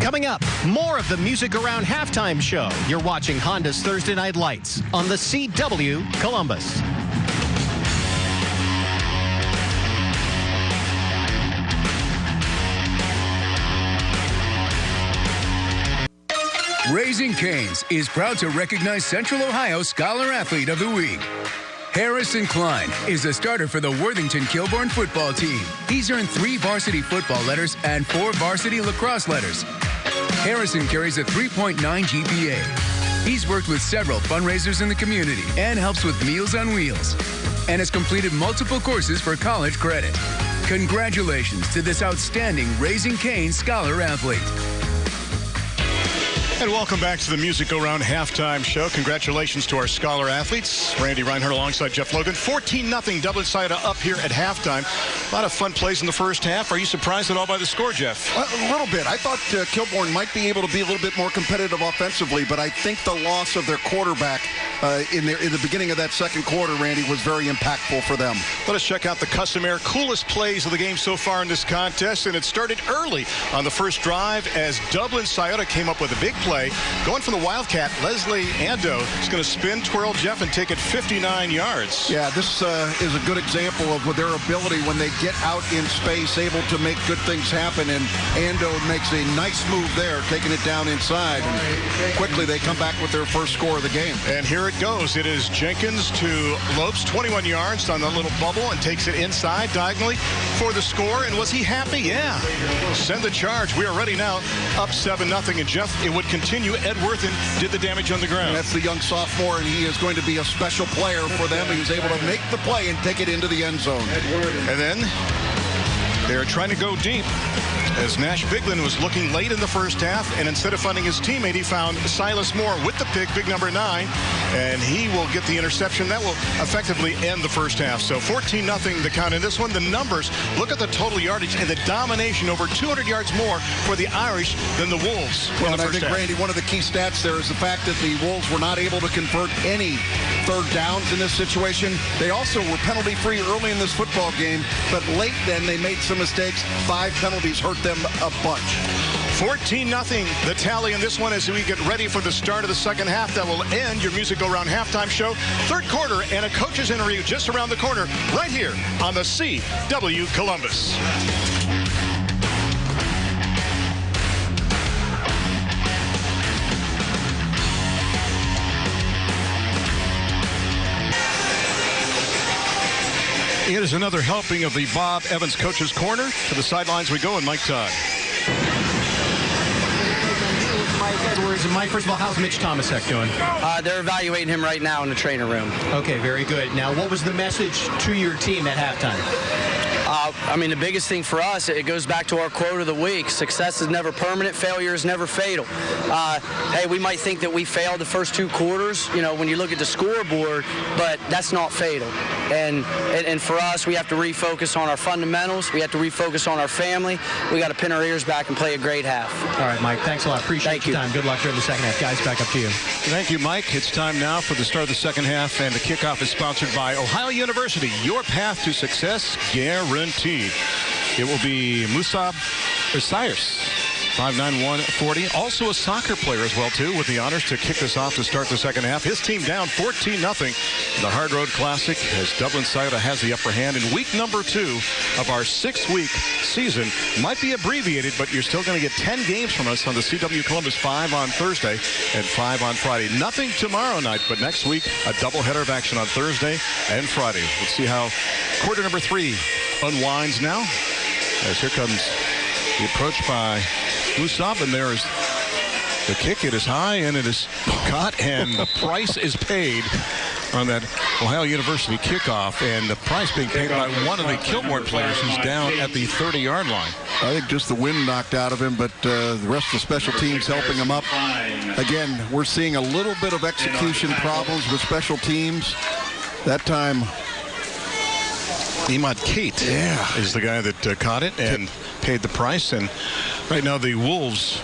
Coming up, more of the Music Around halftime show. You're watching Honda's Thursday Night Lights on the CW Columbus. Raising Cane's is proud to recognize Central Ohio Scholar Athlete of the Week. Harrison Klein is a starter for the Worthington Kilbourne football team. He's earned 3 varsity football letters and 4 varsity lacrosse letters. Harrison carries a 3.9 GPA. He's worked with several fundraisers in the community and helps with Meals on Wheels, and has completed multiple courses for college credit. Congratulations to this outstanding Raising Cane's Scholar Athlete. And welcome back to the Music Go Round halftime show. Congratulations to our scholar athletes. Randy Reinhardt alongside Jeff Logan. 14-0 Dublin Sciota up here at halftime. A lot of fun plays in the first half. Are you surprised at all by the score, Jeff? A little bit. I thought Kilbourne might be able to be a little bit more competitive offensively, but I think the loss of their quarterback in the beginning of that second quarter, Randy, was very impactful for them. Let us check out the customary coolest plays of the game so far in this contest, and it started early on the first drive as Dublin Sciota came up with a big play. Going from the Wildcat, Leslie Ando is going to spin, twirl Jeff, and take it 59 yards. Yeah, this is a good example of their ability when they get out in space, able to make good things happen, and Ando makes a nice move there, taking it down inside. And quickly they come back with their first score of the game. And here here it goes. It is Jenkins to Lopes, 21 yards on the little bubble, and takes it inside diagonally for the score. And was he happy? Yeah. Send the charge. We are ready now, up 7-0. And Jeff, it would continue. Ed Worthington did the damage on the ground. And that's the young sophomore, and he is going to be a special player for them. He was able to make the play and take it into the end zone. And then they're trying to go deep, as Nash Biglin was looking late in the first half, and instead of finding his teammate, he found Silas Moore with the pick, big number 9, and he will get the interception. That will effectively end the first half. So 14-0 the count in this one. The numbers, look at the total yardage and the domination, over 200 yards more for the Irish than the Wolves. Well, and I think, Randy, one of the key stats there is the fact that the Wolves were not able to convert any third downs in this situation. They also were penalty-free early in this football game, but late then they made some mistakes. 5 penalties hurt them a bunch. 14-0 the tally in this one as we get ready for the start of the second half. That will end your Music Go Round halftime show. Third quarter and a coach's interview just around the corner right here on the CW Columbus. It is another helping of the Bob Evans Coach's Corner. To the sidelines we go, and Mike Todd. Mike Edwards. And Mike, first of all, how's Mitch Thomasek doing? They're evaluating him right now in the trainer room. Okay, very good. Now, what was the message to your team at halftime? I mean, the biggest thing for us, it goes back to our quote of the week. Success is never permanent. Failure is never fatal. Hey, we might think that we failed the first 2 quarters, you know, when you look at the scoreboard, but that's not fatal. And for us, we have to refocus on our fundamentals. We have to refocus on our family. We got to pin our ears back and play a great half. All right, Mike, thanks a lot. Appreciate your time. Good luck during the second half. Guys, back up to you. Thank you, Mike. It's time now for the start of the second half, and the kickoff is sponsored by Ohio University. Your path to success guaranteed. It will be Musab Osiris, 5'9", 140. Also a soccer player as well, too, with the honors to kick this off to start the second half. His team down 14-0 in the Hard Road Classic as Dublin Sciota has the upper hand in week number 2 of our 6-week season. Might be abbreviated, but you're still going to get 10 games from us on the CW Columbus, 5 on Thursday and 5 on Friday. Nothing tomorrow night, but next week, a doubleheader of action on Thursday and Friday. Let's see how quarter number 3 unwinds now, as here comes the approach by Musab, and there is the kick. It is high, and it is caught, and the price is paid on that Ohio University kickoff, and the price being paid by one of the Kilbourne players who's down at the 30-yard line. I think just the wind knocked out of him, but the rest of the special teams helping him up. Again, we're seeing a little bit of execution problems with special teams. That time, Emad Kate is the guy that caught it and paid the price. And right now the Wolves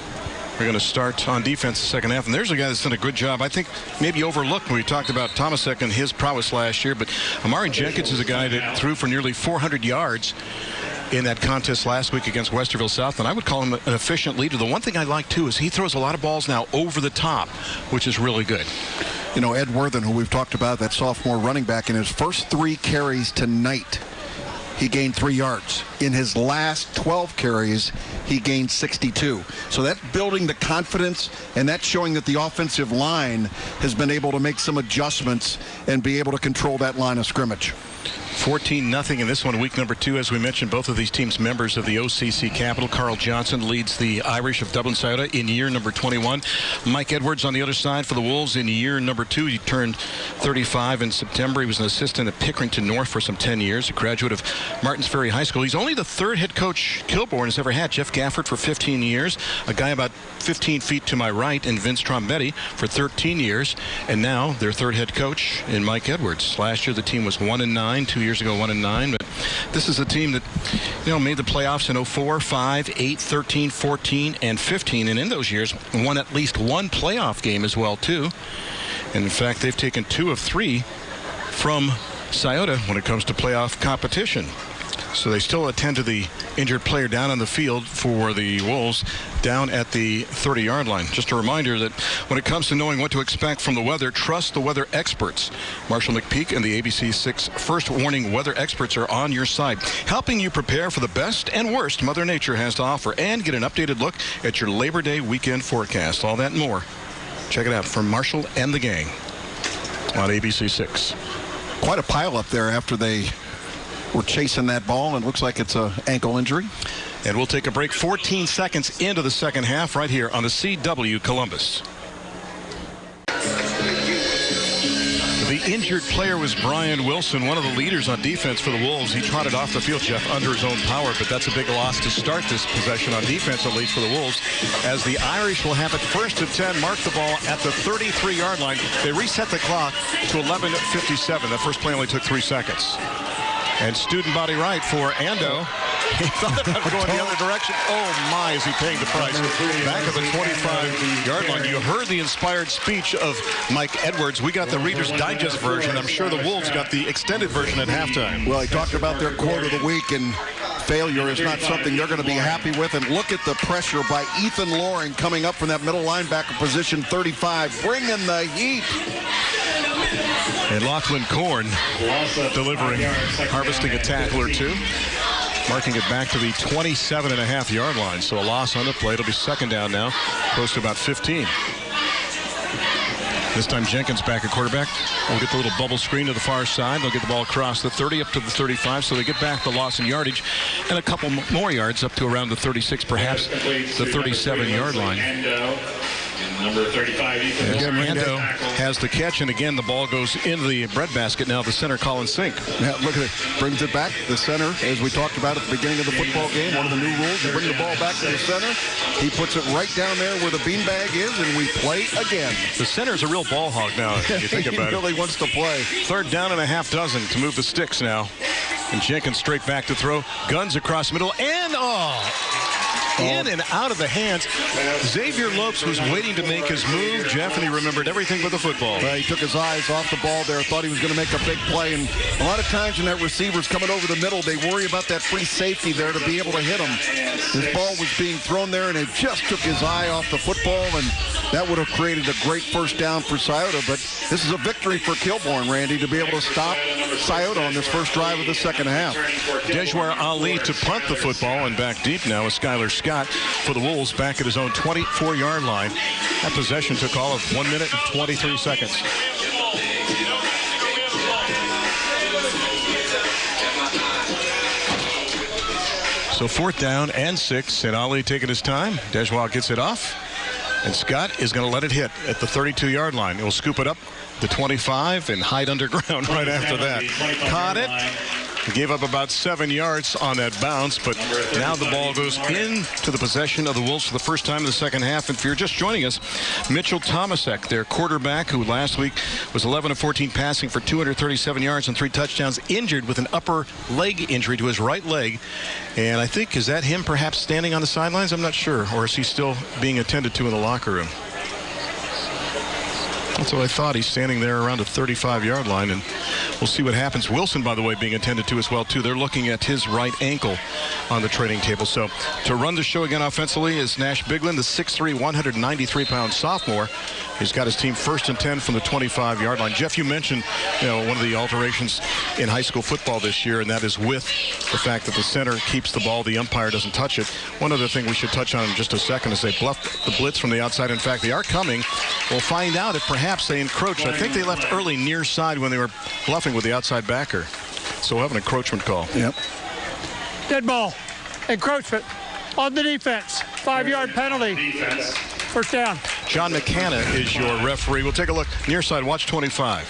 are going to start on defense the second half. And there's a guy that's done a good job. I think maybe overlooked when we talked about Thomasek and his prowess last year. But Amari Jenkins is a guy that threw for nearly 400 yards in that contest last week against Westerville South, and I would call him an efficient leader. The one thing I like, too, is he throws a lot of balls now over the top, which is really good. You know, Ed Worthington, who we've talked about, that sophomore running back, in his first 3 carries tonight, he gained 3 yards. In his last 12 carries, he gained 62. So that's building the confidence, and that's showing that the offensive line has been able to make some adjustments and be able to control that line of scrimmage. 14-0 in this one, week number 2. As we mentioned, both of these teams members of the OCC Capital. Carl Johnson leads the Irish of Dublin Sciota in year number 21. Mike Edwards on the other side for the Wolves in year number 2. He turned 35 in September. He was an assistant at Pickerington North for some 10 years, a graduate of Martins Ferry High School. He's only the 3rd head coach Kilbourne has ever had. Jeff Gafford for 15 years, a guy about 15 feet to my right, and Vince Trombetti for 13 years, and now their 3rd head coach in Mike Edwards. Last year the team was 1-9, 2 years ago 1-9, but this is a team that, you know, made the playoffs in 04, 5, 8, 13, 14, and 15, and in those years won at least 1 playoff game as well, too. And in fact, they've taken 2 of 3 from Sciota when it comes to playoff competition. So they still attend to the injured player down on the field for the Wolves down at the 30-yard line. Just a reminder that when it comes to knowing what to expect from the weather, trust the weather experts. Marshall McPeak and the ABC 6 First Warning weather experts are on your side, helping you prepare for the best and worst Mother Nature has to offer, and get an updated look at your Labor Day weekend forecast. All that and more. Check it out from Marshall and the gang. on ABC 6. Quite a pile up there after they were chasing that ball, and it looks like it's an ankle injury. And we'll take a break 14 seconds into the second half right here on the CW Columbus. The injured player was Brian Wilson, one of the leaders on defense for the Wolves. He trotted off the field, Jeff, under his own power, but that's a big loss to start this possession on defense, at least for the Wolves, as the Irish will have it first and 10, mark the ball at the 33-yard line. They reset the clock to 11:57. That first play only took 3 seconds. And student body right for Ando. He thought about going the other direction. Oh, my, is he paying the price. Back at the 25-yard line. You heard the inspired speech of Mike Edwards. We got the Reader's Digest version. I'm sure the Wolves got the extended version at halftime. Well, he talked about their quote of the week, and failure is not something they're going to be happy with. And look at the pressure by Ethan Loring coming up from that middle linebacker position, 35, bringing the heat. And Lachlan Korn delivering, harvesting a tackle or two, marking it back to the 27.5-yard line. So a loss on the play. It'll be second down now, close to about 15. This time Jenkins back at quarterback. We'll get the little bubble screen to the far side. They'll get the ball across the 30 up to the 35, so they get back the loss in yardage and a couple more yards up to around the 36, perhaps the 37-yard line. Number 35, Ando has the catch, and again, the ball goes into the breadbasket. Now the center, Colin Sink. Yeah, look at it. Brings it back. The center, as we talked about at the beginning of the football game, one of the new rules, you bring the ball back to the center. He puts it right down there where the beanbag is, and we play again. The center's a real ball hog now, if you think about it. He really wants to play. Third down and a half dozen to move the sticks now. And Jenkins straight back to throw. Guns across the middle, and in and out of the hands. Xavier Lopes was waiting to make his move, Jeff, and he remembered everything but the football. Well, he took his eyes off the ball there, thought he was going to make a big play, and a lot of times when that receiver's coming over the middle, they worry about that free safety there to be able to hit him. His ball was being thrown there, and it just took his eye off the football, and that would have created a great first down for Sciota, but this is a victory for Kilbourne, Randy, to be able to stop Sciota on this first drive of the second half. Dejwar Ali to punt the football, and back deep now is Skylar Scott for the Wolves back at his own 24-yard line. That possession took all of 1 minute and 23 seconds. So fourth down and 6, and Ali taking his time. Dejwar gets it off, and Scott is going to let it hit at the 32-yard line. He'll scoop it up to 25 and hide underground right after that. Caught it. He gave up about 7 yards on that bounce, but now the ball goes into the possession of the Wolves for the first time in the second half. And if you're just joining us, Mitchell Tomasek, their quarterback, who last week was 11 of 14 passing for 237 yards and 3 touchdowns, injured with an upper leg injury to his right leg. And I think, is that him perhaps standing on the sidelines? I'm not sure. Or is he still being attended to in the locker room? That's what I thought. He's standing there around the 35-yard line, and we'll see what happens. Wilson, by the way, being attended to as well, too. They're looking at his right ankle on the training table. So to run the show again offensively is Nash Biglin, the 6'3", 193-pound sophomore. He's got his team first and 10 from the 25-yard line. Jeff, you mentioned, one of the alterations in high school football this year, and that is with the fact that the center keeps the ball, the umpire doesn't touch it. One other thing we should touch on in just a second is they bluffed the blitz from the outside. In fact, they are coming. We'll find out if perhaps they encroached. I think they left early near side when they were bluffing with the outside backer. So we'll have an encroachment call. Yep. Dead ball. Encroachment on the defense. 5-yard penalty. First down. John McCanna is your referee. We'll take a look near side. Watch 25.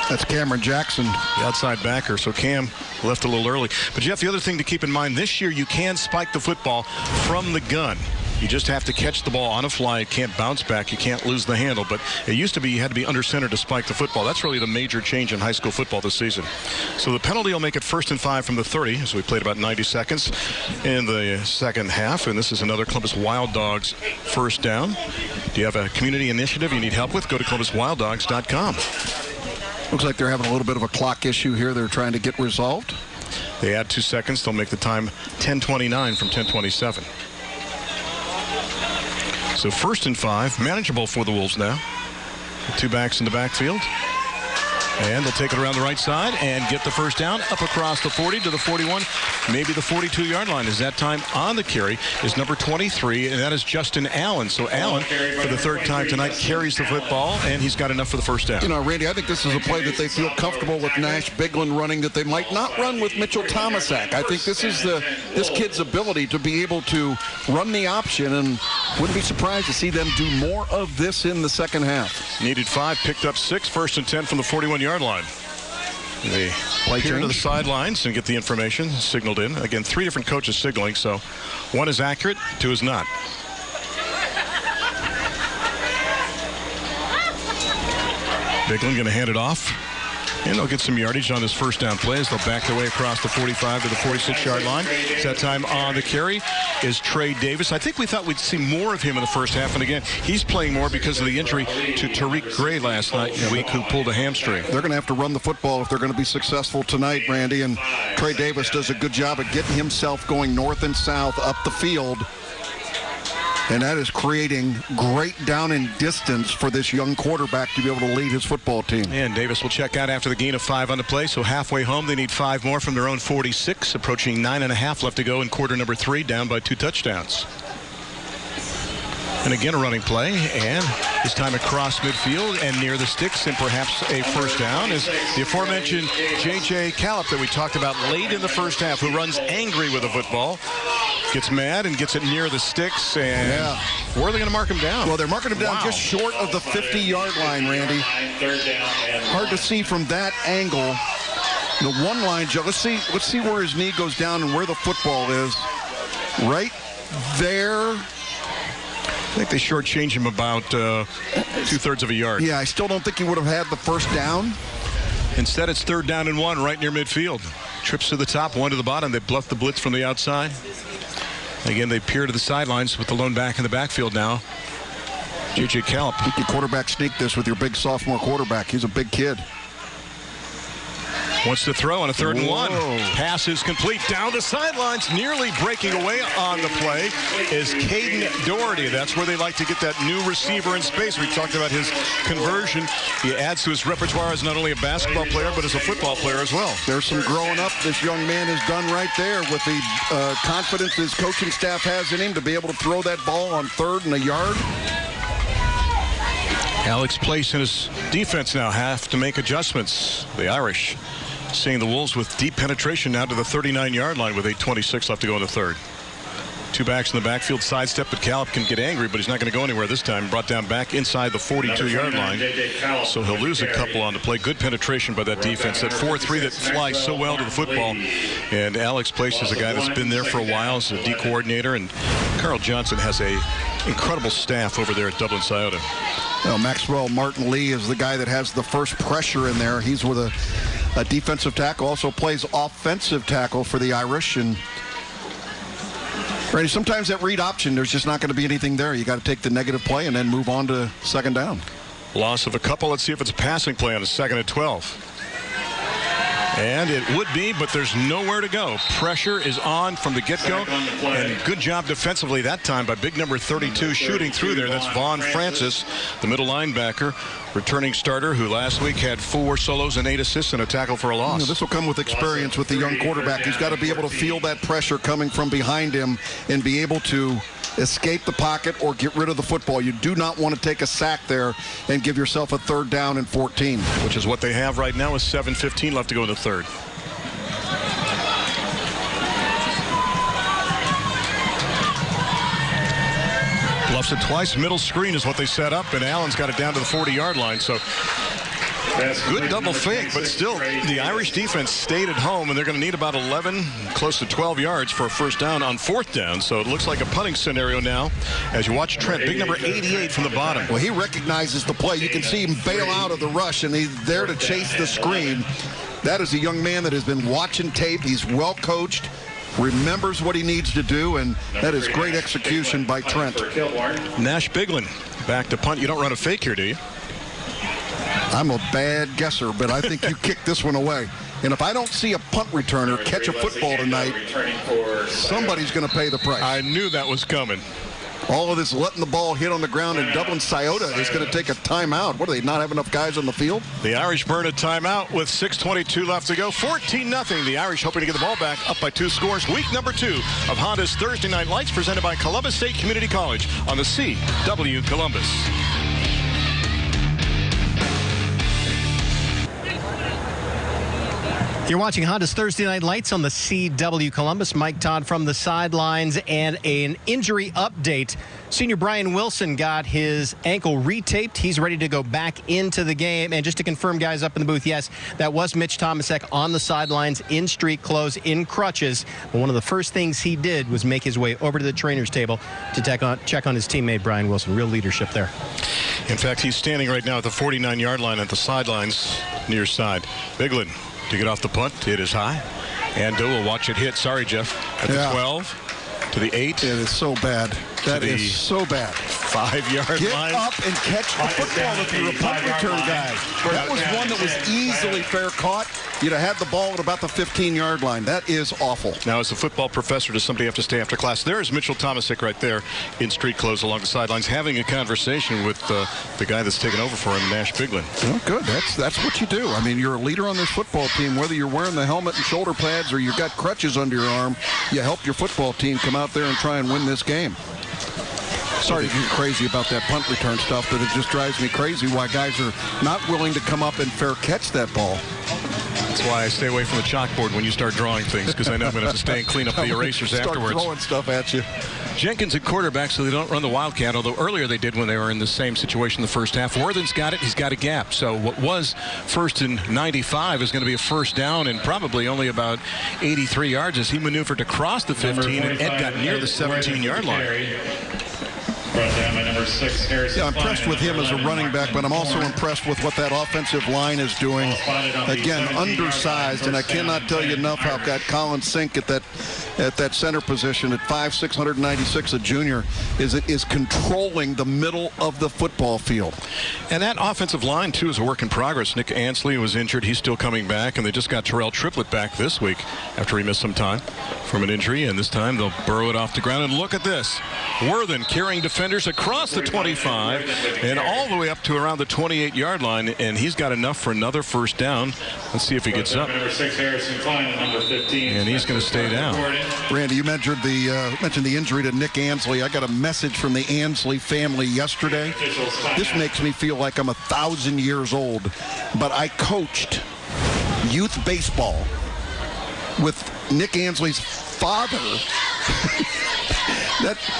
That's Cameron Jackson, the outside backer. So Cam left a little early. But Jeff, the other thing to keep in mind, this year you can spike the football from the gun. You just have to catch the ball on a fly. It can't bounce back. You can't lose the handle. But it used to be you had to be under center to spike the football. That's really the major change in high school football this season. So the penalty will make it 1st and 5 from the 30, as we played about 90 seconds in the second half. And this is another Columbus Wild Dogs first down. Do you have a community initiative you need help with? Go to ColumbusWildDogs.com. Looks like they're having a little bit of a clock issue here they're trying to get resolved. They add 2 seconds. They'll make the time 10:29 from 10:27. So 1st and 5, manageable for the Wolves now. 2 backs in the backfield. And they'll take it around the right side and get the first down up across the 40 to the 41, maybe the 42-yard line. As that time on the carry is number 23, and that is Justin Allen. So Allen, for the third time tonight, carries the football, and he's got enough for the first down. You know, Randy, I think this is a play that they feel comfortable with Nash Biglin running that they might not run with Mitchell Tomasak. I think this is this kid's ability to be able to run the option, and wouldn't be surprised to see them do more of this in the second half. Needed 5, picked up 6, first and 10 from the 41-yard line. They peer to the sidelines and get the information signaled in. Again, 3 different coaches signaling, so 1 is accurate, 2 is not. Biglin going to hand it off. And they'll get some yardage on this first down play as they'll back their way across the 45 to the 46-yard line. That time on the carry is Trey Davis. I think we thought we'd see more of him in the first half. And again, he's playing more because of the injury to Tariq Gray last week, who pulled a hamstring. They're going to have to run the football if they're going to be successful tonight, Randy. And Trey Davis does a good job of getting himself going north and south up the field. And that is creating great down and distance for this young quarterback to be able to lead his football team. And Davis will check out after the gain of 5 on the play. So halfway home, they need 5 more from their own 46. Approaching 9.5 left to go in quarter number 3, down by 2 touchdowns. And again, a running play, and this time across midfield and near the sticks, and perhaps a first down is the aforementioned J.J. Callip that we talked about late in the first half, who runs angry with the football, gets mad and gets it near the sticks, and where are they going to mark him down? Well, they're marking him down just short of the 50-yard line, Randy. Hard to see from that angle. The one line, Joe, let's see where his knee goes down and where the football is. Right there. I think they shortchanged him about 2/3 of a yard. Yeah, I still don't think he would have had the first down. Instead, it's 3rd down and 1 right near midfield. Trips to the top, 1 to the bottom. They bluff the blitz from the outside. Again, they peer to the sidelines with the lone back in the backfield now. J.J. Callip. You can quarterback sneak this with your big sophomore quarterback. He's a big kid. Wants to throw on a 3rd and 1. Pass is complete down the sidelines. Nearly breaking away on the play is Caden Doherty. That's where they like to get that new receiver in space. We talked about his conversion. He adds to his repertoire as not only a basketball player, but as a football player as well. There's some growing up this young man has done right there with the confidence his coaching staff has in him to be able to throw that ball on 3rd and a yard. Alex Place and his defense now have to make adjustments. The Irish seeing the Wolves with deep penetration now to the 39-yard line with 8:26 left to go in the 3rd. 2 backs in the backfield, sidestep, but Callip can get angry, but he's not going to go anywhere this time. Brought down back inside the 42-yard line, so he'll lose a couple on the play. Good penetration by that defense. That 4-3 that flies so well to the football. And Alex Place is a guy that's been there for a while as a D coordinator, and Carl Johnson has a incredible staff over there at Dublin Sciota. Well, Maxwell Martin Lee is the guy that has the first pressure in there. He's with a defensive tackle, also plays offensive tackle for the Irish. And Randy, sometimes that read option, there's just not going to be anything there. You got to take the negative play and then move on to 2nd down. Loss of a couple. Let's see if it's a passing play on a 2nd and 12. And it would be, but there's nowhere to go. Pressure is on from the get-go, and good job defensively that time by big number 32 shooting through there. That's Vaughn Francis, the middle linebacker, returning starter who last week had 4 solos and 8 assists and a tackle for a loss. You know, this will come with experience with the young quarterback. He's got to be able to feel that pressure coming from behind him and be able to escape the pocket or get rid of the football. You do not want to take a sack there and give yourself a 3rd down and 14. Which is what they have right now with 7:15 left to go in the 3rd. Bluffs it twice. Middle screen is what they set up, and Allen's got it down to the 40-yard line. So good double fake, but still the Irish defense stayed at home, and they're going to need about 11, close to 12 yards for a first down on 4th down. So it looks like a punting scenario now as you watch Trent, big number 88 from the bottom. Well, he recognizes the play. You can see him bail out of the rush, and he's there to chase the screen. That is a young man that has been watching tape. He's well coached, remembers what he needs to do, and that is great execution by Trent. Nash Biglin back to punt. You don't run a fake here, do you? I'm a bad guesser, but I think you kick this one away. And if I don't see a punt returner catch a football tonight, somebody's going to pay the price. I knew that was coming. All of this letting the ball hit on the ground, and Dublin Sciota is going to take a timeout. What, do they not have enough guys on the field? The Irish burn a timeout with 6:22 left to go. 14-0. The Irish hoping to get the ball back, up by 2 scores. Week number 2 of Honda's Thursday Night Lights, presented by Columbus State Community College on the CW Columbus. You're watching Honda's Thursday Night Lights on the CW Columbus. Mike Todd from the sidelines, and an injury update. Senior Brian Wilson got his ankle retaped. He's ready to go back into the game. And just to confirm, guys up in the booth, yes, that was Mitch Tomasek on the sidelines in street clothes, in crutches. But one of the first things he did was make his way over to the trainer's table to check on his teammate Brian Wilson. Real leadership there. In fact, he's standing right now at the 49-yard line at the sidelines near side. Biglin to get off the punt. It is high. And will watch it hit. Sorry, Jeff. At the 12 to the 8. It is so bad. That is so bad. 5-yard line. Get up and catch the football if you're a punt return guy. That was one that was easily fair caught. You'd have had the ball at about the 15-yard line. That is awful. Now, as a football professor, does somebody have to stay after class? There is Mitchell Tomasek right there in street clothes along the sidelines, having a conversation with the guy that's taken over for him, Nash Biglin. Well, good. That's what you do. I mean, you're a leader on this football team. Whether you're wearing the helmet and shoulder pads or you've got crutches under your arm, you help your football team come out there and try and win this game. Sorry to get crazy about that punt return stuff, but it just drives me crazy why guys are not willing to come up and fair catch that ball. That's why I stay away from the chalkboard when you start drawing things, because I know I'm going to have to stay and clean up the erasers afterwards. Start throwing stuff at you. Jenkins at quarterback, so they don't run the Wildcat, although earlier they did when they were in the same situation in the first half. Worthen's got it. He's got a gap. So what was first and 95 is going to be a first down and probably only about 83 yards as he maneuvered to cross the 15, and Ed got near the 17-yard line. Yeah, I'm impressed with him as a running back, but I'm also impressed with what that offensive line is doing. Again, undersized, and I cannot tell you enough how got Colin Sink at that center position at 5'6", 196, a junior, is controlling the middle of the football field. And that offensive line, too, is a work in progress. Nick Ansley was injured. He's still coming back, and they just got Terrell Triplett back this week after he missed some time from an injury, and this time they'll burrow it off the ground. And look at this. Worthen carrying defenders across the 25 and all the way up to around the 28-yard line, and he's got enough for another first down. Let's see if he gets up. Number 6, Harrison Klein, and number 15. And he's going to stay down. Randy, you mentioned the injury to Nick Ansley. I got a message from the Ansley family yesterday. This makes me feel like I'm 1,000 years old, but I coached youth baseball with Nick Ansley's father.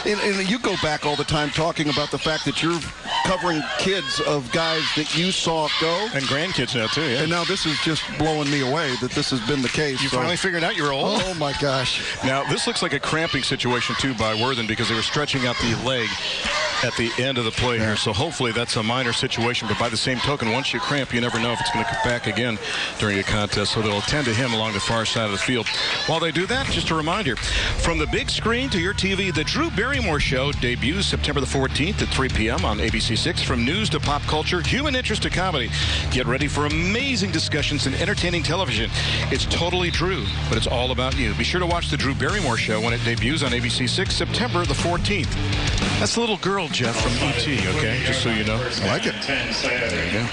And you go back all the time talking about the fact that you're covering kids of guys that you saw go. And grandkids now, too, yeah. And now this is just blowing me away that this has been the case. You finally figured out you're old? Oh, my gosh. Now, this looks like a cramping situation, too, by Worthen, because they were stretching out the leg at the end of the play here. So hopefully that's a minor situation. But by the same token, once you cramp, you never know if it's going to come back again during a contest. So they'll attend to him along the far side of the field. While they do that, just a reminder, from the big screen to your TV, the Drew Barrymore Show debuts September the 14th at 3 p.m. on ABC6. From news to pop culture, human interest to comedy. Get ready for amazing discussions and entertaining television. It's totally Drew, but it's all about you. Be sure to watch the Drew Barrymore Show when it debuts on ABC6 September the 14th. That's the little girl, Jeff, from E.T., okay? Just so you know. I like it. There you go.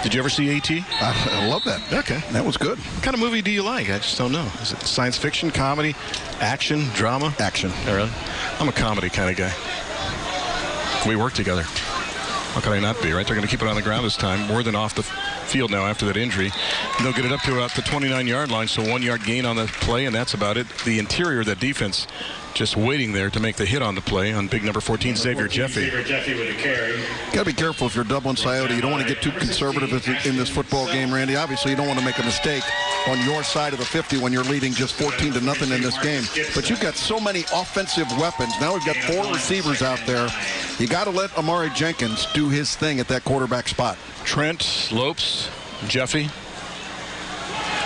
Did you ever see E.T.? I love that. Okay. That was good. What kind of movie do you like? I just don't know. Is it science fiction, comedy, action, drama? Action. Oh, really? I'm a comedy kind of guy. We work together. How can I not be, right? They're going to keep it on the ground this time. More than off the field now after that injury. And they'll get it up to about the 29-yard line, so 1 yard gain on the play, and that's about it. The interior of that defense just waiting there to make the hit on the play on big number 14, Xavier Jeffy. Xavier Jeffy with a carry. Got to be careful if you're Dublin Sciota. You don't want to get too conservative in this football game, Randy. Obviously, you don't want to make a mistake on your side of the 50 when you're leading just 14-0 in this game. But you've got so many offensive weapons. Now we've got 4 receivers out there. You got to let Amari Jenkins do his thing at that quarterback spot. Trent, Lopes, Jeffy.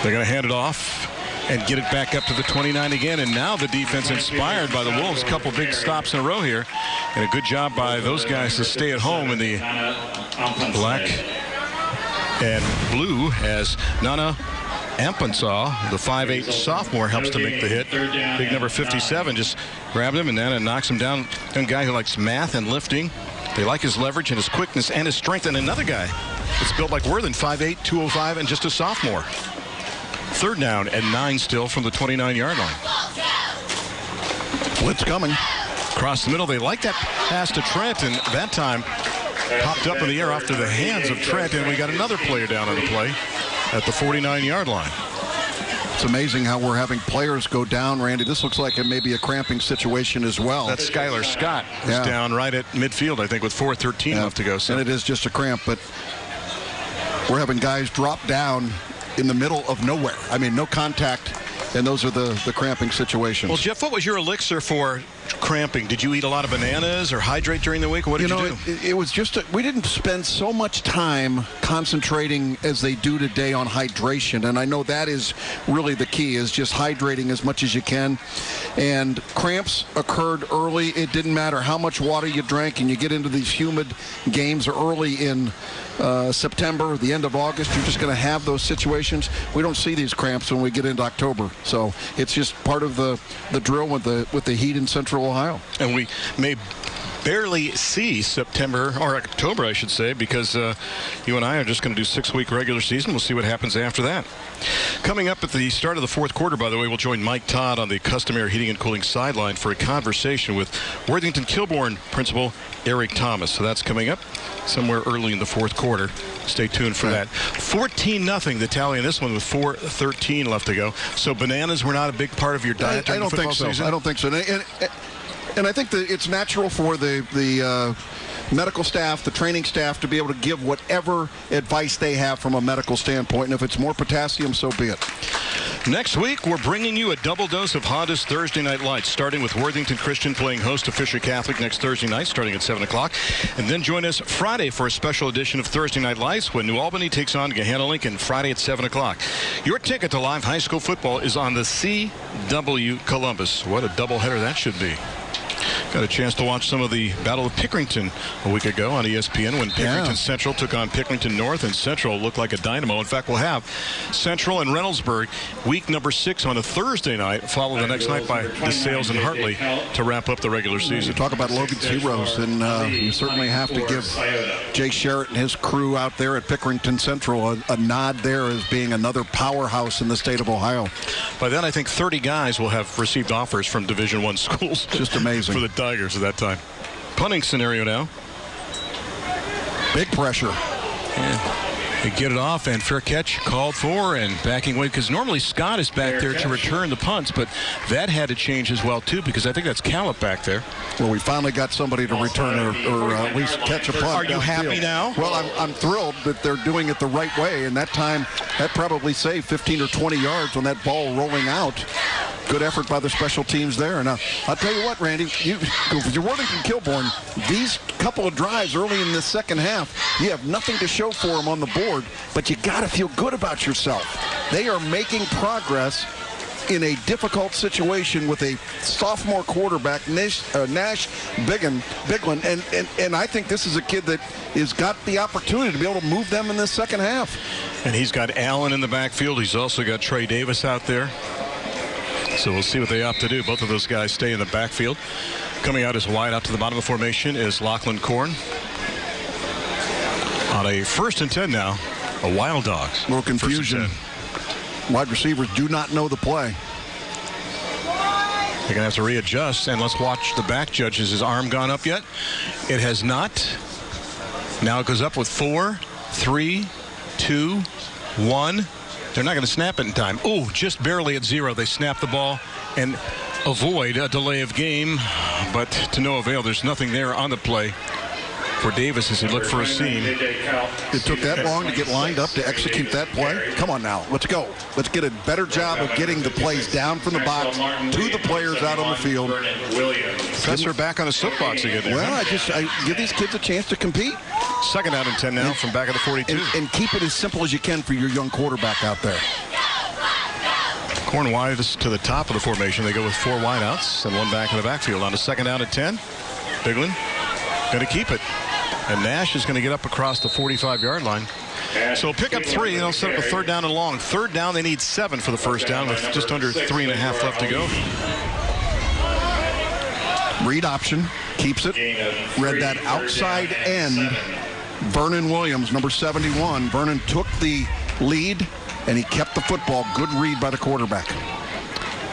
They're going to hand it off and get it back up to the 29 again. And now the defense, inspired by the Wolves, a couple big stops in a row here. And a good job by those guys to stay at home in the black and blue as Nana Ampensaw, the 5'8 sophomore, helps to make the hit. Big number 57 just grabbed him and then knocks him down. A guy who likes math and lifting. They like his leverage and his quickness and his strength. And another guy that's built like Worthington, 5'8", 205, and just a sophomore. 3rd down and 9 still from the 29-yard line. Blitz coming. Across the middle, they like that pass to Trent, and that time popped up in the air off to the hands of Trent, and we got another player down on the play at the 49-yard line. It's amazing how we're having players go down, Randy. This looks like it may be a cramping situation as well. That's Skylar Scott, who's down right at midfield, I think, with 4:13 left to go. So. And it is just a cramp, but we're having guys drop down in the middle of nowhere. I mean, no contact, and those are the cramping situations. Well, Jeff, what was your elixir for cramping? Did you eat a lot of bananas or hydrate during the week? What did you do? It was just we didn't spend so much time concentrating as they do today on hydration, and I know that is really the key, is just hydrating as much as you can. And cramps occurred early. It didn't matter how much water you drank, and you get into these humid games early in September, the end of August, you're just going to have those situations. We don't see these cramps when we get into October, so it's just part of the drill with the heat in Central Ohio. And we may barely see September, or October, I should say, because you and I are just going to do 6-week regular season. We'll see what happens after that. Coming up at the start of the 4th quarter, by the way, we'll join Mike Todd on the Custom Air Heating and Cooling sideline for a conversation with Worthington Kilbourne principal Eric Thomas. So that's coming up somewhere early in the 4th quarter. Stay tuned for that. 14-0 the tally in this one with 4:13 left to go. So bananas were not a big part of your diet during the football season? I don't think so. And I think that it's natural for the medical staff, the training staff, to be able to give whatever advice they have from a medical standpoint. And if it's more potassium, so be it. Next week, we're bringing you a double dose of Honda's Thursday Night Lights, starting with Worthington Christian playing host to Fisher Catholic next Thursday night, starting at 7 o'clock. And then join us Friday for a special edition of Thursday Night Lights when New Albany takes on Gahanna Lincoln, Friday at 7 o'clock. Your ticket to live high school football is on the CW Columbus. What a doubleheader that should be. Got a chance to watch some of the Battle of Pickerington a week ago on ESPN when Pickerington Central took on Pickerington North, and Central looked like a dynamo. In fact, we'll have Central and Reynoldsburg week number 6 on a Thursday night, followed the next night by DeSales and Hartley to wrap up the regular season. You talk about Logan's heroes, and you certainly have to give Jay Sherritt and his crew out there at Pickerington Central a nod there as being another powerhouse in the state of Ohio. By then, I think 30 guys will have received offers from Division I schools. Just amazing. For the Tigers at that time. Punting scenario now. Big pressure. Yeah. They get it off, and fair catch called for, and backing away, because normally Scott is back there to return the punts, but that had to change as well, too, because I think that's Callip back there. Well, we finally got somebody to return or at least catch a punt. Are you happy now? Well, I'm thrilled that they're doing it the right way, and that time, that probably saved 15 or 20 yards on that ball rolling out. Good effort by the special teams there. And I'll tell you what, Randy, you're Worthington Kilbourne, these couple of drives early in the second half, you have nothing to show for them on the board, but you got to feel good about yourself. They are making progress in a difficult situation with a sophomore quarterback, Nash Biglin, and I think this is a kid that has got the opportunity to be able to move them in the second half. And he's got Allen in the backfield. He's also got Trey Davis out there. So we'll see what they opt to do. Both of those guys stay in the backfield. Coming out as wide out to the bottom of the formation is Lachlan Korn. On a 1st and 10 now, a Wild Dogs. A little confusion. Wide receivers do not know the play. They're going to have to readjust, and let's watch the back judge. Has his arm gone up yet? It has not. Now it goes up with 4, 3, 2, 1. They're not going to snap it in time. Oh, just barely at 0. They snap the ball and avoid a delay of game, but to no avail. There's nothing there on the play for Davis as he looked for a seam. It took that long to get lined up to execute that play? Come on now, let's go. Let's get a better job of getting the plays down from the box to the players out on the field. Professor back on the soapbox again. Well, I give these kids a chance to compete. 2nd out and 10 now from back of the 42. And keep it as simple as you can for your young quarterback out there. Korn wide to the top of the formation. They go with 4 wideouts and 1 back in the backfield. On a 2nd down and 10. Biglin going to keep it. And Nash is going to get up across the 45-yard line. So pick up 3, and they'll set up a third down and long. Third down, they need 7 for the first down with just under 3.5 left to go. Read option, keeps it. Read that outside end. Vernon Williams, number 71. Vernon took the lead, and he kept the football. Good read by the quarterback.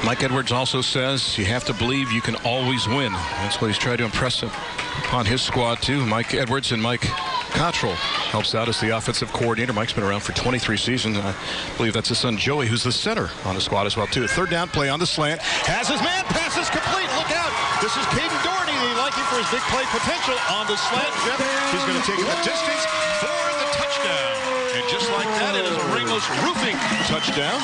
Mike Edwards also says you have to believe you can always win. That's what he's tried to impress upon his squad, too. Mike Edwards and Mike Cottrell helps out as the offensive coordinator. Mike's been around for 23 seasons. I believe that's his son, Joey, who's the center on the squad as well, too. Third down play on the slant. Has his man. Pass is complete. Look out. This is Caden Doherty. They like him for his big play potential on the slant. Jeff, he's going to take the distance for the touchdown. And just like that, it is a Ramos Roofing touchdown.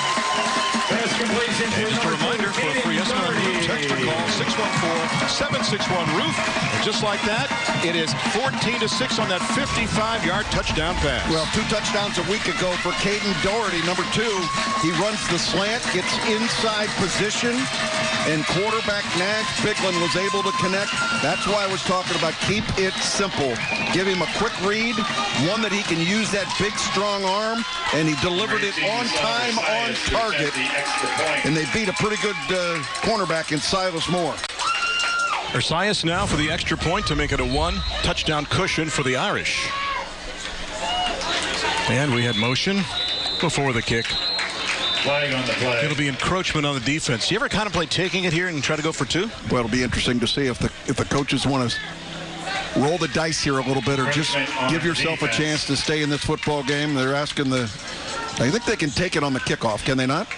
And just a reminder, for a free estimate on roof, text or call 614-761-ROOF. And just like that, it is 14-6 on that 55-yard touchdown pass. Well, 2 touchdowns a week ago for Caden Doherty. Number 2, he runs the slant, gets inside position, and quarterback Nash Bigland was able to connect. That's why I was talking about keep it simple. Give him a quick read, one that he can use that big, strong arm, and he delivered it on time, on target. And they beat a pretty good cornerback in Silas Moore. Ursias now for the extra point to make it a 1-touchdown cushion for the Irish. And we had motion before the kick. Flag on the play. It'll be encroachment on the defense. You ever contemplate taking it here and try to go for 2? Well, it'll be interesting to see if the coaches want to roll the dice here a little bit or just give yourself a chance to stay in this football game. They're asking I think they can take it on the kickoff, can they not?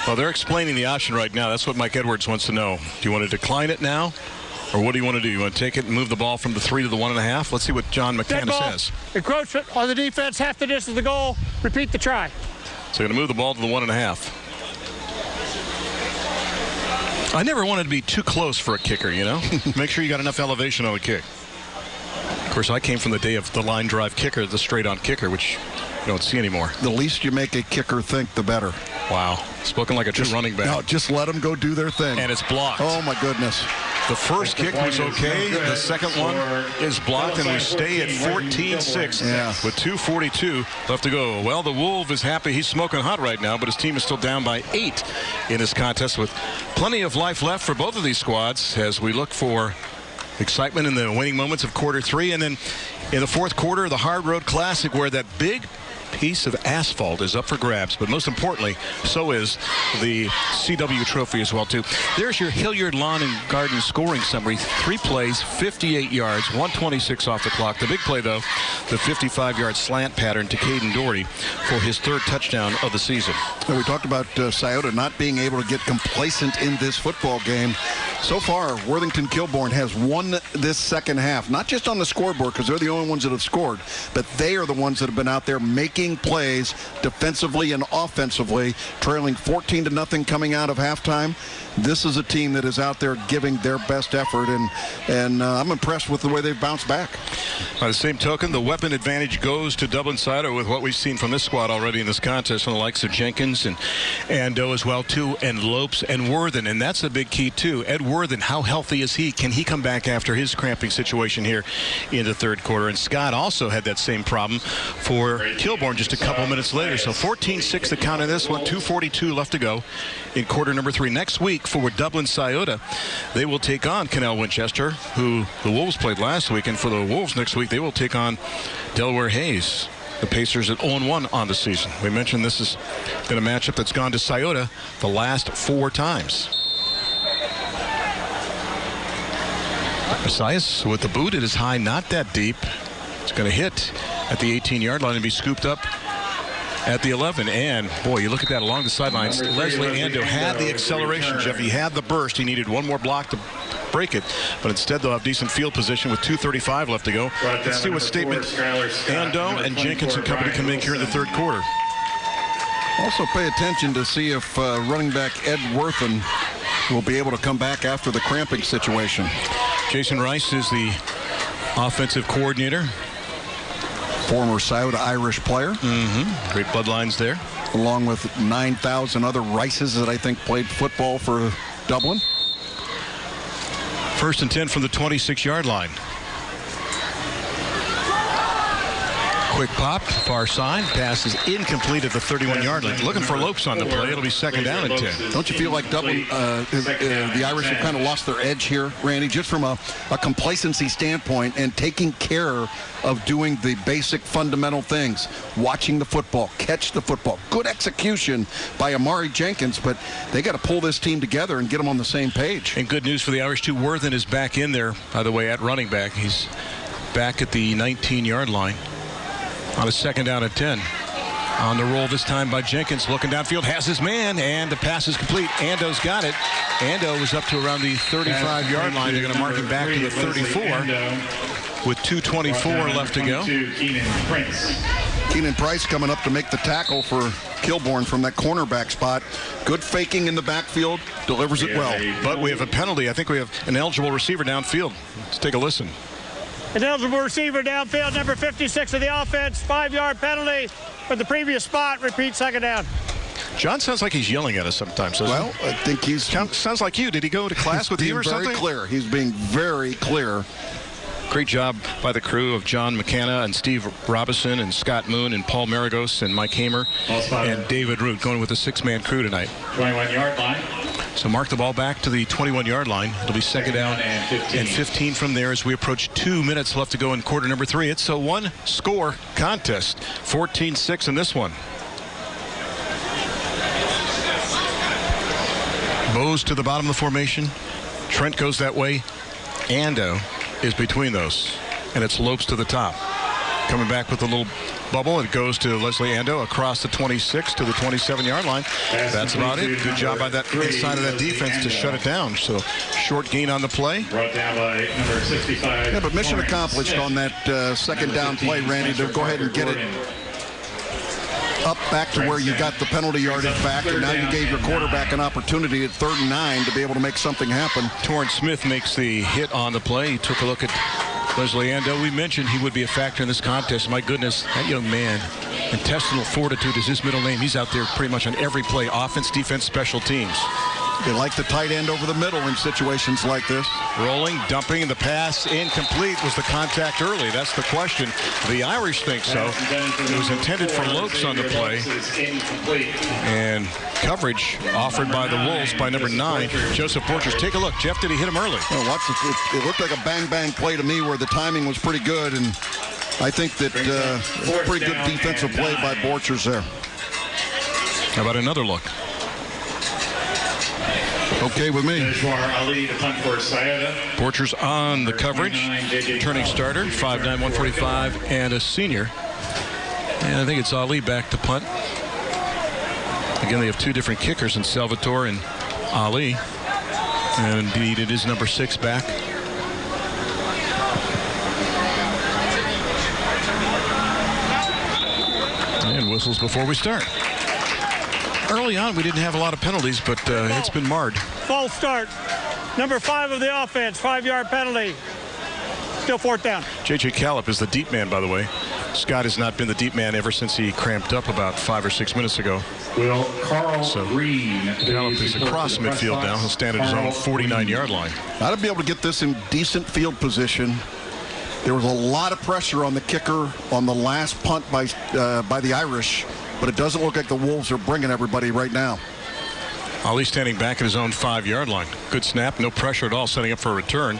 Well, they're explaining the option right now. That's what Mike Edwards wants to know. Do you want to decline it now, or what do you want to do? You want to take it and move the ball from the 3 to the 1.5? Let's see what John McCann says. Encroachment on the defense, half the distance of the goal. Repeat the try. So you're going to move the ball to the 1.5. I never wanted to be too close for a kicker, you know? Make sure you got enough elevation on the kick. Of course, I came from the day of the line drive kicker, the straight-on kicker, which you don't see anymore. The least you make a kicker think, the better. Wow. Spoken like a true running back. No, just let them go do their thing. And it's blocked. Oh, my goodness. The first kick was okay. The second one is blocked, and we stay at 14-6 with 2:42 left to go. Well, the Wolf is happy. He's smoking hot right now, but his team is still down by 8 in this contest with plenty of life left for both of these squads as we look for excitement in the waning moments of quarter 3. And then in the fourth quarter, the Hard Road Classic, where that big piece of asphalt is up for grabs, but most importantly, so is the CW trophy as well, too. There's your Hilliard Lawn and Garden scoring summary. 3 plays, 58 yards, 126 off the clock. The big play, though, the 55-yard slant pattern to Caden Doherty for his 3rd touchdown of the season. And we talked about Sciota not being able to get complacent in this football game. So far, Worthington Kilbourne has won this second half, not just on the scoreboard because they're the only ones that have scored, but they are the ones that have been out there making plays defensively and offensively, trailing 14-0 coming out of halftime. This is a team that is out there giving their best effort, and I'm impressed with the way they've bounced back. By the same token, the weapon advantage goes to Dublin Sciota with what we've seen from this squad already in this contest from the likes of Jenkins and Ando as well, too, and Lopes and Worthen, and that's a big key, too. Ed Worthen, how healthy is he? Can he come back after his cramping situation here in the third quarter? And Scott also had that same problem for Kilbourne just a couple minutes later. So 14-6 the count in this one, 2:42 left to go in quarter number 3. Next week for Dublin Sciota, they will take on Canal Winchester, who the Wolves played last week, and for the Wolves next week, they will take on Delaware Hayes. The Pacers at 0-1 on the season. We mentioned this has been a matchup that's gone to Sciota the last 4 times. Ursias with the boot. It is high, not that deep. It's going to hit at the 18-yard line and be scooped up at the 11. And, boy, you look at that along the sidelines. Leslie Ando had the acceleration, Jeff. He had the burst. He needed one more block to break it. But instead, they'll have decent field position with 2:35 left to go. Let's see what statement Ando and Jenkins and company can make here in the third quarter. Also pay attention to see if running back Ed Worthen will be able to come back after the cramping situation. Jason Rice is the offensive coordinator. Former Scioto Irish player. Great bloodlines there. Along with 9,000 other Rices that I think played football for Dublin. 1st and 10 from the 26-yard line. Quick pop, far side. Pass is incomplete at the 31-yard line. Looking for Lopes on the play. It'll be second down and 10. Don't you feel like Dublin, the Irish have kind of lost their edge here, Randy, just from a complacency standpoint and taking care of doing the basic fundamental things, watching the football, catch the football. Good execution by Amari Jenkins, but they got to pull this team together and get them on the same page. And good news for the Irish, too. Worthington is back in there, by the way, at running back. He's back at the 19-yard line on a second down at 10. On the roll this time by Jenkins, looking downfield, has his man, and the pass is complete. Ando's got it. Ando was up to around the 35-yard line. They're going to mark him back to the 34 with 2:24 left to go. Keenan Price coming up to make the tackle for Kilbourne from that cornerback spot. Good faking in the backfield, delivers it well. But we have a penalty. I think we have an eligible receiver downfield. Let's take a listen. An eligible receiver downfield, number 56 of the offense, 5-yard penalty for the previous spot. Repeat, second down. John sounds like he's yelling at us sometimes. Well, I think he's... Sounds like you. Did he go to class with you or something? Very clear. He's being very clear. Great job by the crew of John McKenna and Steve Robinson and Scott Moon and Paul Maragos and Mike Hamer and David Root going with a 6-man crew tonight. 21-yard line. So mark the ball back to the 21-yard line. It'll be second down and 15 from there as we approach 2 minutes left to go in quarter number 3. It's a one-score contest, 14-6 in this one. Bose to the bottom of the formation. Trent goes that way. Ando is between those, and it's Lopes to the top. Coming back with a little bubble, it goes to Leslie Ando across the 26 to the 27-yard line. That's about it. Good job by that inside of that defense to shut it down. So short gain on the play. Brought down by number 65. Yeah, but mission accomplished on that second down play, Randy, to go ahead and get it up back to where you got the penalty yardage back, and now you gave your quarterback an opportunity at 3rd and 9 to be able to make something happen. Torrance Smith makes the hit on the play. He took a look at Leslie Ando. We mentioned he would be a factor in this contest. My goodness, that young man, intestinal fortitude is his middle name. He's out there pretty much on every play, offense, defense, special teams. They like the tight end over the middle in situations like this. Rolling, dumping, the pass incomplete. Was the contact early? That's the question. The Irish think so. It was intended for Lopes on the play. And coverage offered by the Wolves by number 9, Joseph Borchers. Take a look. Jeff, did he hit him early? Well, watch it looked like a bang-bang play to me where the timing was pretty good, and I think that pretty good defensive play by Borchers there. How about another look? Okay with me. Borchers on the coverage. Turning starter, 5'9", 145, and a senior. And I think it's Ali back to punt. Again, they have 2 different kickers in Salvatore and Ali. And indeed, it is number 6 back. And whistles before we start. Early on, we didn't have a lot of penalties, but it's been marred. False start. Number 5 of the offense, 5-yard penalty. Still 4th down. J.J. Callip is the deep man, by the way. Scott has not been the deep man ever since he cramped up about 5 or 6 minutes ago. Will Carl Green. Callip is across midfield now. He'll stand at his own 49-yard line. Ought to be able to get this in decent field position. There was a lot of pressure on the kicker on the last punt by the Irish, but it doesn't look like the Wolves are bringing everybody right now. Ali standing back at his own 5-yard line. Good snap, no pressure at all, setting up for a return.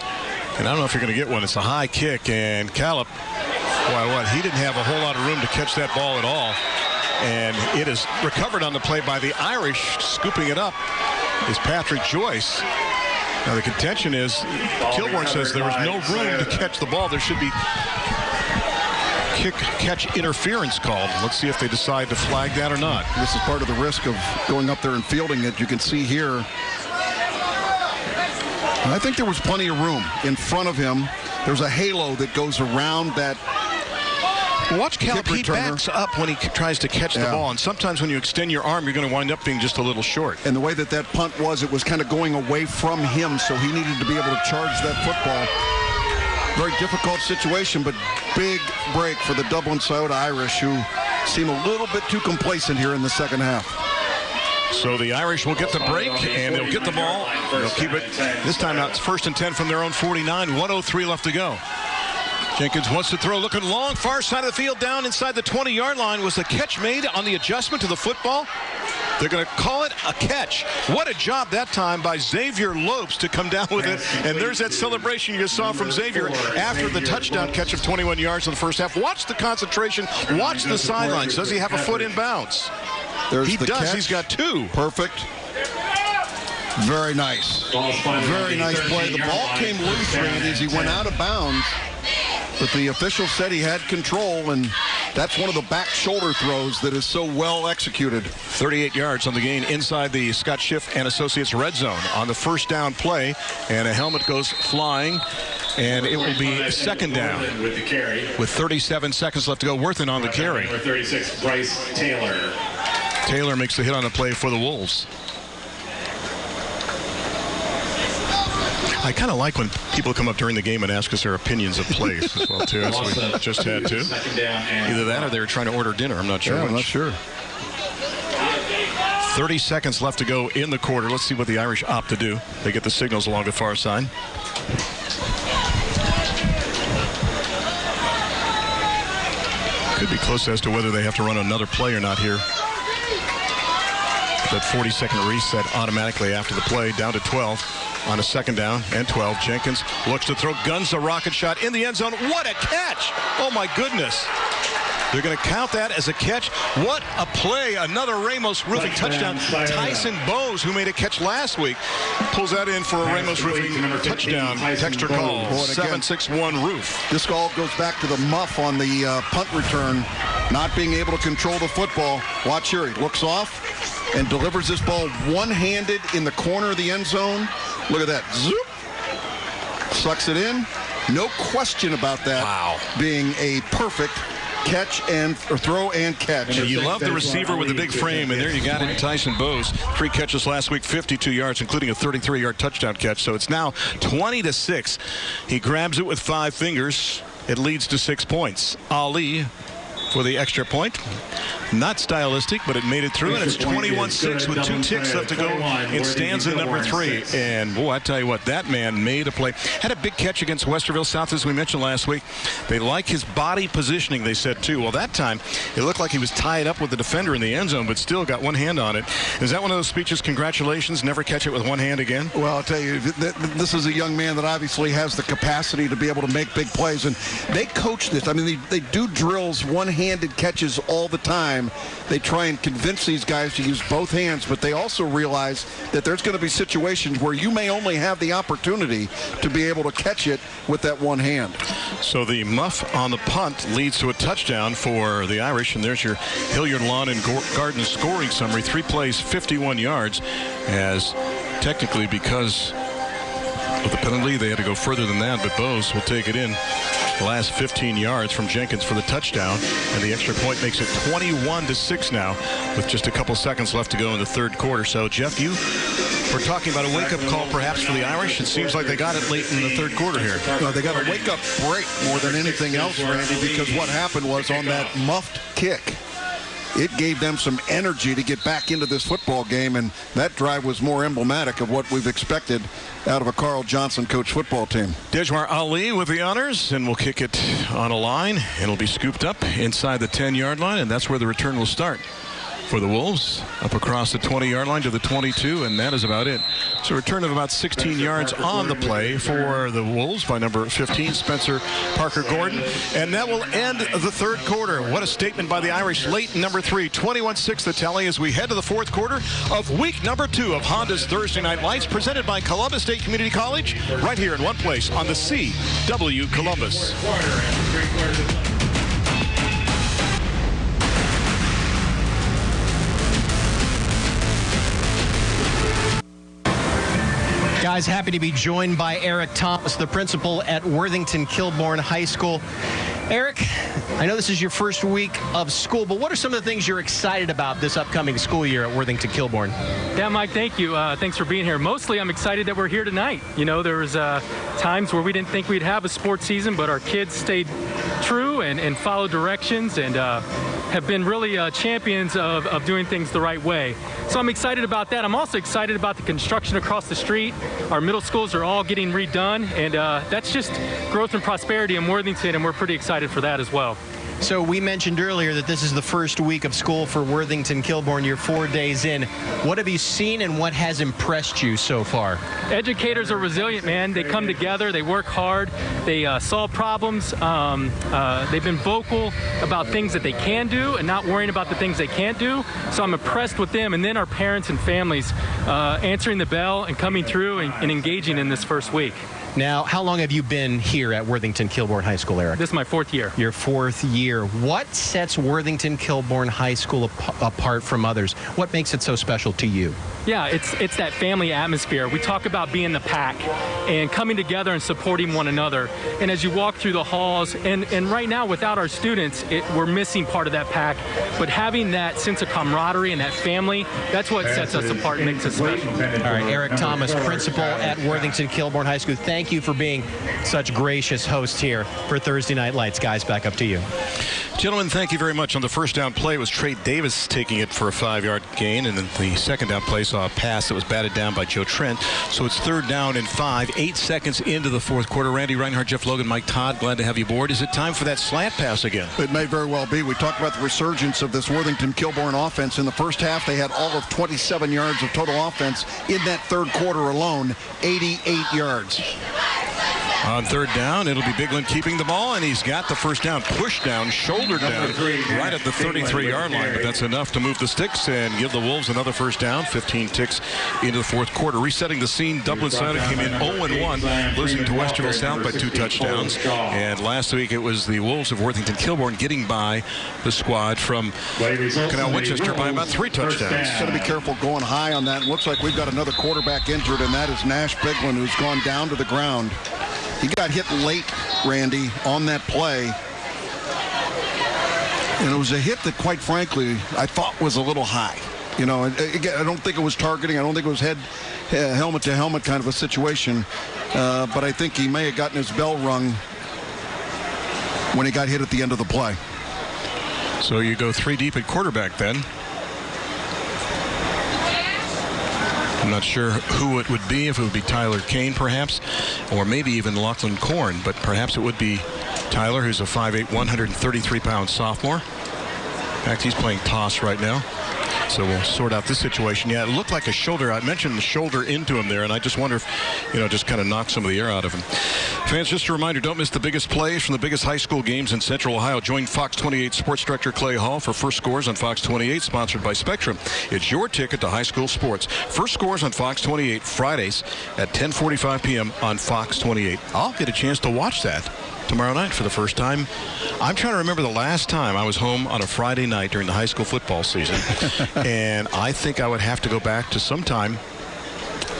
And I don't know if you're going to get one. It's a high kick, and Callip, he didn't have a whole lot of room to catch that ball at all. And it is recovered on the play by the Irish. Scooping it up is Patrick Joyce. Now the contention is, Kilbourne says there was no room to catch the ball. There should be catch interference called. Let's see if they decide to flag that or not. This is part of the risk of going up there and fielding it. You can see here. I think there was plenty of room in front of him. There's a halo that goes around that. Watch Callip. He backs up when he tries to catch the ball, and sometimes when you extend your arm, you're going to wind up being just a little short. And the way that punt was, it was kind of going away from him, so he needed to be able to charge that football. Very difficult situation, but big break for the Dublin Sciota Irish, who seem a little bit too complacent here in the second half. So the Irish will get the break, and they'll get the ball. They'll keep it. This time out, it's 1st and 10 from their own 49. 1:03 left to go. Jenkins wants to throw, looking long, far side of the field, down inside the 20-yard line. Was the catch made on the adjustment to the football? They're going to call it a catch. What a job that time by Xavier Lopes to come down with it. And there's that celebration you saw from Xavier after the touchdown catch of 21 yards in the first half. Watch the concentration. Watch the sidelines. Does he have a foot in bounds? He does. Catch. He's got two. Perfect. Very nice. Very nice play. The ball came loose, Randy, as he went out of bounds. But the official said he had control, and that's one of the back shoulder throws that is so well executed. 38 yards on the gain inside the Scott Schiff and Associates red zone on the first down play, and a helmet goes flying, and it will be second down with 37 seconds left to go. Worthington on the carry. Number 36, Bryce Taylor. Taylor makes the hit on the play for the Wolves. I kind of like when people come up during the game and ask us our opinions of plays as well, too. That's what we just had, too. Either that or they were trying to order dinner. I'm not sure. Yeah, I'm not sure. 30 seconds left to go in the quarter. Let's see what the Irish opt to do. They get the signals along the far side. Could be close as to whether they have to run another play or not here. That 40-second reset automatically after the play, down to 12. On a second down and 12. Jenkins looks to throw, guns a rocket shot in the end zone. What a catch! Oh my goodness. They're going to count that as a catch. What a play. Another Ramos Roofing touchdown. Tyson Bowes, who made a catch last week, pulls that in for a Ramos Roofing touchdown. Texture call, 761 Roof. This all goes back to the muff on the punt return, not being able to control the football. Watch here. He looks off and delivers this ball one-handed in the corner of the end zone. Look at that. Zoop. Sucks it in. No question about that. Wow. Being a perfect catch and or throw and catch. And you love the receiver with the big frame, and there you got it, Tyson Bowes. 3 catches last week, 52 yards, including a 33-yard touchdown catch. So it's now 20-6. He grabs it with 5 fingers. It leads to 6 points. Ali for the extra point. Not stylistic, but it made it through, and it's 21-6 with 2 ticks left to go in stanza number 3. And, boy, I tell you what, that man made a play. Had a big catch against Westerville South, as we mentioned last week. They like his body positioning, they said, too. Well, that time, it looked like he was tied up with the defender in the end zone, but still got one hand on it. Is that one of those speeches, congratulations, never catch it with one hand again? Well, I'll tell you, this is a young man that obviously has the capacity to be able to make big plays, and they coach this. I mean, they do drills, one-handed catches all the time. They try and convince these guys to use both hands, but they also realize that there's going to be situations where you may only have the opportunity to be able to catch it with that one hand. So the muff on the punt leads to a touchdown for the Irish, and there's your Hilliard Lawn and Garden scoring summary. 3 plays, 51 yards, as technically because of the penalty they had to go further than that, but Bowes will take it in. The last 15 yards from Jenkins for the touchdown, and the extra point makes it 21-6 now with just a couple seconds left to go in the third quarter. So, Jeff, you were talking about a wake-up call perhaps for the Irish. It seems like they got it late in the third quarter here. They got a wake-up break more than anything else, Randy, because what happened was on that muffed kick, it gave them some energy to get back into this football game, and that drive was more emblematic of what we've expected out of a Carl Johnson coach football team. Dejwar Ali with the honors, and we'll kick it on a line. It'll be scooped up inside the 10-yard line, and that's where the return will start for the Wolves, up across the 20-yard line to the 22, and that is about it. So a return of about 16 yards on the play for the Wolves by number 15, Spencer Parker Gordon. And that will end the third quarter. What a statement by the Irish late in number 3. 21-6 the tally as we head to the fourth quarter of week number 2 of Honda's Thursday Night Lights, presented by Columbus State Community College, right here in one place on the CW Columbus. Guys, happy to be joined by Eric Thomas, the principal at Worthington Kilbourne High School. Eric, I know this is your first week of school, but what are some of the things you're excited about this upcoming school year at Worthington Kilbourne? Yeah, Mike, thank you. Thanks for being here. Mostly, I'm excited that we're here tonight. You know, there was times where we didn't think we'd have a sports season, but our kids stayed true and followed directions and have been really champions of doing things the right way. So I'm excited about that. I'm also excited about the construction across the street. Our middle schools are all getting redone, and that's just growth and prosperity in Worthington, and we're pretty excited for that as well. So we mentioned earlier that this is the first week of school for Worthington Kilbourne. You're 4 days in. What have you seen and what has impressed you so far? Educators are resilient, man. They come together, they work hard, they solve problems. They've been vocal about things that they can do and not worrying about the things they can't do. So I'm impressed with them. And then our parents and families answering the bell and coming through and engaging in this first week. Now, how long have you been here at Worthington Kilbourne High School, Eric? This is my 4th year. Your 4th year. What sets Worthington Kilbourne High School apart from others? What makes it so special to you? Yeah, it's that family atmosphere. We talk about being the pack and coming together and supporting one another. And as you walk through the halls, and right now without our students, we're missing part of that pack. But having that sense of camaraderie and that family, that's what sets us apart and makes us special. All right, Eric Thomas, principal at Worthington Kilbourne High School. Thank you for being such gracious hosts here for Thursday Night Lights. Guys, back up to you. Gentlemen, thank you very much. On the first down play, it was Trey Davis taking it for a 5-yard gain, and then the second down play saw a pass that was batted down by Joe Trent. So it's 3rd down and 5, 8 seconds into the 4th quarter. Randy Reinhardt, Jeff Logan, Mike Todd, glad to have you aboard. Is it time for that slant pass again? It may very well be. We talked about the resurgence of this Worthington Kilbourne offense. In the first half, they had all of 27 yards of total offense. In that 3rd quarter alone, 88 yards. On 3rd down, it'll be Bigland keeping the ball, and he's got the first down, pushed down, shouldered down, right at the 33-yard line. But that's enough to move the sticks and give the Wolves another first down. 15 ticks into the 4th quarter. Resetting the scene, Dublin Sciota came in 0-1, losing to Westerville South by 2 touchdowns. And last week, it was the Wolves of Worthington Kilbourne getting by the squad from Canal Winchester by about 3 touchdowns. Got to be careful going high on that. It looks like we've got another quarterback injured, and that is Nash Bigland, who's gone down to the ground. He got hit late, Randy, on that play. And it was a hit that, quite frankly, I thought was a little high. You know, again, I don't think it was targeting. I don't think it was helmet-to-helmet kind of a situation. But I think he may have gotten his bell rung when he got hit at the end of the play. So you go 3 deep at quarterback then. I'm not sure who it would be, if it would be Tyler Kane perhaps, or maybe even Lachlan Korn, but perhaps it would be Tyler, who's a 5'8", 133-pound sophomore. In fact, he's playing toss right now. So we'll sort out this situation. Yeah, it looked like a shoulder. I mentioned the shoulder into him there, and I just wonder if, just kind of knocked some of the air out of him. Fans, just a reminder, don't miss the biggest plays from the biggest high school games in Central Ohio. Join Fox 28 Sports Director Clay Hall for First Scores on Fox 28, sponsored by Spectrum. It's your ticket to high school sports. First Scores on Fox 28, Fridays at 10:45 p.m. on Fox 28. I'll get a chance to watch that tomorrow night for the first time. I'm trying to remember the last time I was home on a Friday night during the high school football season. And I think I would have to go back to sometime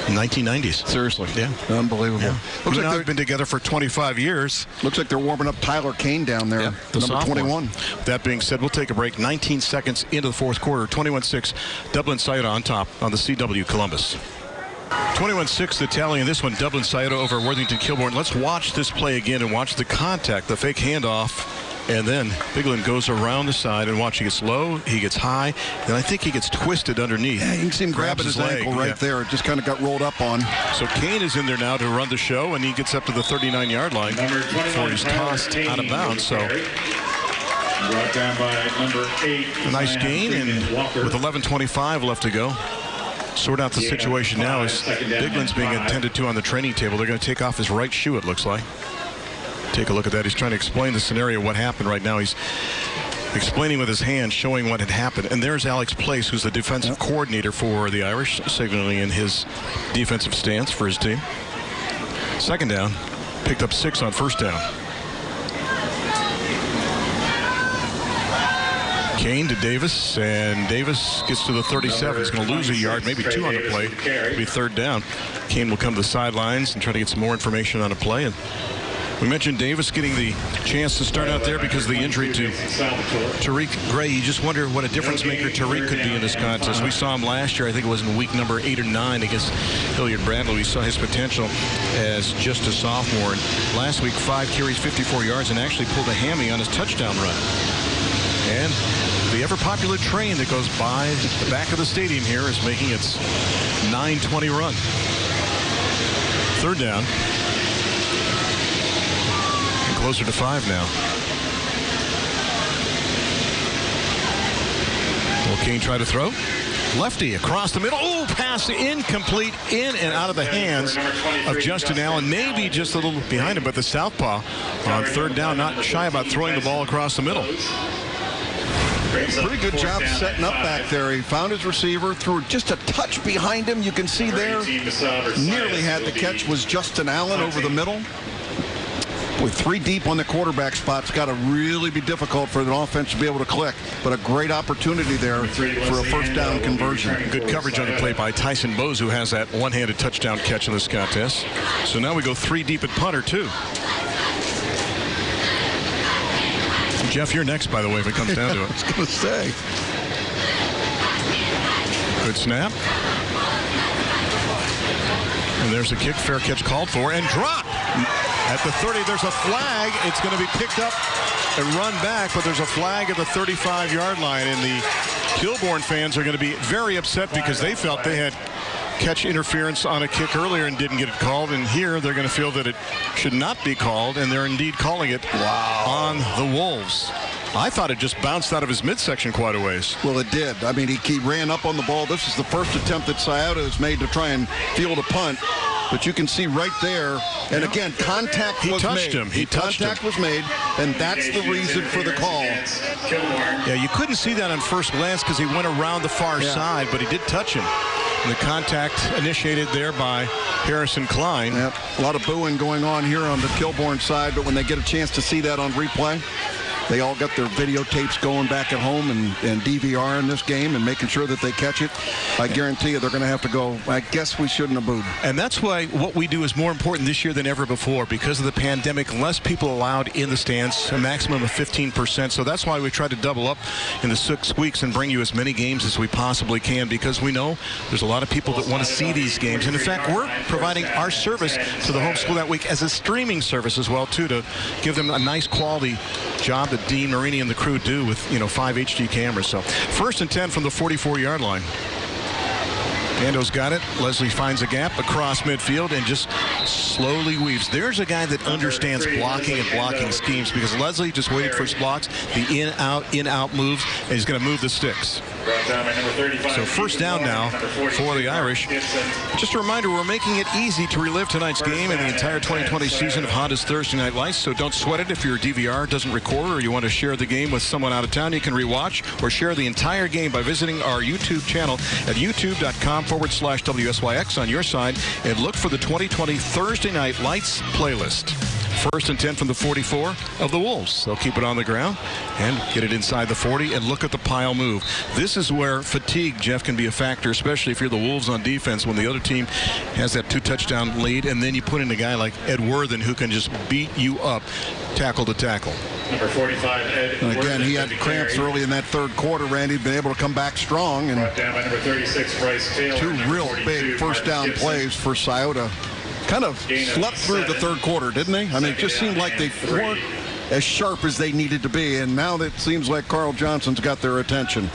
1990s. Seriously. Yeah. Unbelievable. Yeah. Looks like they've been together for 25 years. Looks like they're warming up Tyler Kane down there, the number sophomore. 21. That being said, we'll take a break. 19 seconds into the 4th quarter. 21-6, Dublin Sciota on top on the CW Columbus. 21-6 the tally in this one. Dublin Sciota over Worthington Kilbourne. Let's watch this play again and watch the contact, the fake handoff. And then Bigland goes around the side, and watch, he gets low, he gets high, and I think he gets twisted underneath. Yeah, you can see him grabbing his ankle right there. It just kind of got rolled up on. So Kane is in there now to run the show, and he gets up to the 39-yard line before he's tossed out of bounds. So brought down by number 8. A nice gain, and with 11:25 left to go. Sort out the situation now as Bigland's being attended to on the training table. They're going to take off his right shoe, it looks like. Take a look at that. He's trying to explain the scenario, what happened right now. He's explaining with his hand, showing what had happened. And there's Alex Place, who's the defensive coordinator for the Irish, signaling in his defensive stance for his team. Second down, picked up 6 on first down. Kane to Davis, and Davis gets to the 37. He's going to lose a yard, maybe 2 on the play. It'll be 3rd down. Kane will come to the sidelines and try to get some more information on a play. And we mentioned Davis getting the chance to start out there because of the injury to Tariq Gray. You just wonder what a difference maker Tariq could be in this contest. We saw him last year, I think it was in week number 8 or 9 against Hilliard Bradley. We saw his potential as just a sophomore. And last week, 5 carries, 54 yards, and actually pulled a hammy on his touchdown run. And the ever-popular train that goes by the back of the stadium here is making its 9:20 run. Third down. And closer to 5 now. Will Kane try to throw? Lefty across the middle. Oh, pass incomplete, in and out of the hands of Justin Allen. Maybe just a little behind him, but the southpaw on third down, not shy about throwing the ball across the middle. Pretty good job setting up back there. He found his receiver, threw just a touch behind him. You can see there, nearly had the catch, was Justin Allen over the middle. With 3 deep on the quarterback spot, it's got to really be difficult for the offense to be able to click. But a great opportunity there for a first down conversion. Good coverage on the play by Tyson Bose, who has that one-handed touchdown catch in this contest. So now we go 3 deep at punter, too. Jeff, you're next, by the way, if it comes down to it. I was going to say. Good snap. And there's a kick, fair catch called for, and dropped. At the 30, there's a flag. It's going to be picked up and run back, but there's a flag at the 35-yard line, and the Kilbourne fans are going to be very upset because they felt they had catch interference on a kick earlier and didn't get it called, and here they're going to feel that it should not be called, and they're indeed calling it on the Wolves. I thought it just bounced out of his midsection quite a ways. Well, it did. I mean, he ran up on the ball. This is the first attempt that Sciota has made to try and field a punt. But you can see right there, and again, contact was made. Contact was made, and that's the reason for the call. Yeah, you couldn't see that on first glance because he went around the far side, but he did touch him. And the contact initiated there by Harrison Klein. Yep. A lot of booing going on here on the Kilbourne side, but when they get a chance to see that on replay, they all got their videotapes going back at home and DVR in this game and making sure that they catch it. I guarantee you they're going to have to go, I guess we shouldn't have booed. And that's why what we do is more important this year than ever before. Because of the pandemic, less people allowed in the stands, a maximum of 15%. So that's why we try to double up in the 6 weeks and bring you as many games as we possibly can, because we know there's a lot of people that want to see these games. And in fact, we're providing our service to the homeschool that week as a streaming service as well, too, to give them a nice quality job that Dean Marini and the crew do with 5 HD cameras. So 1st and 10 from the 44-yard line. Ando's got it. Leslie finds a gap across midfield and just slowly weaves. There's a guy that understands blocking and blocking schemes, because Leslie just waited for his blocks, the in-out moves, and he's going to move the sticks. So first down now for the Irish. Just a reminder, we're making it easy to relive tonight's game and the entire 2020 season of Honda's Thursday Night Lights, so don't sweat it if your DVR doesn't record or you want to share the game with someone out of town. You can rewatch or share the entire game by visiting our YouTube channel at youtube.com/WSYX on your side, and look for the 2020 Thursday Night Lights playlist. 1st and 10 from the 44 of the Wolves. They'll keep it on the ground and get it inside the 40, and look at the pile move. This is where fatigue, Jeff, can be a factor, especially if you're the Wolves on defense, when the other team has that 2-touchdown lead, and then you put in a guy like Ed Worthington who can just beat you up tackle to tackle. Number 45, Ed. And again, he had cramps early in that third quarter. Randy had been able to come back strong, and down by number 36, Bryce Taylor. 2 real big first down plays for Sciota. Kind of slept through the third quarter, didn't they? I mean, it just seemed like they weren't as sharp as they needed to be, and now it seems like Carl Johnson's got their attention.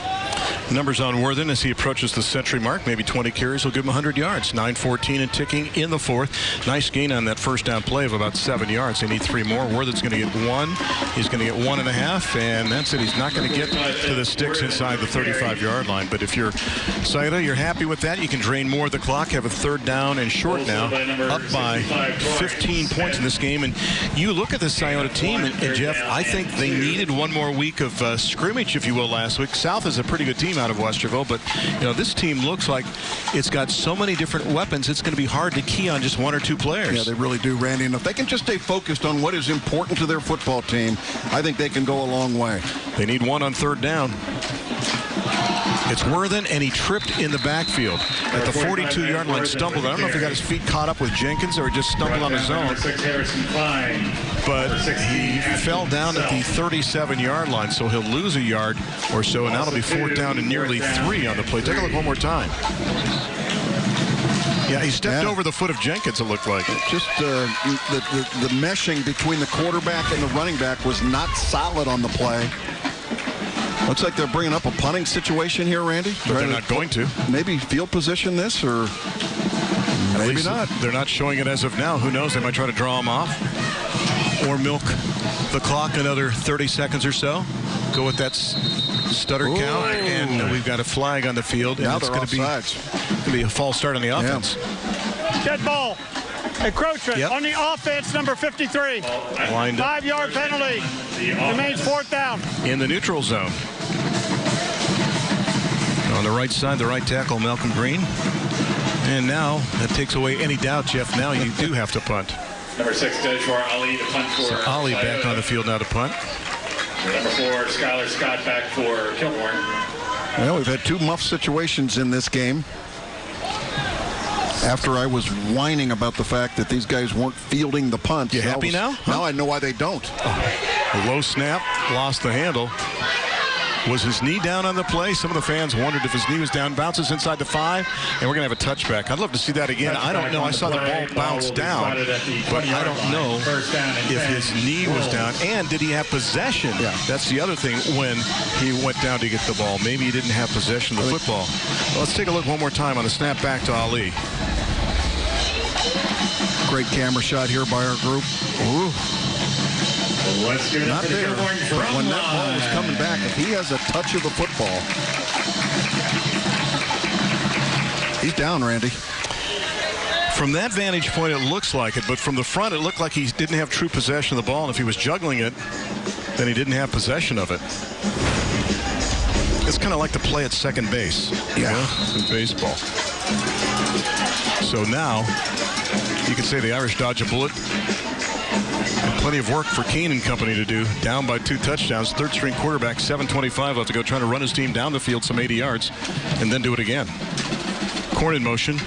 Numbers on Worthington as he approaches the century mark. Maybe 20 carries will give him 100 yards. 9:14 and ticking in the 4th. Nice gain on that first down play of about 7 yards. They need 3 more. Worthington's going to get 1. He's going to get 1.5, and that's it. He's not going to get to the sticks inside the 35-yard line. But if you're Sciota, you're happy with that. You can drain more of the clock, have a 3rd down and short now, up by 15 points in this game. And you look at the Sciota team, and Jeff, I think they needed one more week of scrimmage, if you will, last week. South is a pretty good team out of Westerville, but this team looks like it's got so many different weapons, it's going to be hard to key on just 1 or 2 players. Yeah, they really do, Randy. And if they can just stay focused on what is important to their football team, I think they can go a long way. They need 1 on 3rd down. It's Worthington, and he tripped in the backfield at the 42-yard line, stumbled. I don't know if he got his feet caught up with Jenkins or just stumbled on his own. But he fell down at the 37-yard line, so he'll lose a yard or so, and that'll be 4th down and nearly 3 on the play. Take a look one more time. Yeah, he stepped over the foot of Jenkins, it looked like. Just the meshing between the quarterback and the running back was not solid on the play. Looks like they're bringing up a punting situation here, Randy. But they're not going to. Maybe field position this, or maybe not. They're not showing it as of now. Who knows? They might try to draw them off or milk the clock another 30 seconds or so. Go with that stutter count, and we've got a flag on the field. Now and it's they're going to be a false start on the offense. Dead ball. Encroachment on the offense, number 53. Lined up. 5-yard penalty. Remains 4th down. In the neutral zone. On the right side, the right tackle, Malcolm Green. And now that takes away any doubt, Jeff. Now you do have to punt. Number 6, Dejwar Ali to punt for So Ali back on the field now to punt. Number 4, Skylar Scott back for Kilbourne. Well, we've had 2 muff situations in this game. After I was whining about the fact that these guys weren't fielding the punt. You happy now? Now I know why they don't. A low snap, lost the handle. Was his knee down on the play? Some of the fans wondered if his knee was down. Bounces inside the 5, and we're going to have a touchback. I'd love to see that again. I don't know. I saw the ball bounce down, but I don't know if his knee was down. And did he have possession? Yeah. That's the other thing when he went down to get the ball. Maybe he didn't have possession of the football. Well, let's take a look one more time on the snap back to Ali. Great camera shot here by our group. Ooh. Let's give it Not to there, Kilbourne but when that ball was coming back, if he has a touch of the football, he's down, Randy. From that vantage point, it looks like it, but from the front, it looked like he didn't have true possession of the ball, and if he was juggling it, then he didn't have possession of it. It's kind of like the play at second base, in baseball. So now, you can say the Irish dodge a bullet. And plenty of work for Keane and company to do. Down by 2 touchdowns. Third-string quarterback, 7:25 left to go, trying to run his team down the field some 80 yards, and then do it again. Corn in motion.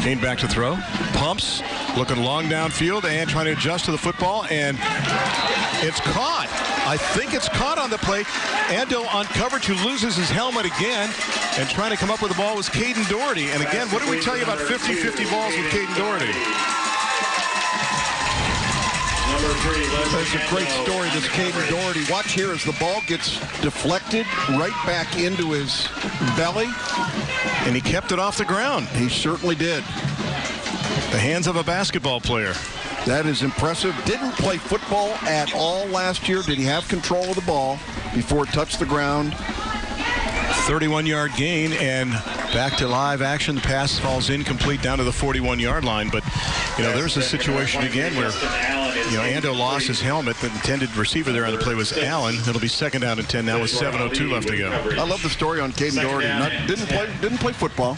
Keane back to throw. Pumps, looking long downfield and trying to adjust to the football, and it's caught. I think it's caught on the play. Ando on coverage, who loses his helmet again, and trying to come up with the ball was Caden Doherty. And again, what did we tell you about 50-50 balls with Caden Doherty? That's a great story, this Caden Doherty. Watch here as the ball gets deflected right back into his belly. And he kept it off the ground. He certainly did. The hands of a basketball player. That is impressive. Didn't play football at all last year. Did he have control of the ball before it touched the ground? 31-yard gain, and back to live action. The pass falls incomplete down to the 41-yard line. But, there's a situation again where, Ando lost his helmet. The intended receiver there on the play was Allen. It'll be 2nd down and 10 now with 7:02 left to go. I love the story on Caden Doherty. Didn't play football.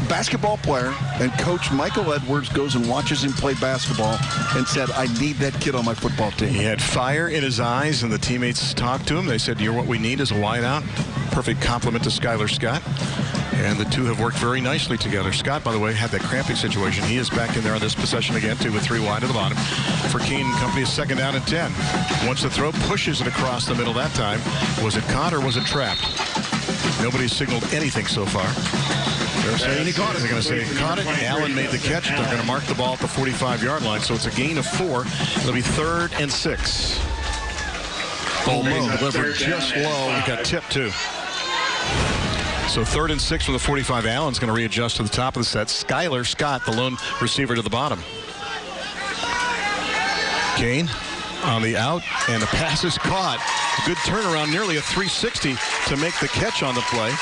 Basketball player, and Coach Michael Edwards goes and watches him play basketball and said, I need that kid on my football team. He had fire in his eyes, and the teammates talked to him. They said, you're what we need as a wideout. Perfect compliment to Skylar Scott. And the two have worked very nicely together. Scott, by the way, had that cramping situation. He is back in there on this possession again, too, with 3 wide at the bottom. For Keane and company, is 2nd down and 10. Once the throw, pushes it across the middle that time. Was it caught or was it trapped? Nobody's signaled anything so far. They're saying he caught it. They're going to say he caught it. Allen made the catch. They're going to mark the ball at the 45-yard line. So it's a gain of 4. It'll be 3rd and 6. Ball low, delivered just low. He got tipped, too. So 3rd and 6 from the 45. Allen's going to readjust to the top of the set. Skylar Scott, the lone receiver, to the bottom. Kane on the out, and the pass is caught. Good turnaround, nearly a 360 to make the catch on the play.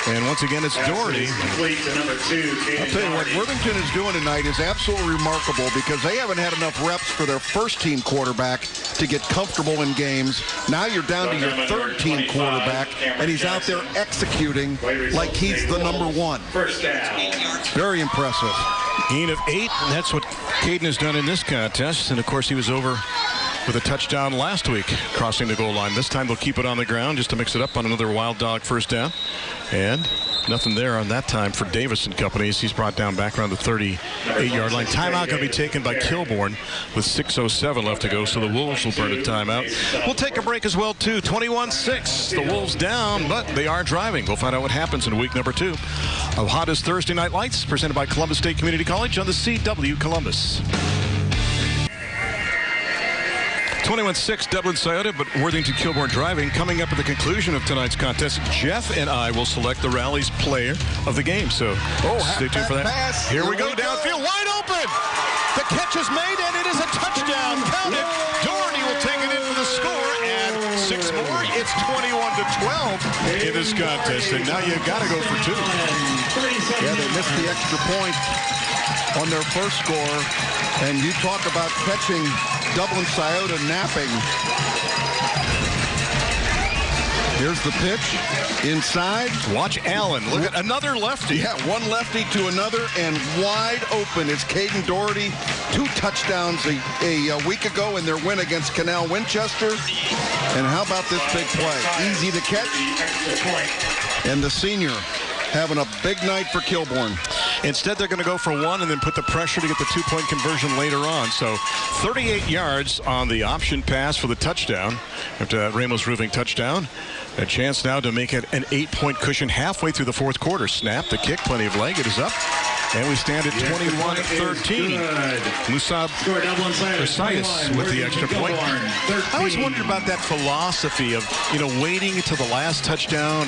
And once again, it's Doherty. I'll tell you what Worthington is doing tonight is absolutely remarkable, because they haven't had enough reps for their first-team quarterback to get comfortable in games. Now you're down to your third-team quarterback, and he's out there executing like he's the number 1. Very impressive. Gain of 8, and that's what Caden has done in this contest. And, of course, he was over with a touchdown last week, crossing the goal line. This time they'll keep it on the ground just to mix it up on another wild dog first down. And nothing there on that time for Davis and company as he's brought down back around the 38-yard line. Timeout going to be taken by Kilbourne with 6:07 left to go, so the Wolves will burn a timeout. We'll take a break as well, too. 21-6. The Wolves down, but they are driving. We'll find out what happens in week number 2 of Hottest Thursday Night Lights, presented by Columbus State Community College on the CW Columbus. 21-6 Dublin Sciota, but Worthington Kilbourne driving. Coming up at the conclusion of tonight's contest, Jeff and I will select the rally's player of the game. So stay tuned for that. Pass. Here we go downfield, wide open. The catch is made, and it is a touchdown. Count it. Doherty will take it in for the score, and 6 more. It's 21-12 in this contest, and now you've got to go for 2. Yeah, they missed the extra point on their first score, and you talk about catching Dublin Sciota napping. Here's the pitch inside. Watch Allen. Look at another lefty. Yeah, one lefty to another, and wide open is Caden Doherty. 2 touchdowns a week ago in their win against Canal Winchester. And how about this big play? Easy to catch. And the senior having a big night for Kilbourne. Instead, they're going to go for 1 and then put the pressure to get the 2-point conversion later on. So 38 yards on the option pass for the touchdown. After that Ramos Roofing touchdown, a chance now to make it an 8-point cushion halfway through the fourth quarter. Snap, the kick, plenty of leg. It is up. And we stand at 21-13. Musab Versailles with the extra point. I always wondered about that philosophy of, waiting until the last touchdown.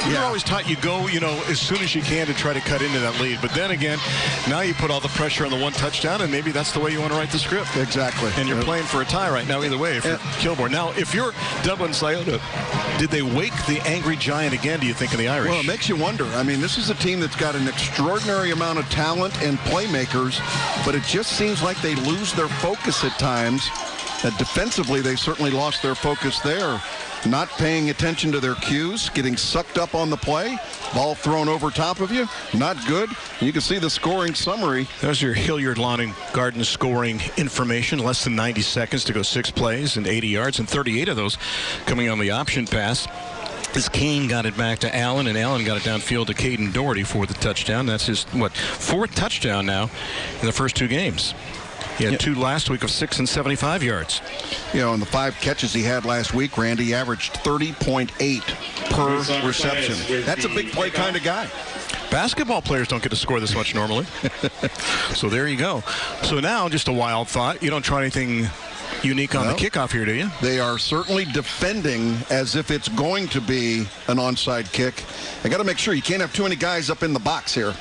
You're always taught you go, as soon as you can to try to cut into that lead. But then again, now you put all the pressure on the one touchdown, and maybe that's the way you want to write the script. Exactly. And you're playing for a tie right now either way if you're Kilbourne. Now, if you're Dublin Sciota, did they wake the angry giant again, do you think, in the Irish? Well, it makes you wonder. I mean, this is a team that's got an extraordinary amount of talent and playmakers, but it just seems like they lose their focus at times. Defensively, they certainly lost their focus there. Not paying attention to their cues, getting sucked up on the play, ball thrown over top of you, not good. You can see the scoring summary. There's your Hilliard Lawn and Garden scoring information. Less than 90 seconds to go 6 plays and 80 yards, and 38 of those coming on the option pass. As Kane got it back to Allen, and Allen got it downfield to Caden Doherty for the touchdown. That's his, 4th touchdown now in the first 2 games. He had 2 last week of 6 and 75 yards. In the 5 catches he had last week, Randy, he averaged 30.8 per reception. That's a big play kind of guy. Basketball players don't get to score this much normally. So there you go. So now, just a wild thought. You don't try anything unique on the kickoff here, do you? They are certainly defending as if it's going to be an onside kick. I got to make sure you can't have too many guys up in the box here.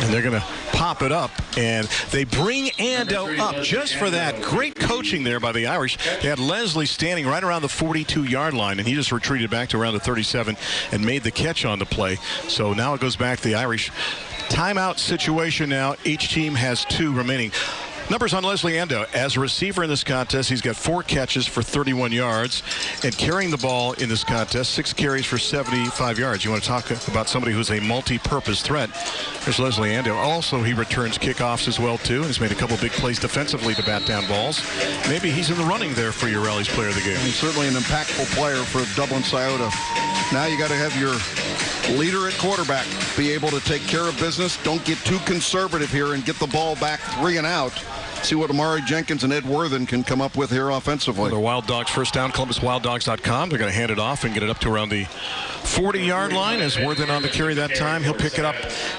And they're going to pop it up, and they bring Ando up just for that. Great coaching there by the Irish. They had Leslie standing right around the 42-yard line, and he just retreated back to around the 37 and made the catch on the play. So now it goes back to the Irish. Timeout situation now. Each team has 2 remaining. Numbers on Leslie Ando. As a receiver in this contest, he's got 4 catches for 31 yards. And carrying the ball in this contest, 6 carries for 75 yards. You want to talk about somebody who's a multi-purpose threat. There's Leslie Ando. Also, he returns kickoffs as well, too. And he's made a couple big plays defensively to bat down balls. Maybe he's in the running there for your Rally's player of the game. He's certainly an impactful player for Dublin Sciota. Now you got to have your leader at quarterback be able to take care of business. Don't get too conservative here and get the ball back 3 and out. See what Amari Jenkins and Ed Worthen can come up with here offensively. The Wild Dogs first down, ColumbusWildDogs.com. They're going to hand it off and get it up to around the 40-yard line. As Worthen on the carry that time, he'll pick it up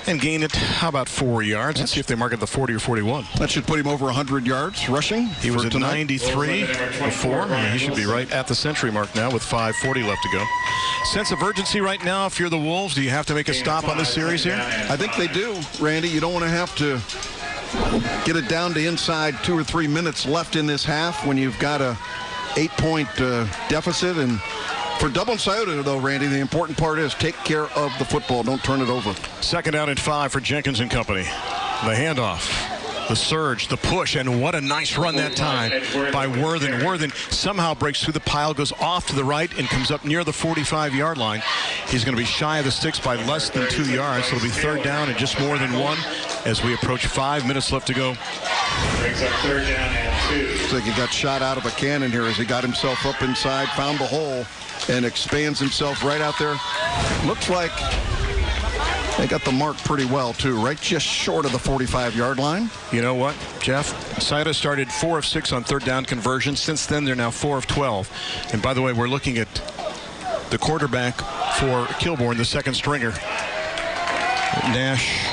and gain it, how about 4 yards? Let's see if they mark it the 40 or 41. That should put him over 100 yards rushing. He was at 93 before. He should be right at the century mark now with 5:40 left to go. Sense of urgency right now. If you're the Wolves, do you have to make a stop on this series here? I think they do, Randy. You don't want to have to get it down to inside 2 or 3 minutes left in this half when you've got a 8-point deficit. And for Dublin Sciota, though, Randy, the important part is take care of the football. Don't turn it over. 2nd down and 5 for Jenkins and company. The handoff. The surge, the push, and what a nice run that time by Worthen. Worthen somehow breaks through the pile, goes off to the right, and comes up near the 45-yard line. He's going to be shy of the sticks by less than 2 yards. So it'll be 3rd down and just more than 1 as we approach 5 minutes left to go. Brings up 3rd down and 2. Looks like he got shot out of a cannon here as he got himself up inside, found the hole, and expands himself right out there. Looks like they got the mark pretty well, too, right just short of the 45-yard line. You know what, Jeff? Sciota started 4 of 6 on 3rd down conversions. Since then, they're now 4 of 12. And by the way, we're looking at the quarterback for Kilbourne, the 2nd stringer. Nash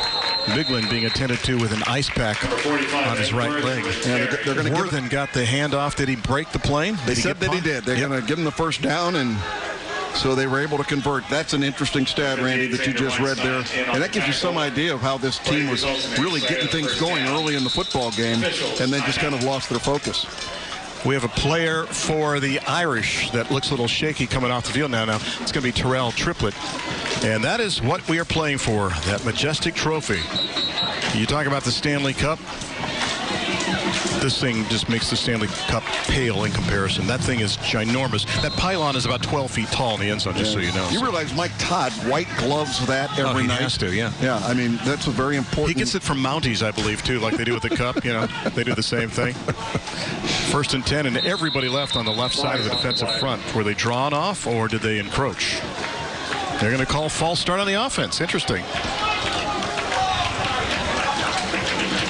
Bigland being attended to with an ice pack on his right leg. Yeah, they're going to Worthington got the handoff. Did he break the plane? They said that he did. They're going to give him the first down, and so they were able to convert. That's an interesting stat, Randy, that you just read there. And that gives you some idea of how this team was really getting things going early in the football game and then just kind of lost their focus. We have a player for the Irish that looks a little shaky coming off the field now. Now, it's going to be Terrell Triplett. And that is what we are playing for, that majestic trophy. You talk about the Stanley Cup. This thing just makes the Stanley Cup pale in comparison. That thing is ginormous. That pylon is about 12 feet tall in the end zone, just so you know. You realize Mike Todd white gloves that every night? He has to, yeah. Yeah, I mean, that's a very important... He gets it from Mounties, I believe, too, like they do with the cup. You know, they do the same thing. 1st and 10, and everybody left on the left side of the defensive front. Were they drawn off, or did they encroach? They're going to call false start on the offense. Interesting.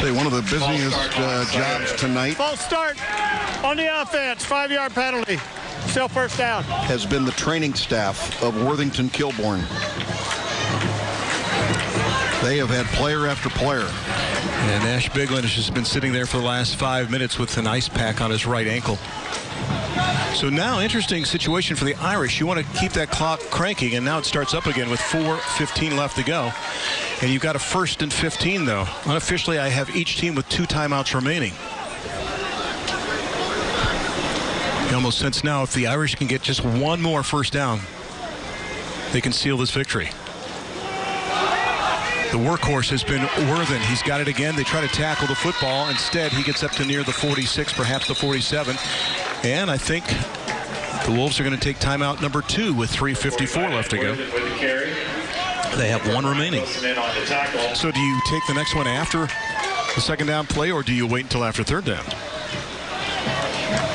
One of the busiest jobs tonight. False start on the offense. 5-yard penalty. Still first down. Has been the training staff of Worthington Kilbourne. They have had player after player. And Ash Bigland has just been sitting there for the last 5 minutes with an ice pack on his right ankle. So now, interesting situation for the Irish. You want to keep that clock cranking, and now it starts up again with 4:15 left to go. And you've got a 1st and 15, though. Unofficially, I have each team with 2 timeouts remaining. You almost sense now if the Irish can get just one more first down, they can seal this victory. The workhorse has been Worthington. He's got it again. They try to tackle the football. Instead, he gets up to near the 46, perhaps the 47. And I think the Wolves are going to take timeout number 2 with 3:54 left to go. They have 1 remaining. So do you take the next one after the 2nd down play, or do you wait until after 3rd down?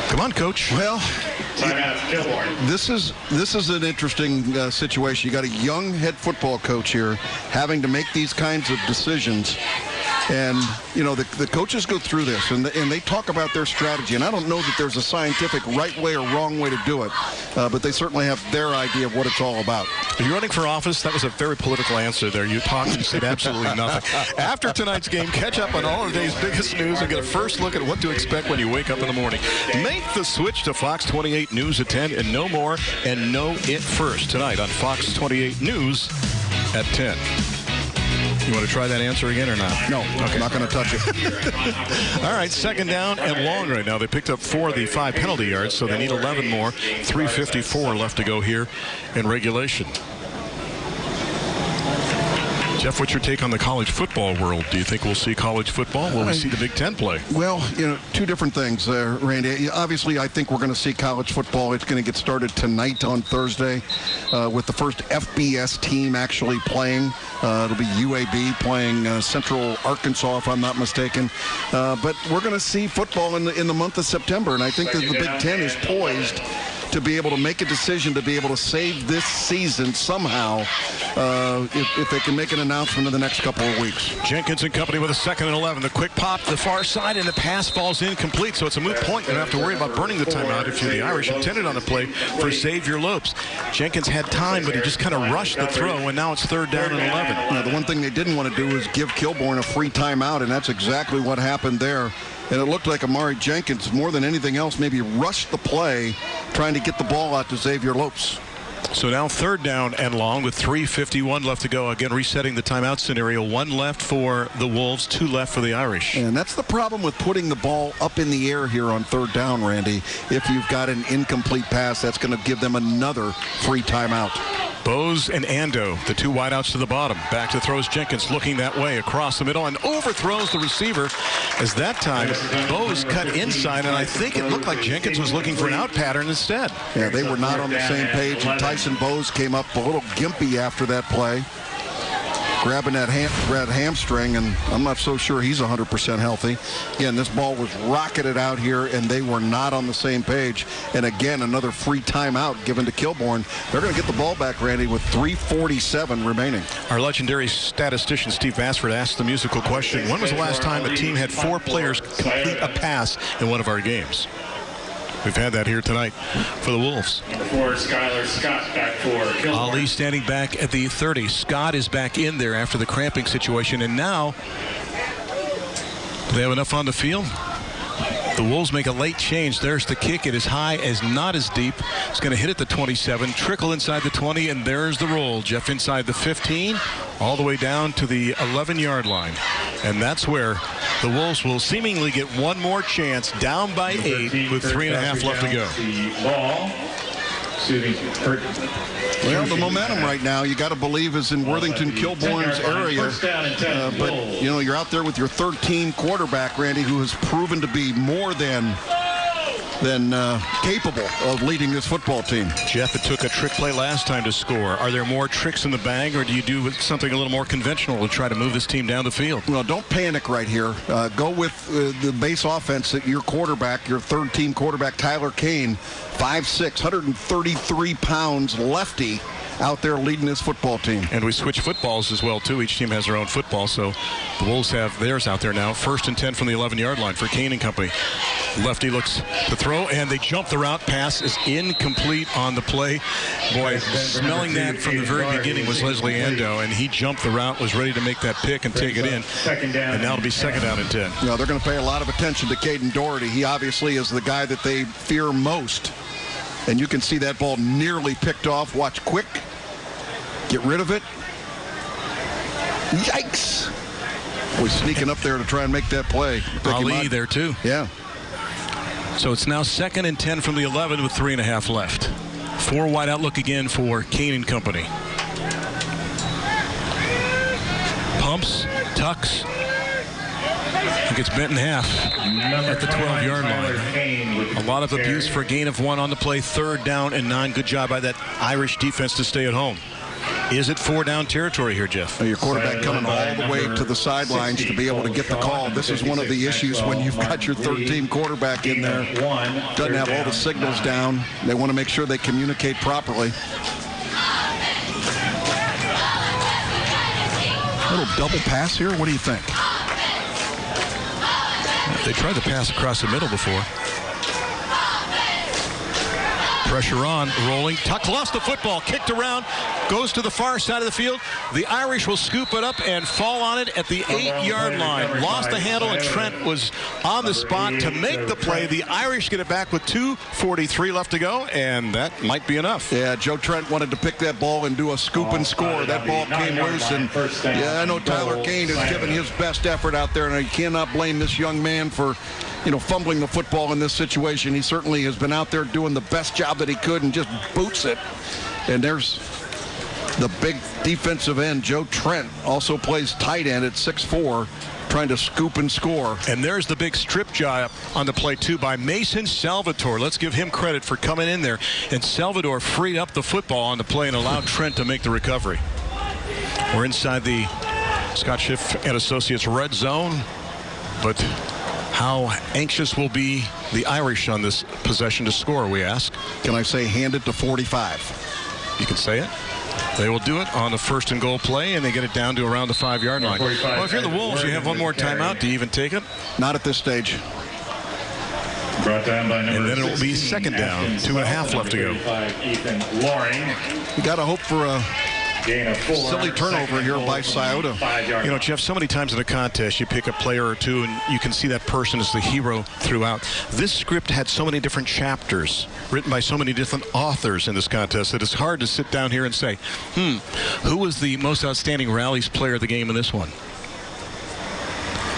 Come on, Coach. Well, this is an interesting situation. You got a young head football coach here having to make these kinds of decisions. And, you know, the coaches go through this, and they talk about their strategy. And I don't know that there's a scientific right way or wrong way to do it, but they certainly have their idea of what it's all about. If you're running for office, that was a very political answer there. You talked and said absolutely nothing. After tonight's game, catch up on all of the day's biggest news and get a first look at what to expect when you wake up in the morning. Make the switch to Fox 28 News at 10 and know more and know it first tonight on Fox 28 News at 10. You want to try that answer again or not? No, okay. I'm not going to touch it. All right, 2nd down and long right now. They picked up 4 of the 5 penalty yards, so they need 11 more. 3:54 left to go here in regulation. Jeff, what's your take on the college football world? Do you think we'll see college football? Will we see the Big Ten play? Well, you know, 2 different things, Randy. Obviously, I think we're going to see college football. It's going to get started tonight on Thursday with the first FBS team actually playing. It'll be UAB playing Central Arkansas, if I'm not mistaken. But we're going to see football in the month of September, and I think that the Big Ten is poised to be able to make a decision to be able to save this season somehow if they can make an announcement in the next couple of weeks. Jenkins and company with a 2nd and 11. The quick pop to the far side, and the pass falls incomplete, so it's a moot point. You don't have to worry about burning the timeout if you're the Irish. Intended on the play for Xavier Lopes. Jenkins had time, but he just kind of rushed the throw, and now it's 3rd down and 11. Now, the one thing they didn't want to do was give Kilbourne a free timeout, and that's exactly what happened there. And it looked like Amari Jenkins, more than anything else, maybe rushed the play, trying to get the ball out to Xavier Lopes. So now 3rd down and long with 3:51 left to go. Again, resetting the timeout scenario. 1 left for the Wolves, 2 left for the Irish. And that's the problem with putting the ball up in the air here on 3rd down, Randy. If you've got an incomplete pass, that's going to give them another free timeout. Bose and Ando, the 2 wideouts to the bottom. Back to throws Jenkins, looking that way across the middle and overthrows the receiver. As that time, Bose cut inside, and I think it looked like Jenkins was looking for an out pattern instead. Yeah, they were not on the same page, and Tyson Bose came up a little gimpy after that play, grabbing that hamstring, and I'm not so sure he's 100% healthy. Again, this ball was rocketed out here, and they were not on the same page. And again, another free timeout given to Kilbourne. They're going to get the ball back, Randy, with 3:47 remaining. Our legendary statistician, Steve Bassford, asked the musical question, when was the last time a team had 4 players complete a pass in one of our games? We've had that here tonight for the Wolves. Number 4, Skylar Scott back for Kilbourne. Ali standing back at the 30. Scott is back in there after the cramping situation, and now do they have enough on the field? The Wolves make a late change. There's the kick. It is high, as not as deep. It's going to hit at the 27, trickle inside the 20, and there's the roll. Jeff inside the 15, all the way down to the 11-yard line. And that's where the Wolves will seemingly get one more chance, down by 8 with 3.5 left to go. The ball. Well, the momentum right now, you got to believe, is in Worthington Kilbourne's area. But, you know, you're out there with your 13 quarterback, Randy, who has proven to be more than capable of leading this football team. Jeff, it took a trick play last time to score. Are there more tricks in the bag, or do you do something a little more conventional to try to move this team down the field? Well, don't panic right here. Go with the base offense that your quarterback, your third-team quarterback, Tyler Kane, 5'6", 133 pounds, lefty, out there leading this football team. And we switch footballs as well, too. Each team has their own football, so the Wolves have theirs out there now. 1st and 10 from the 11-yard line for Kane and company. Lefty looks to throw, and they jump the route. Pass is incomplete on the play. Boy, smelling that from the very beginning was Leslie Ando, and he jumped the route, was ready to make that pick and take it in. And now it'll be 2nd down and 10. You know, they're going to pay a lot of attention to Caden Doherty. He obviously is the guy that they fear most. And you can see that ball nearly picked off. Watch quick. Get rid of it. Yikes. Boy, sneaking up there to try and make that play. Ali there, too. Yeah. So it's now 2nd and 10 from the 11 with 3.5 left. 4 wide out look again for Kane and company. Pumps, tucks. It gets bent in half at the 12-yard line. A lot of abuse for a gain of 1 on the play. 3rd down and 9. Good job by that Irish defense to stay at home. Is it 4-down territory here, Jeff? Your quarterback coming all the way to the sidelines to be able to get the call. This is one of the issues when you've got your third-team quarterback in there. Doesn't have all the signals down. They want to make sure they communicate properly. A little double pass here. What do you think? They tried to pass across the middle before. Pressure on, rolling. Tuck lost the football, kicked around, goes to the far side of the field. The Irish will scoop it up and fall on it at the 8-yard line. Lost the handle, and Trent was on the spot to make the play. The Irish get it back with 2:43 left to go, and that might be enough. Yeah, Joe Trent wanted to pick that ball and do a scoop and score. That ball came loose, and yeah, I know Tyler Kane has given his best effort out there, and I cannot blame this young man for, you know, fumbling the football in this situation. He certainly has been out there doing the best job that he could and just boots it. And there's the big defensive end, Joe Trent, also plays tight end at 6'4", trying to scoop and score. And there's the big strip job on the play, too, by Mason Salvatore. Let's give him credit for coming in there. And Salvatore freed up the football on the play and allowed Trent to make the recovery. We're inside the Scott Schiff and Associates red zone, but how anxious will be the Irish on this possession to score, we ask? Can I say hand it to 45? You can say it. They will do it on the 1st and goal play, and they get it down to around the 5-yard line. Well, if you're the Wolves, you have one more timeout. Do you even take it? Not at this stage. Brought down by number and then it will be 2nd down. 2.5 left to go. Ethan Loring. You got to hope for a silly turnover here by Sciota. You know, Jeff, so many times in a contest you pick a player or two and you can see that person as the hero throughout. This script had so many different chapters written by so many different authors in this contest that it's hard to sit down here and say, who was the most outstanding rallies player of the game in this one?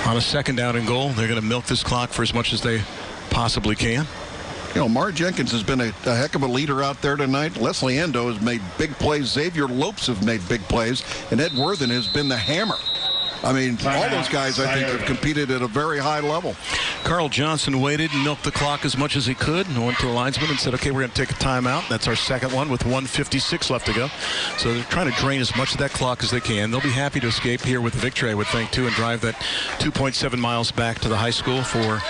On a 2nd down and goal, they're going to milk this clock for as much as they possibly can. You know, Mar Jenkins has been a heck of a leader out there tonight. Leslie Ando has made big plays. Xavier Lopes have made big plays. And Ed Worthen has been the hammer. I mean, all those guys, I think, have competed at a very high level. Carl Johnson waited and milked the clock as much as he could and went to the linesman and said, okay, we're going to take a timeout. That's our 2nd one with 1:56 left to go. So they're trying to drain as much of that clock as they can. They'll be happy to escape here with the victory, I would think, too, and drive that 2.7 miles back to the high school for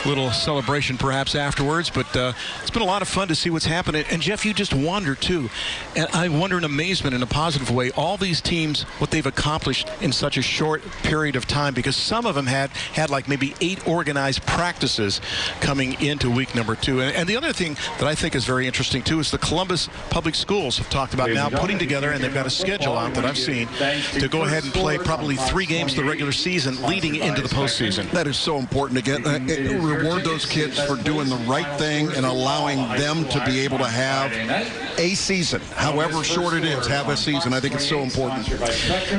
little celebration perhaps afterwards, but it's been a lot of fun to see what's happening. And Jeff, you just wonder too, and I wonder in amazement in a positive way, all these teams, what they've accomplished in such a short period of time, because some of them had like maybe 8 organized practices coming into week number 2. And the other thing that I think is very interesting too is the Columbus Public Schools have talked about now putting together, and they've got a schedule out that I've seen, to go ahead and play probably 3 games the regular season leading into the postseason. That is so important to get reward those kids for doing the right thing and allowing them to be able to have a season, however short it is, have a season. I think it's so important.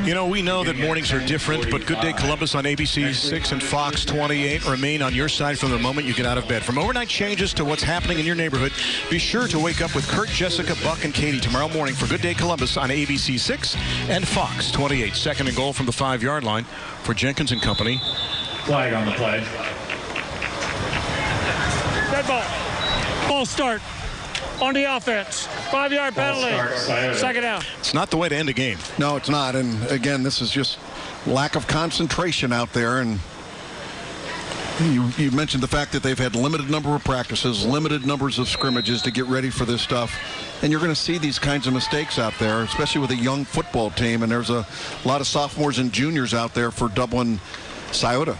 You know, we know that mornings are different, but Good Day Columbus on ABC 6 and Fox 28 remain on your side from the moment you get out of bed. From overnight changes to what's happening in your neighborhood, be sure to wake up with Kurt, Jessica, Buck, and Katie tomorrow morning for Good Day Columbus on ABC 6 and Fox 28. Second and goal from the 5-yard line for Jenkins and company. Flag on the play. Dead ball. Ball start on the offense. 5-yard penalty. Second down. It's not the way to end a game. No, it's not. And again, this is just lack of concentration out there. And you mentioned the fact that they've had limited number of practices, limited numbers of scrimmages to get ready for this stuff. And you're going to see these kinds of mistakes out there, especially with a young football team. And there's a lot of sophomores and juniors out there for Dublin Sciota.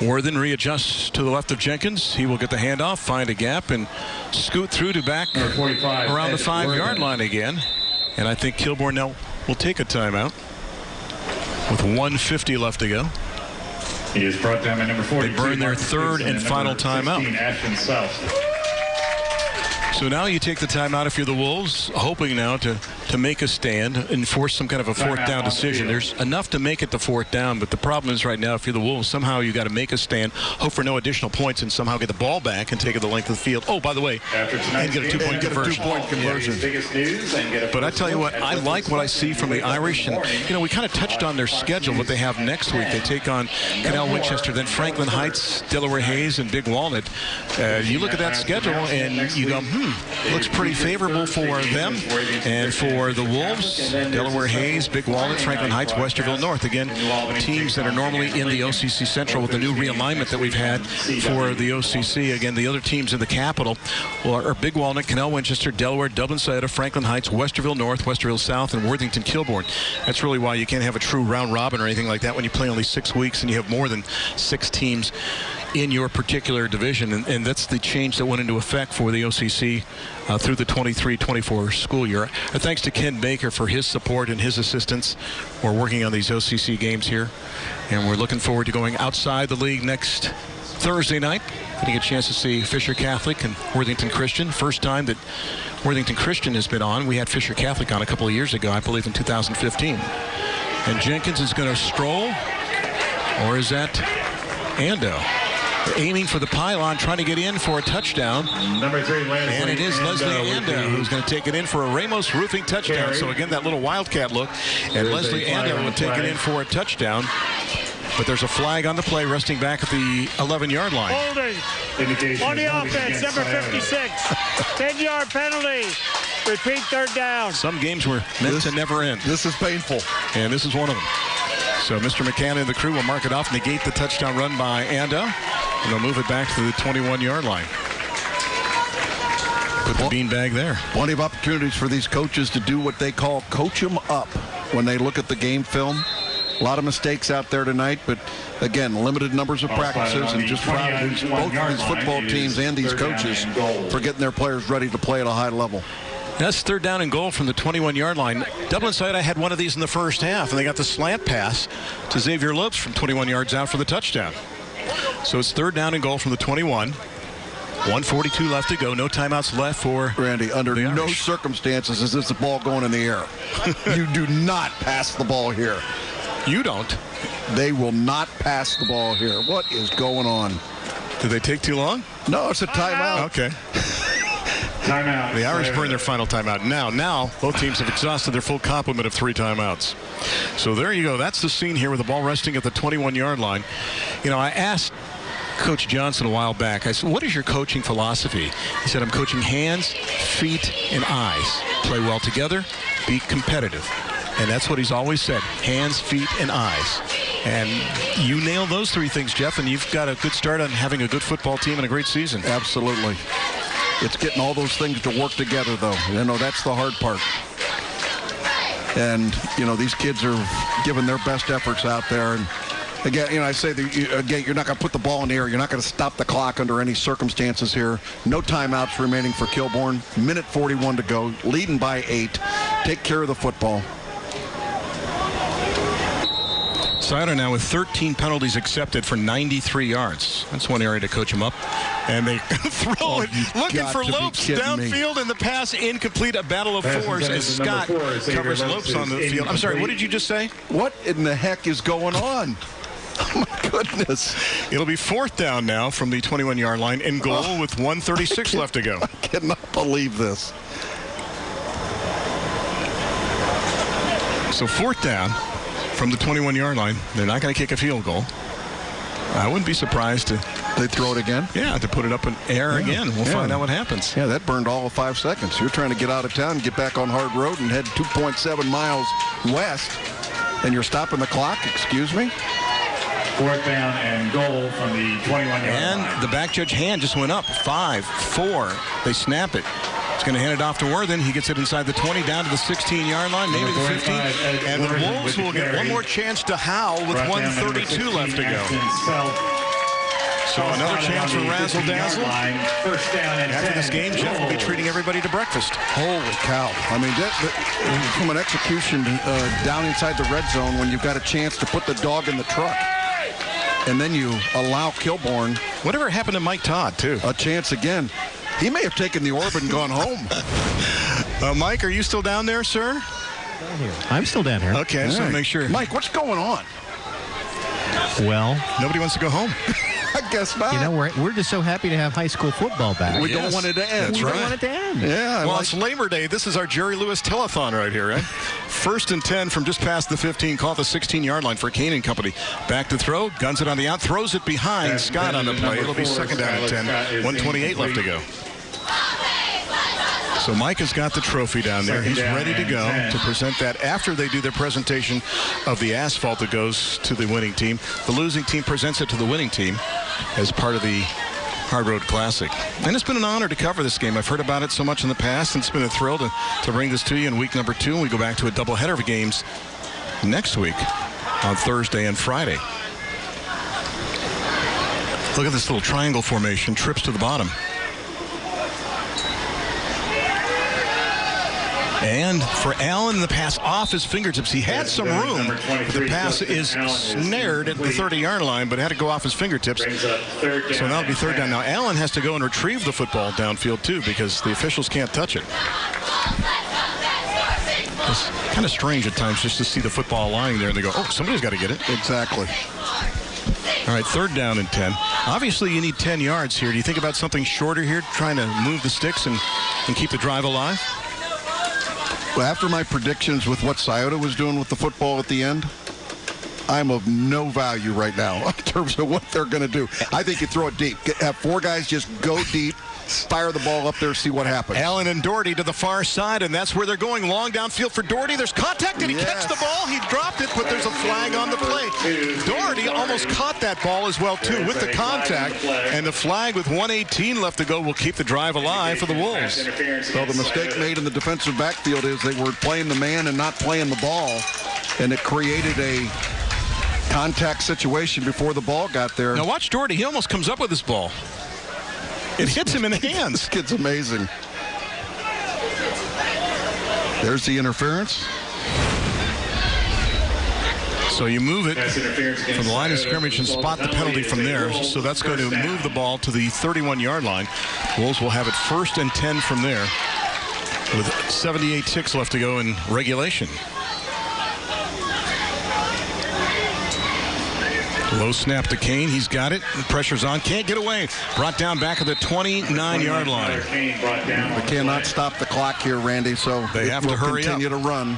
Worthen readjusts to the left of Jenkins. He will get the handoff, find a gap, and scoot through to back around the 5-yard line again. And I think Kilbourne now will take a timeout with 1:50 left to go. He is brought down by number 40. They burn their third and final timeout. So now you take the timeout if you're the Wolves, hoping now to make a stand and force some kind of a 4th down decision. There's enough to make it the 4th down, but the problem is right now, if you're the Wolves, somehow you got to make a stand, hope for no additional points, and somehow get the ball back and take it the length of the field. Oh, by the way, and get a 2-point conversion. But I tell you what, I like what I see from the Irish, and you know, we kind of touched on their schedule, what they have next week. They take on Canal Winchester, then Franklin Heights, Delaware Hayes, and Big Walnut. You look at that schedule and you go, looks pretty favorable for them and for the Wolves. Delaware Hayes, Big Walnut, Franklin Heights, Westerville North. Again, teams that are normally in the OCC Central with the new realignment that we've had for the OCC. Again, the other teams in the capital are Big Walnut, Canal Winchester, Delaware, Dublin Sciota, Franklin Heights, Westerville North, Westerville South, and Worthington Kilbourne. That's really why you can't have a true round robin or anything like that when you play only 6 weeks and you have more than 6 teams in your particular division, and that's the change that went into effect for the OCC through the 23-24 school year. Thanks to Ken Baker for his support and his assistance. We're working on these OCC games here, and we're looking forward to going outside the league next Thursday night, getting a chance to see Fisher Catholic and Worthington Christian. First time that Worthington Christian has been on. We had Fisher Catholic on a couple of years ago, I believe in 2015. And Jenkins is going to stroll, or is that Ando? Aiming for the pylon, trying to get in for a touchdown. Number 3, Leslie. And it is Leslie Ando who's going to take it in for a Ramos Roofing touchdown. So again, that little Wildcat look. And Leslie Ando will take it in for a touchdown. But there's a flag on the play, resting back at the 11-yard line. Holding on the offense, number 56. 10-yard penalty. Repeat 3rd down. Some games were meant to never end. This is painful. And this is one of them. So Mr. McCann and the crew will mark it off, negate the touchdown run by Ando, and they'll move it back to the 21-yard line. Put the beanbag there. Plenty of opportunities for these coaches to do what they call coach them up when they look at the game film. A lot of mistakes out there tonight, but again, limited numbers of practices, and just proud of both of these football teams and these coaches for getting their players ready to play at a high level. That's 3rd down and goal from the 21-yard line. Dublin Sciota had one of these in the first half, and they got the slant pass to Xavier Lopes from 21 yards out for the touchdown. So it's 3rd down and goal from the 21. 1:42 left to go. No timeouts left for Randy. Under no circumstances is this ball going in the air. You do not pass the ball here. You don't. They will not pass the ball here. What is going on? Did they take too long? No, it's a timeout. Okay. Timeout. The Irish burn their final timeout. Now, both teams have exhausted their full complement of 3 timeouts. So there you go. That's the scene here with the ball resting at the 21-yard line. You know, I asked Coach Johnson a while back, I said, what is your coaching philosophy? He said, I'm coaching hands, feet, and eyes. Play well together, be competitive. And that's what he's always said, hands, feet, and eyes. And you nail those three things, Jeff, and you've got a good start on having a good football team and a great season. Absolutely. It's getting all those things to work together, though. That's the hard part. And, these kids are giving their best efforts out there. And again, I say, again, you're not going to put the ball in the air. You're not going to stop the clock under any circumstances here. No timeouts remaining for Kilbourne. Minute 41 to go. Leading by 8. Take care of the football. Scioto now with 13 penalties accepted for 93 yards. That's one area to coach him up. And they throw it, looking for Lopes downfield, and the pass incomplete. A battle of fours as Scott covers Lopes on the field. I'm sorry, what did you just say? What in the heck is going on? Oh, my goodness. It'll be 4th down now from the 21-yard line and goal with 1:36 left to go. I cannot believe this. So 4th down from the 21-yard line. They're not going to kick a field goal. I wouldn't be surprised to... They throw it again? Yeah, to put it up in air again. We'll find out what happens. Yeah, that burned all of 5 seconds. You're trying to get out of town, get back on hard road, and head 2.7 miles west, and you're stopping the clock? Excuse me? 4th down and goal from the 21-yard line. And the back judge hand just went up. 5, 4. They snap it. He's going to hand it off to Worthen. He gets it inside the 20, down to the 16-yard line, maybe the 15. And the Wolves will get one more chance to howl with 1:32 left to go. So another chance for Razzle Dazzle. After this game, Jeff will be treating everybody to breakfast. Holy cow. I mean, from an execution down inside the red zone, when you've got a chance to put the dog in the truck, and then you allow Kilbourne. Whatever happened to Mike Todd, too? A chance again. He may have taken the orb and gone home. Mike, are you still down there, sir? I'm still down here. Okay, so make sure. Mike, what's going on? Well, nobody wants to go home. I guess not. We're just so happy to have high school football back. We don't want it to end. We don't want it to end. Yeah. Well, it's Labor Day. This is our Jerry Lewis telethon right here, right? 1st and 10 from just past the 15. Call at the 16-yard line for Kane and company. Back to throw. Guns it on the out. Throws it behind Scott on the play. It'll be 2nd down and 10. 1:28 left to go. So Mike has got the trophy down there. He's ready to go to present that after they do their presentation of the asphalt that goes to the winning team. The losing team presents it to the winning team as part of the Hard Road Classic. And it's been an honor to cover this game. I've heard about it so much in the past, and it's been a thrill to bring this to you in week number 2. And we go back to a doubleheader of games next week on Thursday and Friday. Look at this little triangle formation, trips to the bottom. And for Allen, the pass off his fingertips. He had some room. The pass is snared at the 30-yard line, but had to go off his fingertips. So that'll be 3rd down. Now, Allen has to go and retrieve the football downfield, too, because the officials can't touch it. It's kind of strange at times just to see the football lying there and they go, oh, somebody's got to get it. Exactly. All right, 3rd down and 10. Obviously, you need 10 yards here. Do you think about something shorter here, trying to move the sticks and keep the drive alive? Well, after my predictions with what Scioto was doing with the football at the end, I'm of no value right now in terms of what they're going to do. I think you throw it deep. Have 4 guys just go deep, fire the ball up there, see what happens. Allen and Doherty to the far side, and that's where they're going. Long downfield for Doherty. There's contact. Did he catch the ball? He dropped it, but there's a flag on the play. Doherty almost caught that ball as well, too, with the contact. And the flag with 1:18 left to go will keep the drive alive for the Wolves. So the mistake made in the defensive backfield is they were playing the man and not playing the ball, and it created a contact situation before the ball got there. Now watch Doherty. He almost comes up with this ball. It hits him in the hands. This kid's amazing. There's the interference. So you move it from the line of scrimmage and spot the penalty from there. So that's going to move the ball to the 31-yard line. Wolves will have it 1st and 10 from there with 78-6 left to go in regulation. Low snap to Kane. He's got it. The pressure's on. Can't get away. Brought down back at the 29-yard line. They cannot stop the clock here, Randy, so they have to hurry up. Continue to run.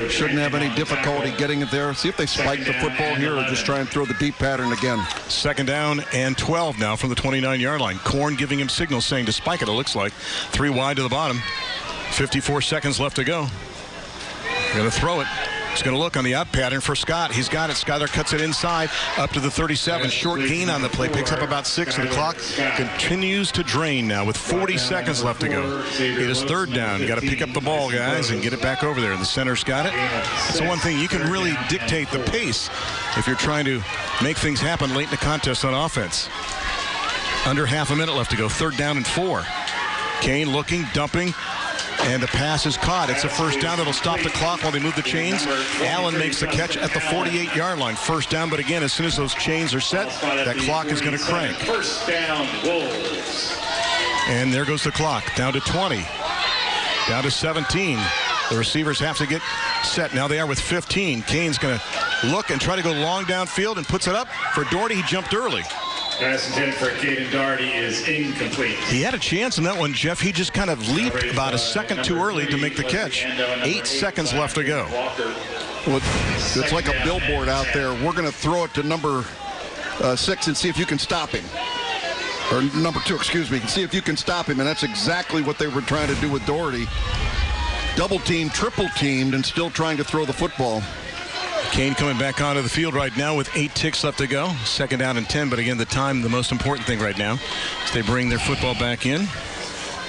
Shouldn't have any difficulty getting it there. See if they spike the football here or just try and throw the deep pattern again. 2nd down and 12 now from the 29-yard line. Korn giving him signals saying to spike it, it looks like. 3 wide to the bottom. 54 seconds left to go. Going to throw it. He's going to look on the out pattern for Scott. He's got it. Skyler cuts it inside up to the 37. Short gain on the play. Picks up about 6, and the clock continues to drain now with 40 seconds left to go. It is third down. You got to pick up the ball, guys, and get it back over there. The center's got it. So one thing, you can really dictate the pace if you're trying to make things happen late in the contest on offense. Under half a minute left to go. Third down and 4. Kane looking, dumping, and the pass is caught. It's a first down that'll stop the clock while they move the chains. Allen makes the catch at the 48-yard line. First down, but again, as soon as those chains are set, that clock is going to crank. First down, Wolves. And there goes the clock. Down to 20. Down to 17. The receivers have to get set. Now they are with 15. Kane's going to look and try to go long downfield and puts it up for Doherty. He jumped early. Pass intended for Caden Doherty is incomplete. He had a chance in that one, Jeff. He just kind of leaped about a second too early to make the catch. 8 seconds left to go. Well, it's like a billboard out there. We're going to throw it to number 6 and see if you can stop him. Or number 2, excuse me, and see if you can stop him. And that's exactly what they were trying to do with Doherty. Double teamed, triple teamed, and still trying to throw the football. Kane coming back onto the field right now with 8 ticks left to go. Second down and 10, but again, the time, the most important thing right now, as they bring their football back in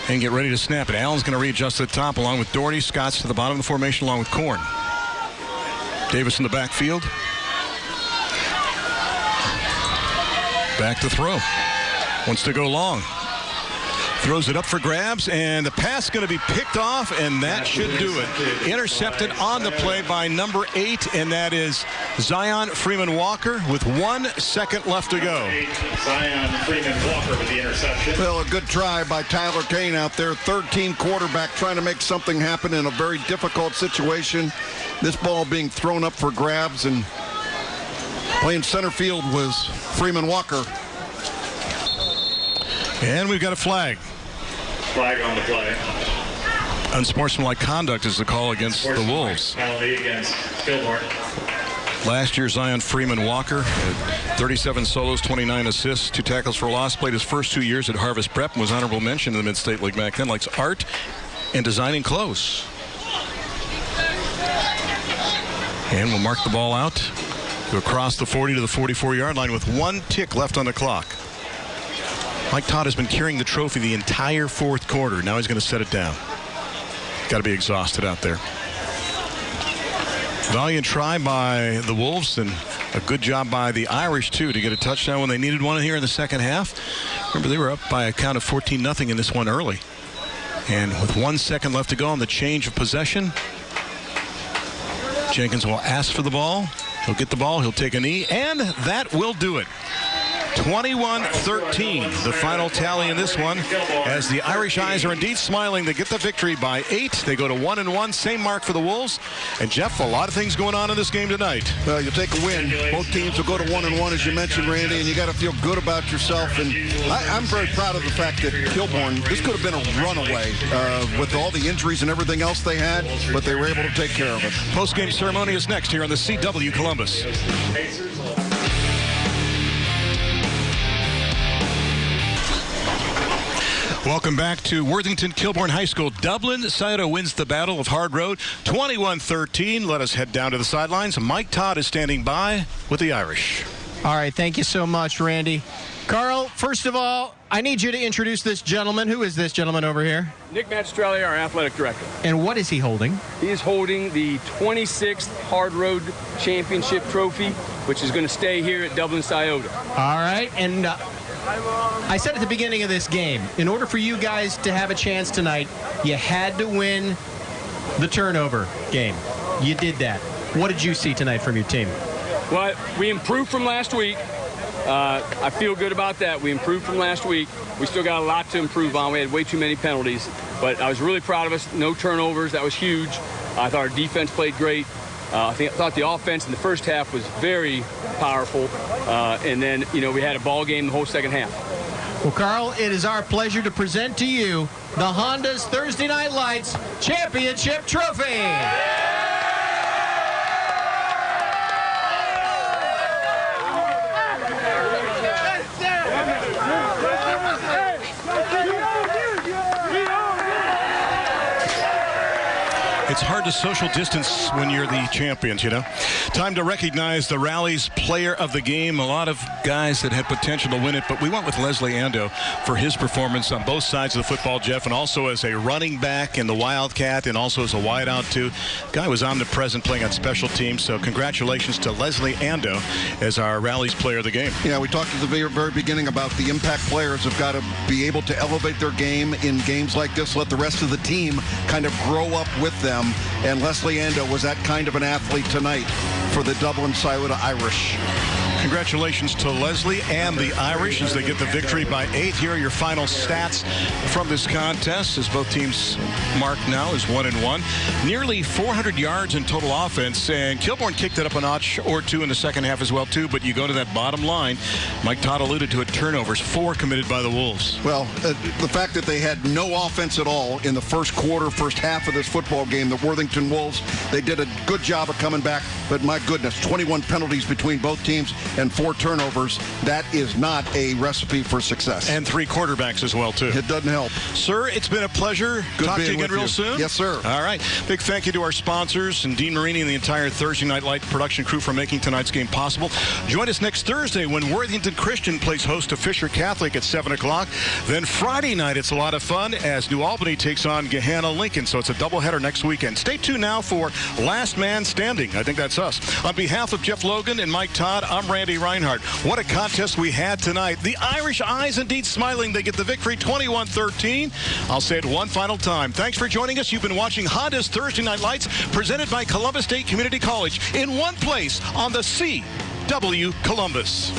and get ready to snap it. Allen's going to readjust to the top along with Doherty. Scott's to the bottom of the formation along with Korn. Davis in the backfield. Back to throw. Wants to go long. Throws it up for grabs, and the pass going to be picked off, and that should do it. Intercepted on the play by number 8, and that is Zion Freeman Walker with 1 second left to go. Zion Freeman Walker with the interception. Well, a good try by Tyler Kane out there. Third-team quarterback trying to make something happen in a very difficult situation. This ball being thrown up for grabs, and playing center field was Freeman Walker. And we've got a flag. Flag on the play. Unsportsmanlike conduct is the call against the Wolves. Penalty against Kilbourne. Last year, Zion Freeman Walker had 37 solos, 29 assists, 2 tackles for loss. Played his first 2 years at Harvest Prep and was honorable mention in the Mid-State League back then. Likes art and designing clothes. And we'll mark the ball out to across the 40 to the 44-yard line with 1 tick left on the clock. Mike Todd has been carrying the trophy the entire fourth quarter. Now he's going to set it down. Got to be exhausted out there. Valiant try by the Wolves, and a good job by the Irish, too, to get a touchdown when they needed one here in the second half. Remember, they were up by a count of 14-0 in this one early. And with 1 second left to go on the change of possession, Jenkins will ask for the ball. He'll get the ball. He'll take a knee, and that will do it. 21-13, the final tally in this one, as the Irish eyes are indeed smiling. They get the victory by 8. They go to 1-1, same mark for the Wolves. And Jeff, a lot of things going on in this game tonight. Well, you take a win. Both teams will go to 1-1, as you mentioned, Randy, and you got to feel good about yourself. And I'm very proud of the fact that Kilbourne, this could have been a runaway with all the injuries and everything else they had, but they were able to take care of it. Post-game ceremony is next here on the CW Columbus. Welcome back to Worthington Kilbourne High School. Dublin Sciota wins the Battle of Hard Road 21-13. Let us head down to the sidelines. Mike Todd is standing by with the Irish. All right, thank you so much, Randy. Carl, first of all, I need you to introduce this gentleman. Who is this gentleman over here? Nick Magistrelli, our athletic director. And what is he holding? He is holding the 26th Hard Road Championship trophy, which is going to stay here at Dublin Sciota. All right, and I said at the beginning of this game, in order for you guys to have a chance tonight, you had to win the turnover game. You did that. What did you see tonight from your team? Well, we improved from last week. I feel good about that. We improved from last week. We still got a lot to improve on. We had way too many penalties, but I was really proud of us. No turnovers. That was huge. I thought our defense played great. I thought the offense in the first half was very powerful. And then, we had a ball game the whole second half. Well, Carl, it is our pleasure to present to you the Honda's Thursday Night Lights Championship Trophy. It's hard to social distance when you're the champions, you know. Time to recognize the Rally's player of the game. A lot of guys that had potential to win it, but we went with Leslie Ando for his performance on both sides of the football, Jeff, and also as a running back in the Wildcat and also as a wideout, too. Guy was omnipresent playing on special teams, so congratulations to Leslie Ando as our Rally's player of the game. Yeah, we talked at the very beginning about the impact players have got to be able to elevate their game in games like this, let the rest of the team kind of grow up with them, and Leslie Ando was that kind of an athlete tonight for the Dublin Scioto Irish. Congratulations to Leslie and the Irish as they get the victory by 8. Here are your final stats from this contest as both teams mark now as 1-1. Nearly 400 yards in total offense, and Kilbourne kicked it up a notch or two in the second half as well, too. But you go to that bottom line, Mike Todd alluded to it, turnovers, 4 committed by the Wolves. Well, the fact that they had no offense at all in the first quarter, first half of this football game, the Worthington Wolves, they did a good job of coming back. But my goodness, 21 penalties between both teams and 4 turnovers. That is not a recipe for success. And 3 quarterbacks as well, too. It doesn't help. Sir, it's been a pleasure. Talk to you again real soon. Yes, sir. All right. Big thank you to our sponsors and Dean Marini and the entire Thursday Night Light production crew for making tonight's game possible. Join us next Thursday when Worthington Christian plays host to Fisher Catholic at 7 o'clock. Then Friday night, it's a lot of fun as New Albany takes on Gahanna Lincoln. So it's a doubleheader next weekend. Stay tuned now for Last Man Standing. I think that's us. On behalf of Jeff Logan and Mike Todd, I'm Randy Reinhardt. What a contest we had tonight. The Irish eyes indeed smiling. They get the victory 21-13. I'll say it one final time. Thanks for joining us. You've been watching Honda's Thursday Night Lights presented by Columbus State Community College in one place on the CW Columbus.